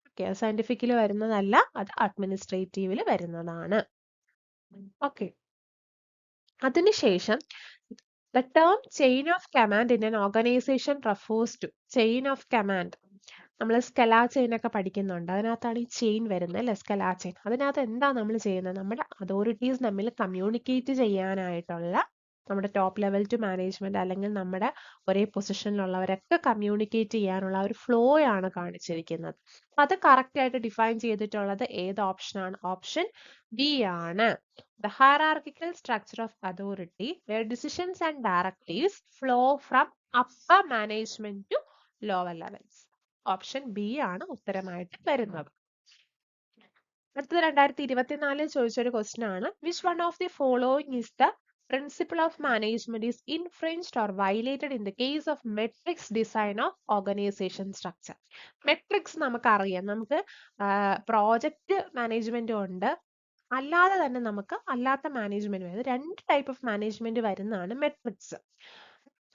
ഓക്കെ, സയന്റിഫിക്കിൽ വരുന്നതല്ല, അത് അഡ്മിനിസ്ട്രേറ്റീവിൽ വരുന്നതാണ്. ഓക്കെ, അതിനുശേഷം the term chain of command in an organization refers to chain of command. നമ്മൾ സ്കെലാർ ചെയിൻ ഒക്കെ പഠിക്കുന്നുണ്ട്, അതിനകത്താണ് ഈ ചെയിൻ വരുന്നത് അല്ലെ, സ്കെലാർ ചെയിൻ. അതിനകത്ത് എന്താ നമ്മൾ ചെയ്യുന്നത്? നമ്മുടെ അതോറിറ്റീസ് തമ്മിൽ കമ്മ്യൂണിക്കേറ്റ് ചെയ്യാനായിട്ടുള്ള, നമ്മുടെ ടോപ്പ് ലെവൽ ടു മാനേജ്മെന്റ് അല്ലെങ്കിൽ നമ്മുടെ ഒരേ പൊസിഷനിലുള്ളവരൊക്കെ കമ്മ്യൂണിക്കേറ്റ് ചെയ്യാനുള്ള ഒരു ഫ്ലോ ആണ് കാണിച്ചിരിക്കുന്നത്. അത് കറക്റ്റ് ആയിട്ട് ഡിഫൈൻ ചെയ്തിട്ടുള്ളത് ഏത് ഓപ്ഷനാണ്? ഓപ്ഷൻ ബി ആണ്. The hierarchical structure of authority where decisions and directives flow from upper management to lower levels. Option B ആണ് ഉത്തരമായിട്ട് വരുന്നത്. അടുത്തത് 2024 ചോദിച്ചൊരു ക്വസ്റ്റ്യൻ ആണ്, which one of the following is the principle of management is infringed or violated in the case of matrix design of organization structure. Matrix നമുക്കറിയാം, നമുക്ക് project management ഉണ്ട്, അല്ലാതെ തന്നെ നമുക്ക് അല്ലാത്ത മാനേജ്മെന്റ് വരുന്നത്. 2 ടൈപ്പ് ഓഫ് മാനേജ്മെന്റ് വരുന്നതാണ് മെട്രിക്സ്.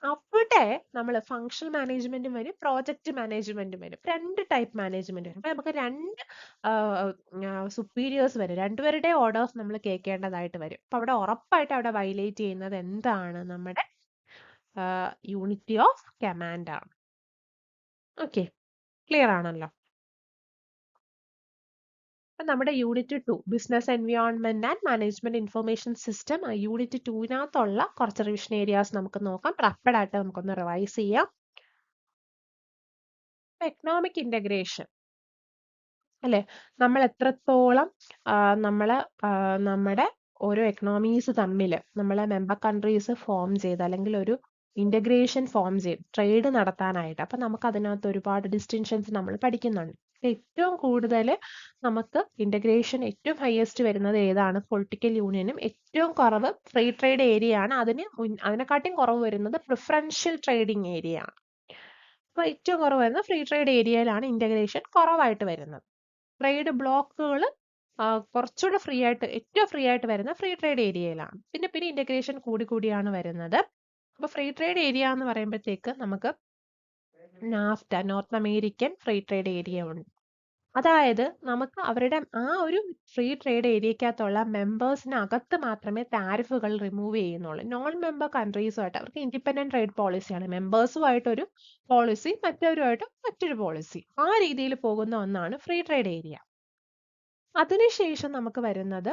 അവിടെ നമ്മൾ ഫങ്ഷണൽ മാനേജ്മെന്റും വരും, പ്രോജക്റ്റ് മാനേജ്മെന്റും വരും. 2 ടൈപ്പ് മാനേജ്മെന്റ് വരും. അപ്പൊ നമുക്ക് 2 സുപ്പീരിയേഴ്സ് വരും. രണ്ടുപേരുടെ ഓർഡേഴ്സ് നമ്മൾ കേൾക്കേണ്ടതായിട്ട് വരും. അപ്പൊ അവിടെ ഉറപ്പായിട്ട് അവിടെ വയലേറ്റ് ചെയ്യുന്നത് എന്താണ്? നമ്മുടെ യൂണിറ്റി ഓഫ് കമാൻഡ് ആണ്. ഓക്കെ, ക്ലിയർ ആണല്ലോ. അപ്പൊ നമ്മുടെ unit 2 business environment and management information system, unit 2-നകത്തുള്ള കുറച്ച് റിവിഷൻ ഏരിയാസ് നമുക്ക് നോക്കാം. റാപ്പിഡ് ആയിട്ട് നമുക്കൊന്ന് റിവൈസ് ചെയ്യാം. എക്കണോമിക് ഇന്റഗ്രേഷൻ അല്ലെ, നമ്മൾ എത്രത്തോളം നമ്മുടെ ഓരോ എക്കണോമീസ് തമ്മിൽ നമ്മളെ മെമ്പർ കൺട്രീസ് ഫോം ചെയ്ത് അല്ലെങ്കിൽ ഒരു ഇന്റഗ്രേഷൻ ഫോം ചെയ്ത് ട്രേഡ് നടത്താനായിട്ട്, അപ്പൊ നമുക്ക് അതിനകത്ത് ഒരുപാട് ഡിസ്റ്റിങ്ഷൻസ് നമ്മൾ പഠിക്കുന്നുണ്ട്. ഏറ്റവും കൂടുതൽ നമുക്ക് ഇന്റഗ്രേഷൻ ഏറ്റവും ഹയസ്റ്റ് വരുന്നത് ഏതാണ്? പൊളിറ്റിക്കൽ യൂണിയനും ഏറ്റവും കുറവ് ഫ്രീ ട്രേഡ് ഏരിയ ആണ്. അതിനെക്കാട്ടിയും കുറവ് വരുന്നത് പ്രിഫറൻഷ്യൽ ട്രേഡിംഗ് ഏരിയ ആണ്. അപ്പൊ ഏറ്റവും കുറവ് വരുന്നത് ഫ്രീ ട്രേഡ് ഏരിയയിലാണ് ഇന്റഗ്രേഷൻ കുറവായിട്ട് വരുന്നത്. ട്രേഡ് ബ്ലോക്കുകൾ കുറച്ചുകൂടെ ഫ്രീ ആയിട്ട്, ഏറ്റവും ഫ്രീ ആയിട്ട് വരുന്ന ഫ്രീ ട്രേഡ് ഏരിയയിലാണ്. പിന്നെ ഇന്റഗ്രേഷൻ കൂടിയാണ് വരുന്നത്. അപ്പൊ ഫ്രീ ട്രേഡ് ഏരിയ എന്ന് പറയുമ്പോഴത്തേക്ക് നമുക്ക് NAFTA, North American Free Trade Area ഉണ്ട്. അതായത് നമുക്ക് അവരുടെ ആ ഒരു ഫ്രീ ട്രേഡ് ഏരിയക്കകത്തുള്ള മെമ്പേഴ്സിനകത്ത് മാത്രമേ താരിഫുകൾ റിമൂവ് ചെയ്യുന്നുള്ളൂ. നോൺ മെമ്പർ കൺട്രീസുമായിട്ട് അവർക്ക് ഇൻഡിപെൻഡന്റ് ട്രേഡ് പോളിസിയാണ്. മെമ്പേഴ്സുമായിട്ടൊരു പോളിസി, മറ്റവരുമായിട്ട് മറ്റൊരു പോളിസി, ആ രീതിയിൽ പോകുന്ന ഒന്നാണ് ഫ്രീ ട്രേഡ് ഏരിയ. അതിനുശേഷം നമുക്ക് വരുന്നത്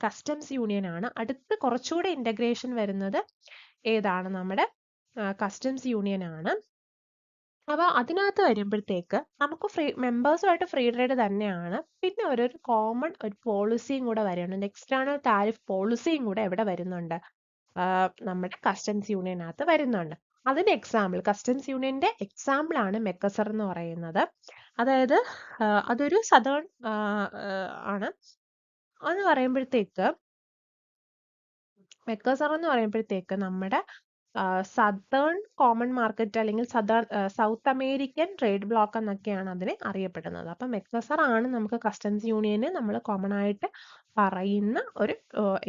കസ്റ്റംസ് യൂണിയൻ ആണ്. അടുത്ത് കുറച്ചുകൂടെ ഇന്റഗ്രേഷൻ വരുന്നത് ഏതാണ്? നമ്മുടെ കസ്റ്റംസ് യൂണിയൻ ആണ്. അപ്പൊ അതിനകത്ത് വരുമ്പോഴത്തേക്ക് നമുക്ക് മെമ്പേഴ്സുമായിട്ട് ഫ്രീ ട്രേഡ് തന്നെയാണ്. പിന്നെ ഒരു കോമൺ ഒരു പോളിസിയും കൂടെ വരുന്നുണ്ട്. എക്സ്റ്റേണൽ താരിഫ് പോളിസിയും കൂടെ എവിടെ വരുന്നുണ്ട്? നമ്മുടെ കസ്റ്റംസ് യൂണിയനകത്ത് വരുന്നുണ്ട്. അതിന്റെ എക്സാമ്പിൾ, കസ്റ്റംസ് യൂണിയന്റെ എക്സാമ്പിൾ ആണ് മെക്കസർ എന്ന് പറയുന്നത്. അതായത് അതൊരു സദേൺ ആണ്. എന്ന് പറയുമ്പോഴത്തേക്ക് മെക്കസർ എന്ന് പറയുമ്പോഴത്തേക്ക് നമ്മുടെ സദേൺ കോമൺ മാർക്കറ്റ് അല്ലെങ്കിൽ സൗത്ത് അമേരിക്കൻ ട്രേഡ് ബ്ലോക്ക് എന്നൊക്കെയാണ് അതിനെ അറിയപ്പെടുന്നത്. അപ്പൊ മെക്കസർ ആണ് നമുക്ക് കസ്റ്റംസ് യൂണിയന് നമ്മൾ കോമൺ ആയിട്ട് പറയുന്ന ഒരു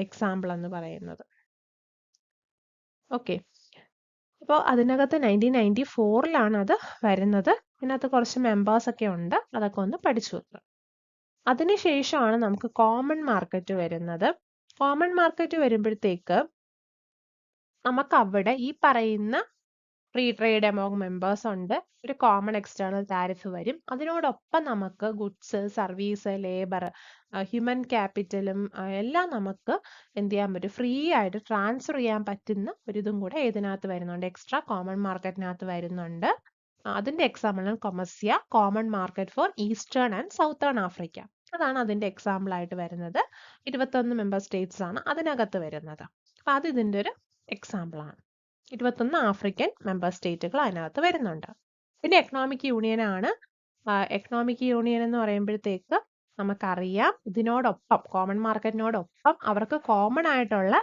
എക്സാമ്പിൾ എന്ന് പറയുന്നത്. ഓക്കെ, അപ്പോൾ അതിനകത്ത് 1994 അത് വരുന്നത്. ഇതിനകത്ത് കുറച്ച് മെമ്പേഴ്സ് ഒക്കെ ഉണ്ട്, അതൊക്കെ ഒന്ന് പഠിച്ചു വെക്കുക. അതിനുശേഷമാണ് നമുക്ക് കോമൺ മാർക്കറ്റ് വരുന്നത്. കോമൺ മാർക്കറ്റ് വരുമ്പോഴത്തേക്ക് നമുക്ക് അവിടെ ഈ പറയുന്ന ഫ്രീ ട്രേഡ് എമോങ് മെമ്പേഴ്സ് ഉണ്ട്, ഒരു കോമൺ എക്സ്റ്റേണൽ താരിഫ് വരും. അതിനോടൊപ്പം നമുക്ക് ഗുഡ്സ്, സർവീസ്, ലേബർ, ഹ്യൂമൻ ക്യാപിറ്റലും എല്ലാം നമുക്ക് എന്ത് ചെയ്യാൻ പറ്റും? ഫ്രീ ആയിട്ട് ട്രാൻസ്ഫർ ചെയ്യാൻ പറ്റുന്ന ഒരിതും കൂടെ ഇതിനകത്ത് വരുന്നുണ്ട്, എക്സ്ട്രാ കോമൺ മാർക്കറ്റിനകത്ത് വരുന്നുണ്ട്. അതിന്റെ എക്സാമ്പിൾ ആണ് COMESA, Common Market for Eastern and Southern Africa. അതാണ് അതിന്റെ എക്സാമ്പിൾ ആയിട്ട് വരുന്നത്. 21 മെമ്പർ സ്റ്റേറ്റ്സ് ആണ് അതിനകത്ത് വരുന്നത്. അപ്പൊ അത് ഇതിന്റെ ഒരു എക്സാമ്പിൾ ആണ്. 21 ആഫ്രിക്കൻ മെമ്പർ സ്റ്റേറ്റുകൾ അതിനകത്ത് വരുന്നുണ്ട്. പിന്നെ എക്കണോമിക് യൂണിയൻ ആണ്. എക്കണോമിക് യൂണിയൻ എന്ന് പറയുമ്പോഴത്തേക്ക് നമുക്കറിയാം ഇതിനോടൊപ്പം കോമൺ മാർക്കറ്റിനോടൊപ്പം അവർക്ക് കോമൺ ആയിട്ടുള്ള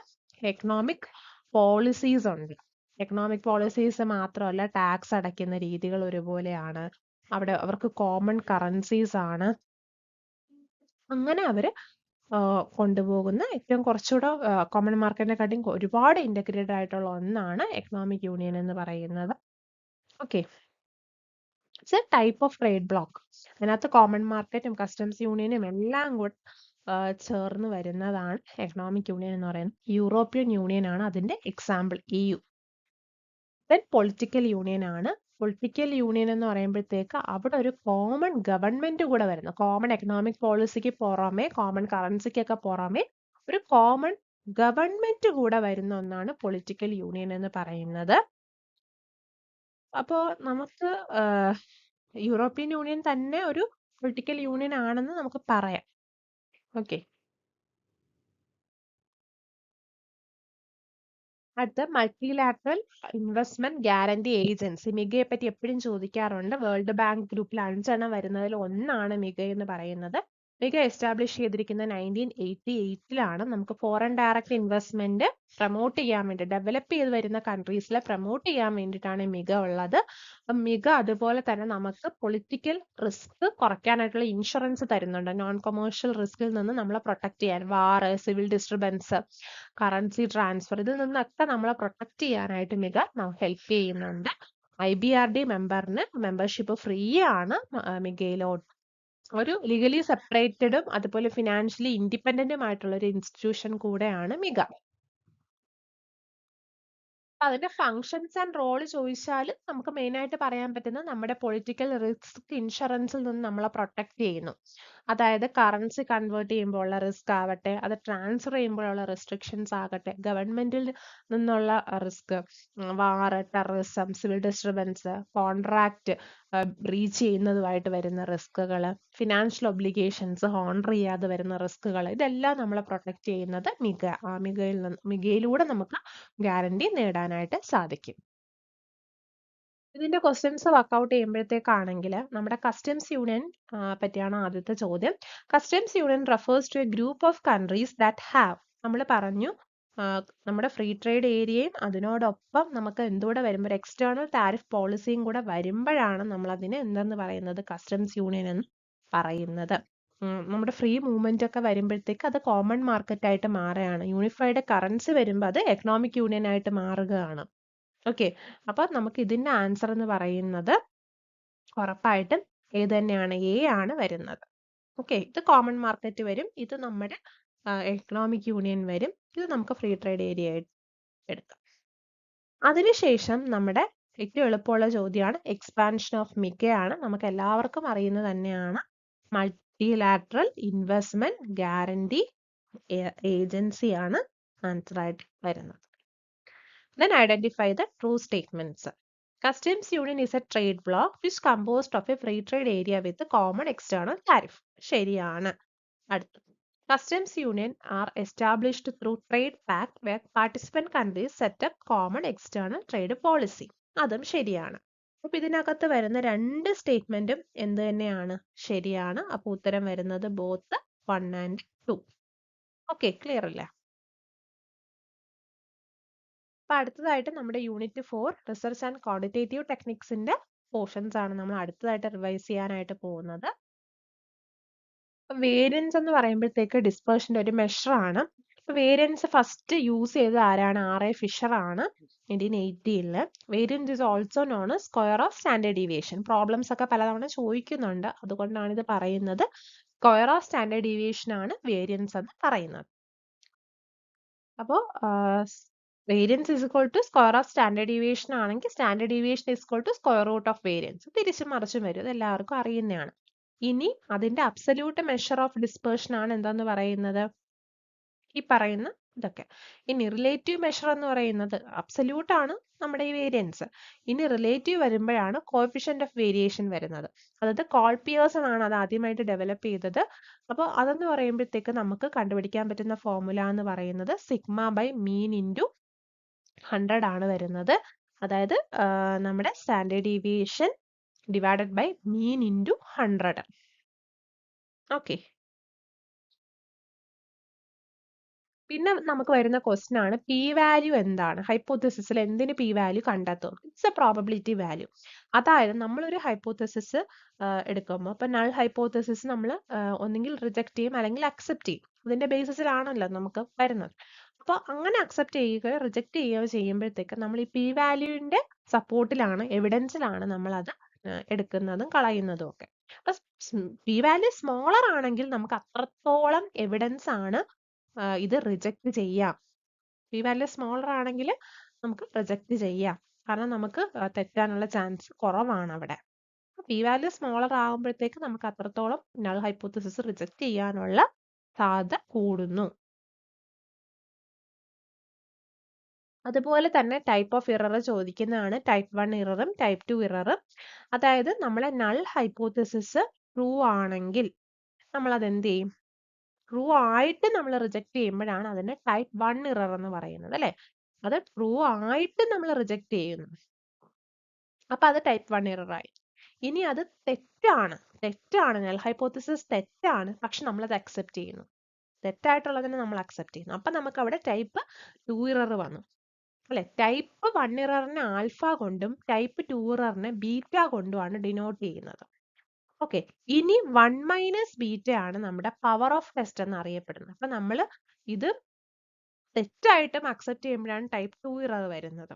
എക്കണോമിക് പോളിസീസ് ഉണ്ട്. എക്കണോമിക് പോളിസീസ് മാത്രമല്ല, ടാക്സ് അടയ്ക്കുന്ന രീതികൾ ഒരുപോലെയാണ്. അവിടെ അവർക്ക് കോമൺ കറൻസീസ് ആണ്. അങ്ങനെ അവര് കൊണ്ടുപോകുന്ന ഏറ്റവും കുറച്ചുകൂടെ കോമൺ മാർക്കറ്റിനെക്കാട്ടിയും ഒരുപാട് ഇന്റഗ്രേറ്റഡ് ആയിട്ടുള്ള ഒന്നാണ് എക്കണോമിക് യൂണിയൻ എന്ന് പറയുന്നത്. Okay, it's A type of trade block. അതിനകത്ത് കോമൺ മാർക്കറ്റും കസ്റ്റംസ് യൂണിയനും എല്ലാം കൂടെ ചേർന്ന് വരുന്നതാണ് എക്കണോമിക് യൂണിയൻ എന്ന് പറയുന്നത്. യൂറോപ്യൻ യൂണിയൻ ആണ് അതിന്റെ example, EU. Then political union ആണ്. പൊളിറ്റിക്കൽ യൂണിയൻ എന്ന് പറയുമ്പോഴത്തേക്ക് അവിടെ ഒരു കോമൺ ഗവൺമെന്റ് കൂടെ വരുന്നു. കോമൺ എക്കണോമിക് പോളിസിക്ക് പുറമെ, കോമൺ കറൻസിക്കൊക്കെ പുറമെ ഒരു കോമൺ ഗവൺമെന്റ് കൂടെ വരുന്ന ഒന്നാണ് പൊളിറ്റിക്കൽ യൂണിയൻ എന്ന് പറയുന്നത്. അപ്പോൾ നമുക്ക് യൂറോപ്യൻ യൂണിയൻ തന്നെ ഒരു പൊളിറ്റിക്കൽ യൂണിയൻ ആണെന്ന് നമുക്ക് പറയാം. ഓക്കെ, അടുത്ത മൾട്ടിലാറ്ററൽ ഇൻവെസ്റ്റ്മെന്റ് ഗ്യാരണ്ടി ഏജൻസി. മിഗയെ പറ്റി എപ്പോഴും ചോദിക്കാറുണ്ട്. വേൾഡ് ബാങ്ക് ഗ്രൂപ്പിൽ 5 എണ്ണം വരുന്നതിൽ ഒന്നാണ് മിഗ എന്ന് പറയുന്നത്. മിക എസ്റ്റാബ്ലിഷ് ചെയ്തിരിക്കുന്ന 1988 നമുക്ക് ഫോറിൻ ഡയറക്റ്റ് ഇൻവെസ്റ്റ്മെന്റ് പ്രൊമോട്ട് ചെയ്യാൻ വേണ്ടി ഡെവലപ്പ് ചെയ്ത് വരുന്ന കൺട്രീസിലെ പ്രൊമോട്ട് ചെയ്യാൻ വേണ്ടിയിട്ടാണ് മിക ഉള്ളത്. അപ്പം മിക അതുപോലെ തന്നെ നമുക്ക് പൊളിറ്റിക്കൽ റിസ്ക് കുറയ്ക്കാനായിട്ടുള്ള ഇൻഷുറൻസ് തരുന്നുണ്ട്. നോൺ കൊമേഴ്ഷ്യൽ റിസ്കിൽ നിന്ന് നമ്മളെ പ്രൊട്ടക്ട് ചെയ്യാൻ, വാർ, സിവിൽ ഡിസ്റ്റർബൻസ്, കറൻസി ട്രാൻസ്ഫർ, ഇതിൽ നിന്നൊക്കെ നമ്മളെ പ്രൊട്ടക്ട് ചെയ്യാനായിട്ട് മിക ഹെൽപ്പ് ചെയ്യുന്നുണ്ട്. IBRD മെമ്പറിന് മെമ്പർഷിപ്പ് ഫ്രീ ആണ് മികയിലോട്ട്. ഒരു ലീഗലി സെപ്പറേറ്റഡും അതുപോലെ ഫിനാൻഷ്യലി ഇൻഡിപെൻഡന്റും ആയിട്ടുള്ള ഒരു ഇൻസ്റ്റിറ്റ്യൂഷൻ കൂടെയാണ് മിക. അതിന്റെ ഫങ്ഷൻസ് ആൻഡ് റോള് ചോദിച്ചാൽ നമുക്ക് മെയിൻ ആയിട്ട് പറയാൻ പറ്റുന്നത് നമ്മുടെ പൊളിറ്റിക്കൽ റിസ്ക് ഇൻഷുറൻസിൽ നിന്ന് നമ്മളെ പ്രൊട്ടക്ട് ചെയ്യുന്നു. അതായത് കറൻസി കൺവേർട്ട് ചെയ്യുമ്പോൾ ഉള്ള റിസ്ക് ആവട്ടെ, അത് ട്രാൻസ്ഫർ ചെയ്യുമ്പോഴുള്ള റെസ്ട്രിക്ഷൻസ് ആകട്ടെ, ഗവൺമെന്റിൽ നിന്നുള്ള risk, war, terrorism, civil disturbance, contract breach ചെയ്യുന്നതുമായിട്ട് വരുന്ന റിസ്കുകൾ, ഫിനാൻഷ്യൽ ഒബ്ലിഗേഷൻസ് ഹോണർ ചെയ്യാതെ വരുന്ന റിസ്കുകൾ, ഇതെല്ലാം നമ്മളെ പ്രൊട്ടക്ട് ചെയ്യുന്നത് മികയിലൂടെ നമുക്ക് ഗ്യാരണ്ടി നേടാനായിട്ട് സാധിക്കും. ഇതിന്റെ ക്വസ്റ്റ്യൻസ് വർക്ക്ഔട്ട് ചെയ്യുമ്പോഴത്തേക്കാണെങ്കിൽ നമ്മുടെ കസ്റ്റംസ് യൂണിയൻ പറ്റിയാണ് ആദ്യത്തെ ചോദ്യം. Customs union refers to a group of countries that have, നമ്മൾ പറഞ്ഞു നമ്മുടെ ഫ്രീ ട്രേഡ് ഏരിയയും അതിനോടൊപ്പം നമുക്ക് എന്തുകൂടെ വരുമ്പോൾ എക്സ്റ്റേണൽ താരിഫ് പോളിസിയും കൂടെ വരുമ്പോഴാണ് നമ്മൾ അതിനെ എന്തെന്ന് പറയുന്നത്, കസ്റ്റംസ് യൂണിയൻ എന്ന് പറയുന്നത്. നമ്മുടെ ഫ്രീ മൂവ്മെന്റ് ഒക്കെ വരുമ്പോഴത്തേക്ക് അത് കോമൺ മാർക്കറ്റ് ആയിട്ട് മാറുകയാണ്. യൂണിഫൈഡ് കറൻസി വരുമ്പോൾ അത് എക്കണോമിക് യൂണിയൻ ആയിട്ട് മാറുകയാണ്. ഓക്കെ, അപ്പൊ നമുക്ക് ഇതിന്റെ ആൻസർ എന്ന് പറയുന്നത് ഉറപ്പായിട്ടും ഏത് തന്നെയാണ്, എ ആണ് വരുന്നത്. ഓക്കെ, ഇത് കോമൺ മാർക്കറ്റ് വരും, ഇത് നമ്മുടെ എക്കണോമിക് യൂണിയൻ വരും, ഇത് നമുക്ക് ഫ്രീ ട്രേഡ് ഏരിയ ആയിട്ട് എടുക്കാം. അതിനുശേഷം നമ്മുടെ ഏറ്റവും എളുപ്പമുള്ള ചോദ്യമാണ് എക്സ്പാൻഷൻ ഓഫ് മികയാണ്. നമുക്ക് എല്ലാവർക്കും അറിയുന്നത് തന്നെയാണ്. മൾട്ടിലാറ്ററൽ ഇൻവെസ്റ്റ്മെന്റ് ഗ്യാരണ്ടി ഏജൻസിയാണ് ആൻസർ ആയിട്ട് വരുന്നത്. Then identify the true statements. Customs Union is a trade bloc which composed of a free trade area with a common external tariff. ശരിയാണ്. അടുത്ത, Customs Union are established through Trade Pact where participant countries set up common external trade policy. അതും ശരിയാണ്. അപ്പൊ ഇതിനകത്ത് വരുന്ന രണ്ട് സ്റ്റേറ്റ്മെന്റും എന്ത് തന്നെയാണ്, ശരിയാണ്. അപ്പൊ ഉത്തരം വരുന്നത് ബോത്ത് 1 and 2. ഓക്കെ, ക്ലിയർ അല്ലേ? അപ്പൊ അടുത്തതായിട്ട് നമ്മുടെ യൂണിറ്റ് 4 റിസർച്ച് ആൻഡ് ക്വാണ്ടിറ്റേറ്റീവ് ടെക്നിക്സിന്റെ പോർഷൻസ് ആണ് നമ്മൾ അടുത്തതായിട്ട് റിവൈസ് ചെയ്യാനായിട്ട് പോകുന്നത്. വേരിയൻസ് എന്ന് പറയുമ്പോഴത്തേക്ക് ഡിസ്പേർഷന്റെ ഒരു മെഷർ ആണ്. വേരിയൻസ് ഫസ്റ്റ് യൂസ് ചെയ്തത് ആരാണ്? R.A. ഫിഷർ ആണ് 1980. Variance is also known square of standard deviation. Problems ഒക്കെ പലതവണ ചോദിക്കുന്നുണ്ട്, അതുകൊണ്ടാണ് ഇത് പറയുന്നത്. സ്ക്വയർ ഓഫ് സ്റ്റാൻഡേർഡ് ഡീവിയേഷൻ ആണ് വേരിയൻസ് എന്ന് പറയുന്നത്. അപ്പോൾ variance is equal to square of standard deviation ആണെങ്കിൽ standard deviation is equal to square root of variance. തിരിച്ചും മറിച്ചും വരും, ഇത് എല്ലാവർക്കും അറിയുന്നതാണ്. ഇനി അതിന്റെ അബ്സല്യൂട്ട് മെഷർ ഓഫ് ഡിസ്പേർഷൻ ആണ് എന്താന്ന് പറയുന്നത്, ഈ പറയുന്ന ഇതൊക്കെ. ഇനി റിലേറ്റീവ് മെഷർ എന്ന് പറയുന്നത് അബ്സല്യൂട്ട് ആണ് നമ്മുടെ ഈ വേരിയൻസ്. ഇനി റിലേറ്റീവ് വരുമ്പോഴാണ് കോഎഫിഷ്യന്റ് ഓഫ് വേരിയേഷൻ വരുന്നത്. അതായത് കോൾ പിയേഴ്സൺ ആണ് അത് ആദ്യമായിട്ട് ഡെവലപ്പ് ചെയ്തത്. അപ്പോൾ അതെന്ന് പറയുമ്പോഴത്തേക്ക് നമുക്ക് കണ്ടുപിടിക്കാൻ പറ്റുന്ന ഫോർമുല എന്ന് പറയുന്നത് സിഗ്മ ബൈ മീൻ ഇൻറ്റു 100 ആണ് വരുന്നത്. അതായത് നമ്മുടെ standard deviation divided by mean into 100. Okay, പിന്നെ നമുക്ക് വരുന്ന ക്വസ്റ്റ്യൻ ആണ് പി വാല്യൂ എന്താണ്, ഹൈപ്പോത്തസിസിൽ എന്തിന് പി വാല്യൂ കണ്ടെത്തും? It's A probability value. അതായത് നമ്മളൊരു ഹൈപ്പോത്തസിസ് എടുക്കുമ്പോൾ ഇപ്പൊ നൾ ഹൈപ്പോത്തസിസ് നമ്മൾ ഒന്നെങ്കിൽ റിജക്ട് ചെയ്യും അല്ലെങ്കിൽ അക്സെപ്റ്റ് ചെയ്യും. അതിന്റെ ബേസിസിലാണല്ലോ നമുക്ക് വരുന്നത്. അപ്പൊ അങ്ങനെ അക്സെപ്റ്റ് ചെയ്യുകയോ റിജക്ട് ചെയ്യുകയോ ചെയ്യുമ്പോഴത്തേക്ക് നമ്മൾ ഈ പി വാല്യൂവിന്റെ സപ്പോർട്ടിലാണ്, എവിഡൻസിലാണ് നമ്മൾ അത് എടുക്കുന്നതും കളയുന്നതും ഒക്കെ. അപ്പൊ പി വാല്യൂ സ്മോളർ ആണെങ്കിൽ നമുക്ക് അത്രത്തോളം എവിഡൻസ് ആണ് ഇത് റിജക്ട് ചെയ്യാം. പി വാല്യൂ സ്മോളർ ആണെങ്കിൽ നമുക്ക് റിജക്ട് ചെയ്യാം, കാരണം നമുക്ക് തെറ്റാനുള്ള ചാൻസ് കുറവാണ് അവിടെ. പി വാല്യൂ സ്മോളർ ആകുമ്പോഴത്തേക്ക് നമുക്ക് അത്രത്തോളം നൾ ഹൈപ്പോത്തസിസ് റിജക്ട് ചെയ്യാനുള്ള സാധ്യത കൂടുന്നു. അതുപോലെ തന്നെ ടൈപ്പ് ഓഫ് ഇറർ ചോദിക്കുന്നതാണ്. ടൈപ്പ് 1 ഇററും ടൈപ്പ് 2 ഇററും. അതായത് നമ്മളെ നൾ ഹൈപ്പോത്തസിസ് ട്രൂ ആണെങ്കിൽ നമ്മൾ അത് എന്ത് ചെയ്യും, ട്രൂ ആയിട്ട് നമ്മൾ റിജക്ട് ചെയ്യുമ്പോഴാണ് അതിനെ ടൈപ്പ് 1 ഇറർ എന്ന് പറയുന്നത്, അല്ലെ? അത് ട്രൂ ആയിട്ട് നമ്മൾ റിജക്ട് ചെയ്യുന്നു, അപ്പൊ അത് ടൈപ്പ് 1 ഇറർ ആയി. ഇനി അത് തെറ്റാണ്, തെറ്റാണ്, നൾ ഹൈപ്പോത്തിസിസ് തെറ്റാണ്, പക്ഷെ നമ്മളത് അക്സെപ്റ്റ് ചെയ്യുന്നു. തെറ്റായിട്ടുള്ളതിനെ നമ്മൾ അക്സെപ്റ്റ് ചെയ്യുന്നു. അപ്പൊ നമുക്ക് അവിടെ ടൈപ്പ് 2 ഇറർ വന്നു അല്ലെ. ടൈപ്പ് 1 ഇററിനെ ആൽഫ കൊണ്ടും ടൈപ്പ് 2 ഇററിനെ ബീറ്റ കൊണ്ടുമാണ് ഡിനോട്ട് ചെയ്യുന്നത്. ഓക്കെ, ഇനി 1 മൈനസ് ബീറ്റ ആണ് നമ്മുടെ പവർ ഓഫ് ടെസ്റ്റ് എന്ന് അറിയപ്പെടുന്നത്. അപ്പൊ നമ്മൾ ഇത് തെറ്റായിട്ടും അക്സെപ്റ്റ് ചെയ്യുമ്പോഴാണ് ടൈപ്പ് 2 ഇറർ വരുന്നത്.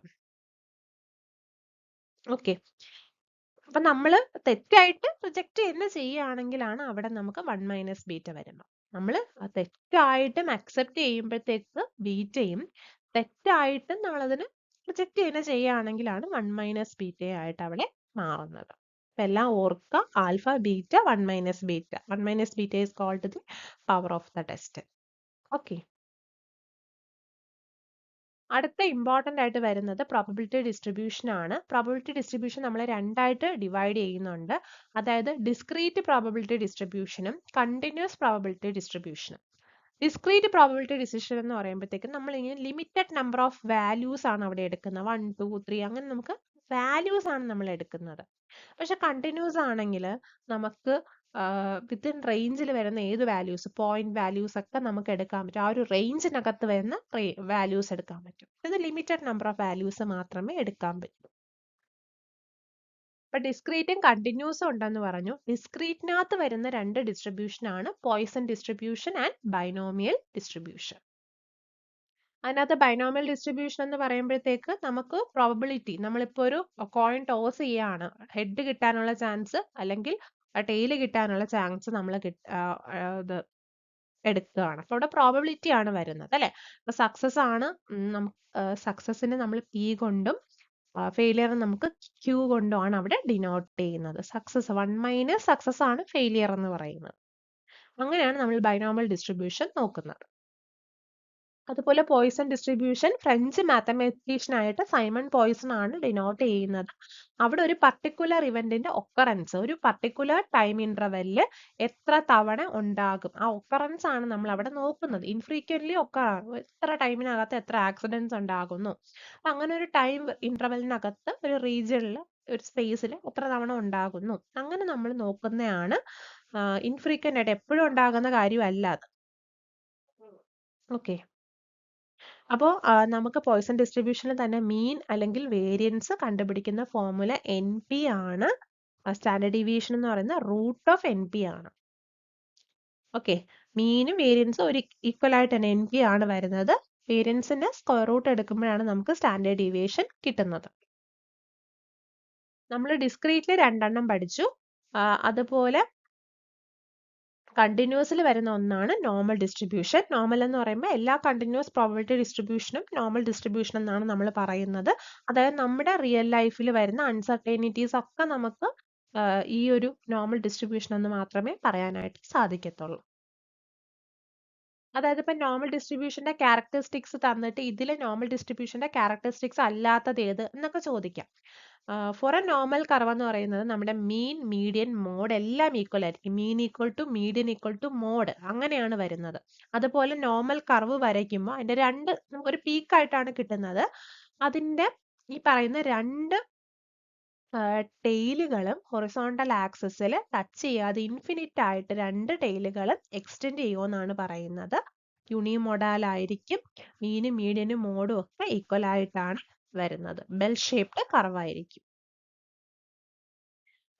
ഓക്കെ, അപ്പൊ നമ്മൾ തെറ്റായിട്ട് റിജക്റ്റ് തന്നെ ചെയ്യുകയാണെങ്കിലാണ് അവിടെ നമുക്ക് 1 മൈനസ് ബീറ്റ വരുന്നത്. നമ്മൾ തെറ്റായിട്ടും അക്സെപ്റ്റ് ചെയ്യുമ്പോഴത്തേക്ക് ബീറ്റയും, തെറ്റായിട്ടും നമ്മളതിന് റിജക്റ്റ് തന്നെ ചെയ്യുകയാണെങ്കിലാണ് 1 മൈനസ് ബീറ്റ ആയിട്ട് അവിടെ മാറുന്നത്. അപ്പൊ എല്ലാം ഓർക്കുക, alpha beta 1 minus beta. 1 minus beta is called the power of the test. Okay, അടുത്ത ഇമ്പോർട്ടൻ്റ് ആയിട്ട് വരുന്നത് പ്രോബബിലിറ്റി ഡിസ്ട്രിബ്യൂഷൻ ആണ്. പ്രോബബിലിറ്റി ഡിസ്ട്രിബ്യൂഷൻ നമ്മൾ രണ്ടായിട്ട് ഡിവൈഡ് ചെയ്യുന്നുണ്ട്. അതായത് ഡിസ്ക്രീറ്റ് പ്രോബബിലിറ്റി ഡിസ്ട്രിബ്യൂഷനും കണ്ടിന്യൂസ് പ്രോബബിലിറ്റി ഡിസ്ട്രിബ്യൂഷനും. ഡിസ്ക്രീറ്റ് പ്രോബബിലിറ്റി ഡിസിഷൻ എന്ന് പറയുമ്പോഴത്തേക്കും നമ്മൾ ഇങ്ങനെ ലിമിറ്റഡ് നമ്പർ ഓഫ് വാല്യൂസ് ആണ് അവിടെ എടുക്കുന്നത്. 1, 2, 3 അങ്ങനെ നമുക്ക് വാല്യൂസ് ആണ് നമ്മൾ എടുക്കുന്നത്. പക്ഷെ കണ്ടിന്യൂസ് ആണെങ്കിൽ നമുക്ക് വിത്തിൻ റേഞ്ചിൽ വരുന്ന ഏത് വാല്യൂസ്, പോയിന്റ് വാല്യൂസ് ഒക്കെ നമുക്ക് എടുക്കാൻ പറ്റും. ആ ഒരു റേഞ്ചിനകത്ത് വരുന്ന വാല്യൂസ് എടുക്കാൻ പറ്റും. ഇത് ലിമിറ്റഡ് നമ്പർ ഓഫ് വാല്യൂസ് മാത്രമേ എടുക്കാൻ പറ്റൂ. അപ്പൊ ഡിസ്ക്രീറ്റും കണ്ടിന്യൂസും ഉണ്ടെന്ന് പറഞ്ഞു. ഡിസ്ക്രീറ്റിനകത്ത് വരുന്ന രണ്ട് ഡിസ്ട്രിബ്യൂഷൻ ആണ് Poisson distribution and binomial distribution. അതിനകത്ത് ബൈനോമിയൽ ഡിസ്ട്രിബ്യൂഷൻ എന്ന് പറയുമ്പോഴത്തേക്ക് നമുക്ക് പ്രോബബിലിറ്റി, നമ്മളിപ്പോൾ ഒരു കോയിൻ ടോസ് ചെയ്യാണ്, ഹെഡ് കിട്ടാനുള്ള ചാൻസ് അല്ലെങ്കിൽ ടെയിൽ കിട്ടാനുള്ള ചാൻസ് നമ്മൾ ഇത് എടുക്കുകയാണ്. അപ്പൊ അവിടെ പ്രോബബിലിറ്റി ആണ് വരുന്നത് അല്ലെ. അപ്പൊ സക്സസ് ആണ്, സക്സസിന് നമ്മൾ പി കൊണ്ടും ഫെയിലിയർ നമുക്ക് ക്യൂ കൊണ്ടുമാണ് അവിടെ ഡിനോട്ട് ചെയ്യുന്നത്. സക്സസ് 1 മൈനസ് സക്സസ് ആണ് ഫെയിലിയർ എന്ന് പറയുന്നത്. അങ്ങനെയാണ് നമ്മൾ ബൈനോമിയൽ ഡിസ്ട്രിബ്യൂഷൻ നോക്കുന്നത്. അതുപോലെ പോയിസൺ ഡിസ്ട്രിബ്യൂഷൻ ഫ്രഞ്ച് മാത്തമാറ്റീഷ്യൻ ആയിട്ട് സൈമൺ പോയിസൺ ആണ് ഡിനോട്ട് ചെയ്യുന്നത്. അവിടെ ഒരു പർട്ടിക്കുലർ ഇവന്റിന്റെ ഒക്കറൻസ് ഒരു പർട്ടിക്കുലർ ടൈം ഇന്റർവെല്ലിൽ എത്ര തവണ ഉണ്ടാകും, ആ ഒക്കറൻസ് ആണ് നമ്മൾ അവിടെ നോക്കുന്നത്. ഇൻഫ്രീക്വന്റ്ലി എത്ര ടൈമിനകത്ത് എത്ര ആക്സിഡൻസ് ഉണ്ടാകുന്നു, അങ്ങനെ ഒരു ടൈം ഇന്റർവെല്ലിനകത്ത് ഒരു റീജിയനിൽ ഒരു സ്പേസിൽ എത്ര തവണ ഉണ്ടാകുന്നു, അങ്ങനെ നമ്മൾ നോക്കുന്നതാണ്. ഇൻഫ്രീക്വന്റ് ആയിട്ട് എപ്പോഴും ഉണ്ടാകുന്ന കാര്യമല്ല അത്. ഓക്കെ, അപ്പോൾ നമുക്ക് പോയിസൺ ഡിസ്ട്രിബ്യൂഷനിൽ തന്നെ മീൻ അല്ലെങ്കിൽ വേരിയൻസ് കണ്ടുപിടിക്കുന്ന ഫോർമുല NP ആണ്. സ്റ്റാൻഡേർഡ് ഡീവിയേഷൻ എന്ന് പറയുന്നത് റൂട്ട് ഓഫ് NP ആണ്. ഓക്കെ, മീനും വേരിയൻസും ഒരു ഈക്വൽ ആയിട്ട് തന്നെ NP ആണ് വരുന്നത്. വേരിയൻസിന്റെ സ്ക്വയർ റൂട്ട് എടുക്കുമ്പോഴാണ് നമുക്ക് സ്റ്റാൻഡേർഡ് ഡീവിയേഷൻ കിട്ടുന്നത്. നമ്മൾ ഡിസ്ക്രീറ്റ്ലി 2 എണ്ണം പഠിച്ചു. അതുപോലെ കണ്ടിന്യൂസിൽ വരുന്ന ഒന്നാണ് നോർമൽ ഡിസ്ട്രിബ്യൂഷൻ. നോർമൽ എന്ന് പറയുമ്പോൾ എല്ലാ കണ്ടിന്യൂസ് പ്രോബബിലിറ്റി ഡിസ്ട്രിബ്യൂഷനും നോർമൽ ഡിസ്ട്രിബ്യൂഷൻ എന്നാണ് നമ്മൾ പറയുന്നത്. അതായത് നമ്മുടെ റിയൽ ലൈഫിൽ വരുന്ന അൺസർട്ടൈനിറ്റീസ് ഒക്കെ നമുക്ക് ഈ ഒരു നോർമൽ ഡിസ്ട്രിബ്യൂഷൻ എന്ന് മാത്രമേ പറയാനായിട്ട് സാധിക്കത്തുള്ളൂ. അതായത് ഇപ്പൊ നോർമൽ ഡിസ്ട്രിബ്യൂഷന്റെ ക്യാരക്ടറിസ്റ്റിക്സ് തന്നിട്ട് ഇതിലെ നോർമൽ ഡിസ്ട്രിബ്യൂഷന്റെ ക്യാരക്ടറിസ്റ്റിക്സ് അല്ലാത്തത് ഏത് എന്നൊക്കെ ചോദിക്കാം. ഫോർ എ നോർമൽ കർവ് എന്ന് പറയുന്നത് നമ്മുടെ മീൻ, മീഡിയൻ, മോഡ് എല്ലാം ഈക്വൽ ആയിരിക്കും. Mean equal to median equal to mode അങ്ങനെയാണ് വരുന്നത്. അതുപോലെ നോർമൽ കർവ് വരയ്ക്കുമ്പോൾ അതിന്റെ രണ്ട് നമുക്കൊരു പീക്കായിട്ടാണ് കിട്ടുന്നത്. അതിന്റെ ഈ പറയുന്ന രണ്ട് ടെയിലുകളും ഹൊറിസോണ്ടൽ ആക്സിസിൽ ടച്ച് ചെയ്യാതെ ഇൻഫിനിറ്റ് ആയിട്ട് രണ്ട് ടെയിലുകളും എക്സ്റ്റെൻഡ് ചെയ്യുമെന്നാണ് പറയുന്നത്. യൂണിമോഡാൽ ആയിരിക്കും. മീനും മീഡിയനും മോഡും ഒക്കെ ഈക്വൽ ആയിട്ടാണ് വരുന്നത്. ബെൽ ഷേപ്ഡ് കർവ് ആയിരിക്കും.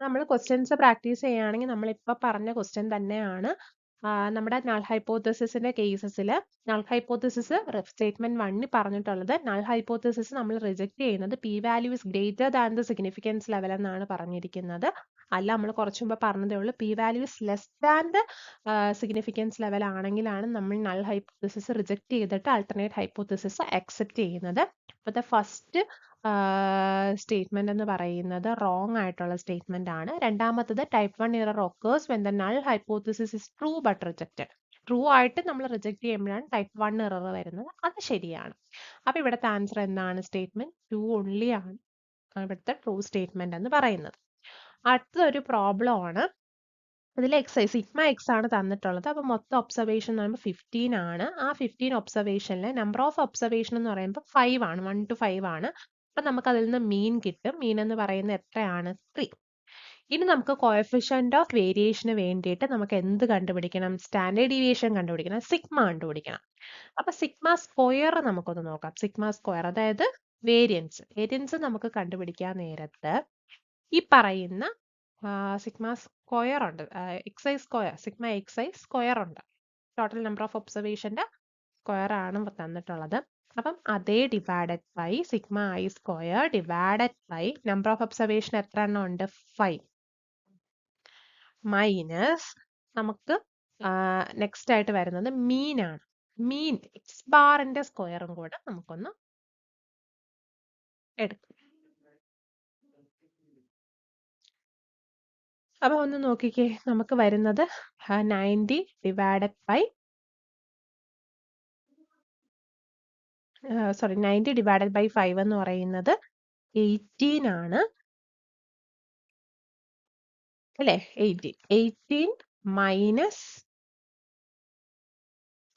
നമ്മൾ ക്വസ്റ്റ്യൻസ് പ്രാക്ടീസ് ചെയ്യുകയാണെങ്കിൽ നമ്മൾ ഇപ്പൊ പറഞ്ഞ ക്വസ്റ്റ്യൻ തന്നെയാണ്. നമ്മുടെ നൾ ഹൈപ്പോത്തസിസിന്റെ കേസസിൽ നൾ ഹൈപ്പോത്തസിസ് സ്റ്റേറ്റ്മെന്റ് 1 പറഞ്ഞിട്ടുള്ളത് നൾ ഹൈപ്പോത്തസിസ് നമ്മൾ റിജക്ട് ചെയ്യുന്നത് P value is greater than the significance level എന്നാണ് പറഞ്ഞിരിക്കുന്നത്. അല്ല, നമ്മൾ കുറച്ചു മുമ്പ് പറഞ്ഞതേ ഉള്ളൂ P value is less than the significance level ആണെങ്കിലാണ് നമ്മൾ നൾ ഹൈപ്പോത്തസിസ് റിജക്ട് ചെയ്തിട്ട് ആൾട്ടർനേറ്റ് ഹൈപ്പോത്തസിസ് അക്സെപ്റ്റ് ചെയ്യുന്നത്. അപ്പോൾ ദ ഫസ്റ്റ് സ്റ്റേറ്റ്മെന്റ് എന്ന് പറയുന്നത് റോങ് ആയിട്ടുള്ള സ്റ്റേറ്റ്മെന്റ് ആണ്. രണ്ടാമത്തത് type 1 error occurs when the null hypothesis is true but rejected. True ആയിട്ട് നമ്മൾ റിജക്ട് ചെയ്യുമ്പോഴാണ് ടൈപ്പ് 1 എറർ വരുന്നത്. അത് ശരിയാണ്. അപ്പൊ ഇവിടുത്തെ ആൻസർ എന്താണ്? സ്റ്റേറ്റ്മെന്റ് 2 ഓൺലി ആണ് ഇവിടുത്തെ ട്രൂ സ്റ്റേറ്റ്മെന്റ് എന്ന് പറയുന്നത്. അടുത്തൊരു പ്രോബ്ലം ആണ്. അതിൽ സിഗ്മ എക്സ് ആണ് തന്നിട്ടുള്ളത്. അപ്പൊ മൊത്തം ഒബ്സർവേഷൻ എന്ന് പറയുമ്പോൾ 15 ആണ്. ആ 15 ഒബ്സർവേഷനിൽ നമ്പർ ഓഫ് ഒബ്സർവേഷൻ എന്ന് പറയുമ്പോൾ 5 ആണ്, 1 to 5 ആണ്. അപ്പൊ നമുക്ക് അതിൽ നിന്ന് മീൻ കിട്ടും. മീൻ എന്ന് പറയുന്നത് എത്രയാണ്? 3. ഇനി നമുക്ക് കോഎഫിഷ്യന്റ് ഓഫ് വേരിയേഷന് വേണ്ടിയിട്ട് നമുക്ക് എന്ത് കണ്ടുപിടിക്കണം? സ്റ്റാൻഡേർഡ് ഡീവിയേഷൻ കണ്ടുപിടിക്കണം, സിഗ്മ കണ്ടുപിടിക്കണം. അപ്പൊ സിഗ്മ സ്ക്വയർ നമുക്കൊന്ന് നോക്കാം. സിഗ്മ സ്ക്വയർ അതായത് വേരിയൻസ് നമുക്ക് കണ്ടുപിടിക്കാൻ നേരത്ത് ഈ പറയുന്ന സിഗ്മ സ്ക്വയർ ഉണ്ട്, xi square, sigma xi square ഉണ്ട്. ടോട്ടൽ നമ്പർ ഓഫ് ഒബ്സർവേഷന്റെ സ്ക്വയർ ആണ് തന്നിട്ടുള്ളത്. അപ്പം അതേ divided by sigma i square divided by number of observation എത്ര എണ്ണം ഉണ്ട്? 5 മൈനസ് നമുക്ക് നെക്സ്റ്റ് ആയിട്ട് വരുന്നത് മീൻ ആണ്. മീൻ എക്സ് ബാറിന്റെ സ്ക്വയറും കൂടെ നമുക്കൊന്ന് എടുക്കും. അപ്പൊ ഒന്ന് നോക്കിക്കേ, നമുക്ക് വരുന്നത് 90 ഡിവൈഡഡ് ബൈ 90 ഡിവൈഡഡ് ബൈ 5 എന്ന് പറയുന്നത് 18 ആണ് അല്ലെ? 18 മൈനസ്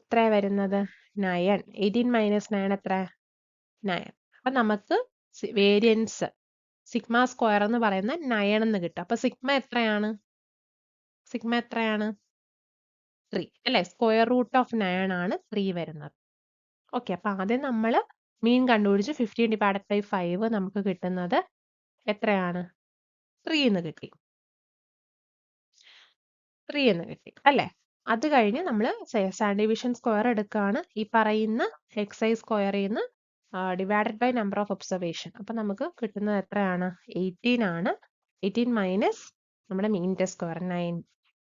എത്ര വരുന്നത്? 9. 18 മൈനസ് 9 എത്ര? 9. അപ്പൊ നമുക്ക് വേരിയൻസ് സിഗ്മ സ്ക്വയർ എന്ന് പറയുന്ന 9 എന്ന് കിട്ടും. അപ്പൊ സിഗ്മ എത്രയാണ്? 3 അല്ലെ? സ്ക്വയർ റൂട്ട് ഓഫ് 9 ആണ് 3 വരുന്നത്. ഓക്കെ, അപ്പൊ ആദ്യം നമ്മൾ മീൻ കണ്ടുപിടിച്ച് 15 ഡിവൈഡഡ് ബൈ 5 നമുക്ക് കിട്ടുന്നത് എത്രയാണ്? 3 എന്ന് കിട്ടി. 3 എന്ന് കിട്ടി അല്ലെ? അത് കഴിഞ്ഞ് നമ്മൾ സ്റ്റാൻഡേർഡ് ഡീവിയേഷൻ സ്ക്വയർ എടുക്കുകയാണ്. ഈ പറയുന്ന xi സ്ക്വയറിൽ നിന്ന് divided by number of observation. അപ്പൊ നമുക്ക് കിട്ടുന്നത് എത്രയാണ്? 18 ആണ്. 18 മൈനസ് നമ്മുടെ മീനിന്റെ സ്ക്വയർ 9.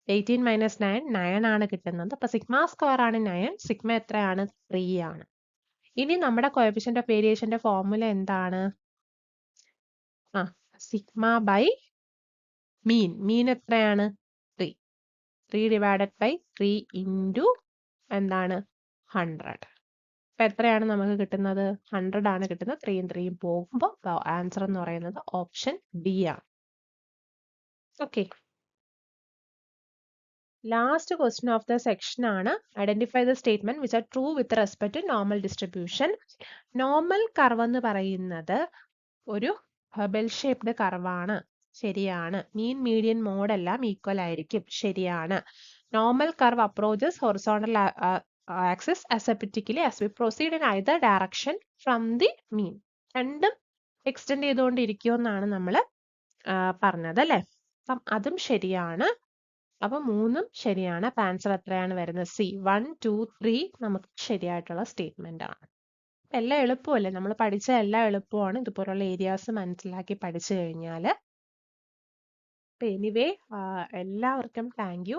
18 മൈനസ് 9 ആണ് കിട്ടുന്നത്. അപ്പൊ സിഗ്മ സ്ക്വയർ ആണ് 9. സിഗ്മ എത്രയാണ്? 3 ആണ്. ഇനി നമ്മുടെ കോഎഫിഷ്യന്റ് ഓഫ് വേരിയേഷന്റെ ഫോർമുല എന്താണ്? സിഗ്മ ബൈ മീൻ എത്രയാണ്? 3 ഡിവൈഡഡ് ബൈ 3 ഇൻറ്റു എന്താണ്? 100. അപ്പൊ എത്രയാണ് നമുക്ക് കിട്ടുന്നത്? 100 ആണ് കിട്ടുന്നത്. 3യും 3യും പോകുമ്പോൾ ആൻസർ എന്ന് പറയുന്നത് ഓപ്ഷൻ ഡി ആണ്. Okay, last question of the section ആണ്. Identify the statement which are true with respect to normal distribution. Normal curve എന്ന് പറയുന്നത് ഒരു ബെൽ ഷേപ്ഡ് കർവാണ്. ശരിയാണ്. മീൻ മീഡിയൻ മോഡ് എല്ലാം ഈക്വൽ ആയിരിക്കും. ശരിയാണ്. Normal curve approaches horizontal axis asymptotically as we proceed in either direction from the mean. രണ്ടും extend ചെയ്തുകൊണ്ടിരിക്കുമെന്നാണ് നമ്മൾ പറഞ്ഞത് അല്ലെ? അപ്പം അതും ശരിയാണ്. അപ്പൊ 3ഉം ശരിയാണ്. അപ്പൊ ആൻസർ എത്രയാണ് വരുന്നത്? സി 1, 2, 3 നമുക്ക് ശരിയായിട്ടുള്ള സ്റ്റേറ്റ്മെന്റ് ആണ്. എല്ലാം എളുപ്പമല്ലേ? നമ്മൾ പഠിച്ച എല്ലാം എളുപ്പമാണ്. ഇതുപോലുള്ള ഏരിയാസ് മനസ്സിലാക്കി പഠിച്ചു കഴിഞ്ഞാൽ. അപ്പൊ എനിവേ എല്ലാവർക്കും thank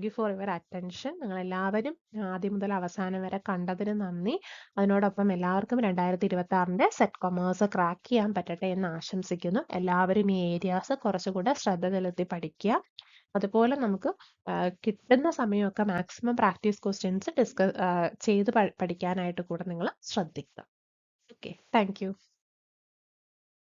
you for your attention. നിങ്ങൾ എല്ലാവരും ആദ്യം മുതൽ അവസാനം വരെ കണ്ടതിന് നന്ദി. അതിനോടൊപ്പം എല്ലാവർക്കും 2026 സെറ്റ് കൊമേഴ്സ് ക്രാക്ക് ചെയ്യാൻ പറ്റട്ടെ എന്ന് ആശംസിക്കുന്നു. എല്ലാവരും ഈ ഏരിയാസ് കുറച്ചുകൂടെ ശ്രദ്ധ ചെലുത്തി പഠിക്കുക. അതുപോലെ നമുക്ക് കിട്ടുന്ന സമയമൊക്കെ മാക്സിമം പ്രാക്ടീസ് ക്വസ്റ്റ്യൻസ് ചെയ്ത് പഠിക്കാനായിട്ട് കൂടെ നിങ്ങൾ ശ്രദ്ധിക്കുക. Okay, thank you.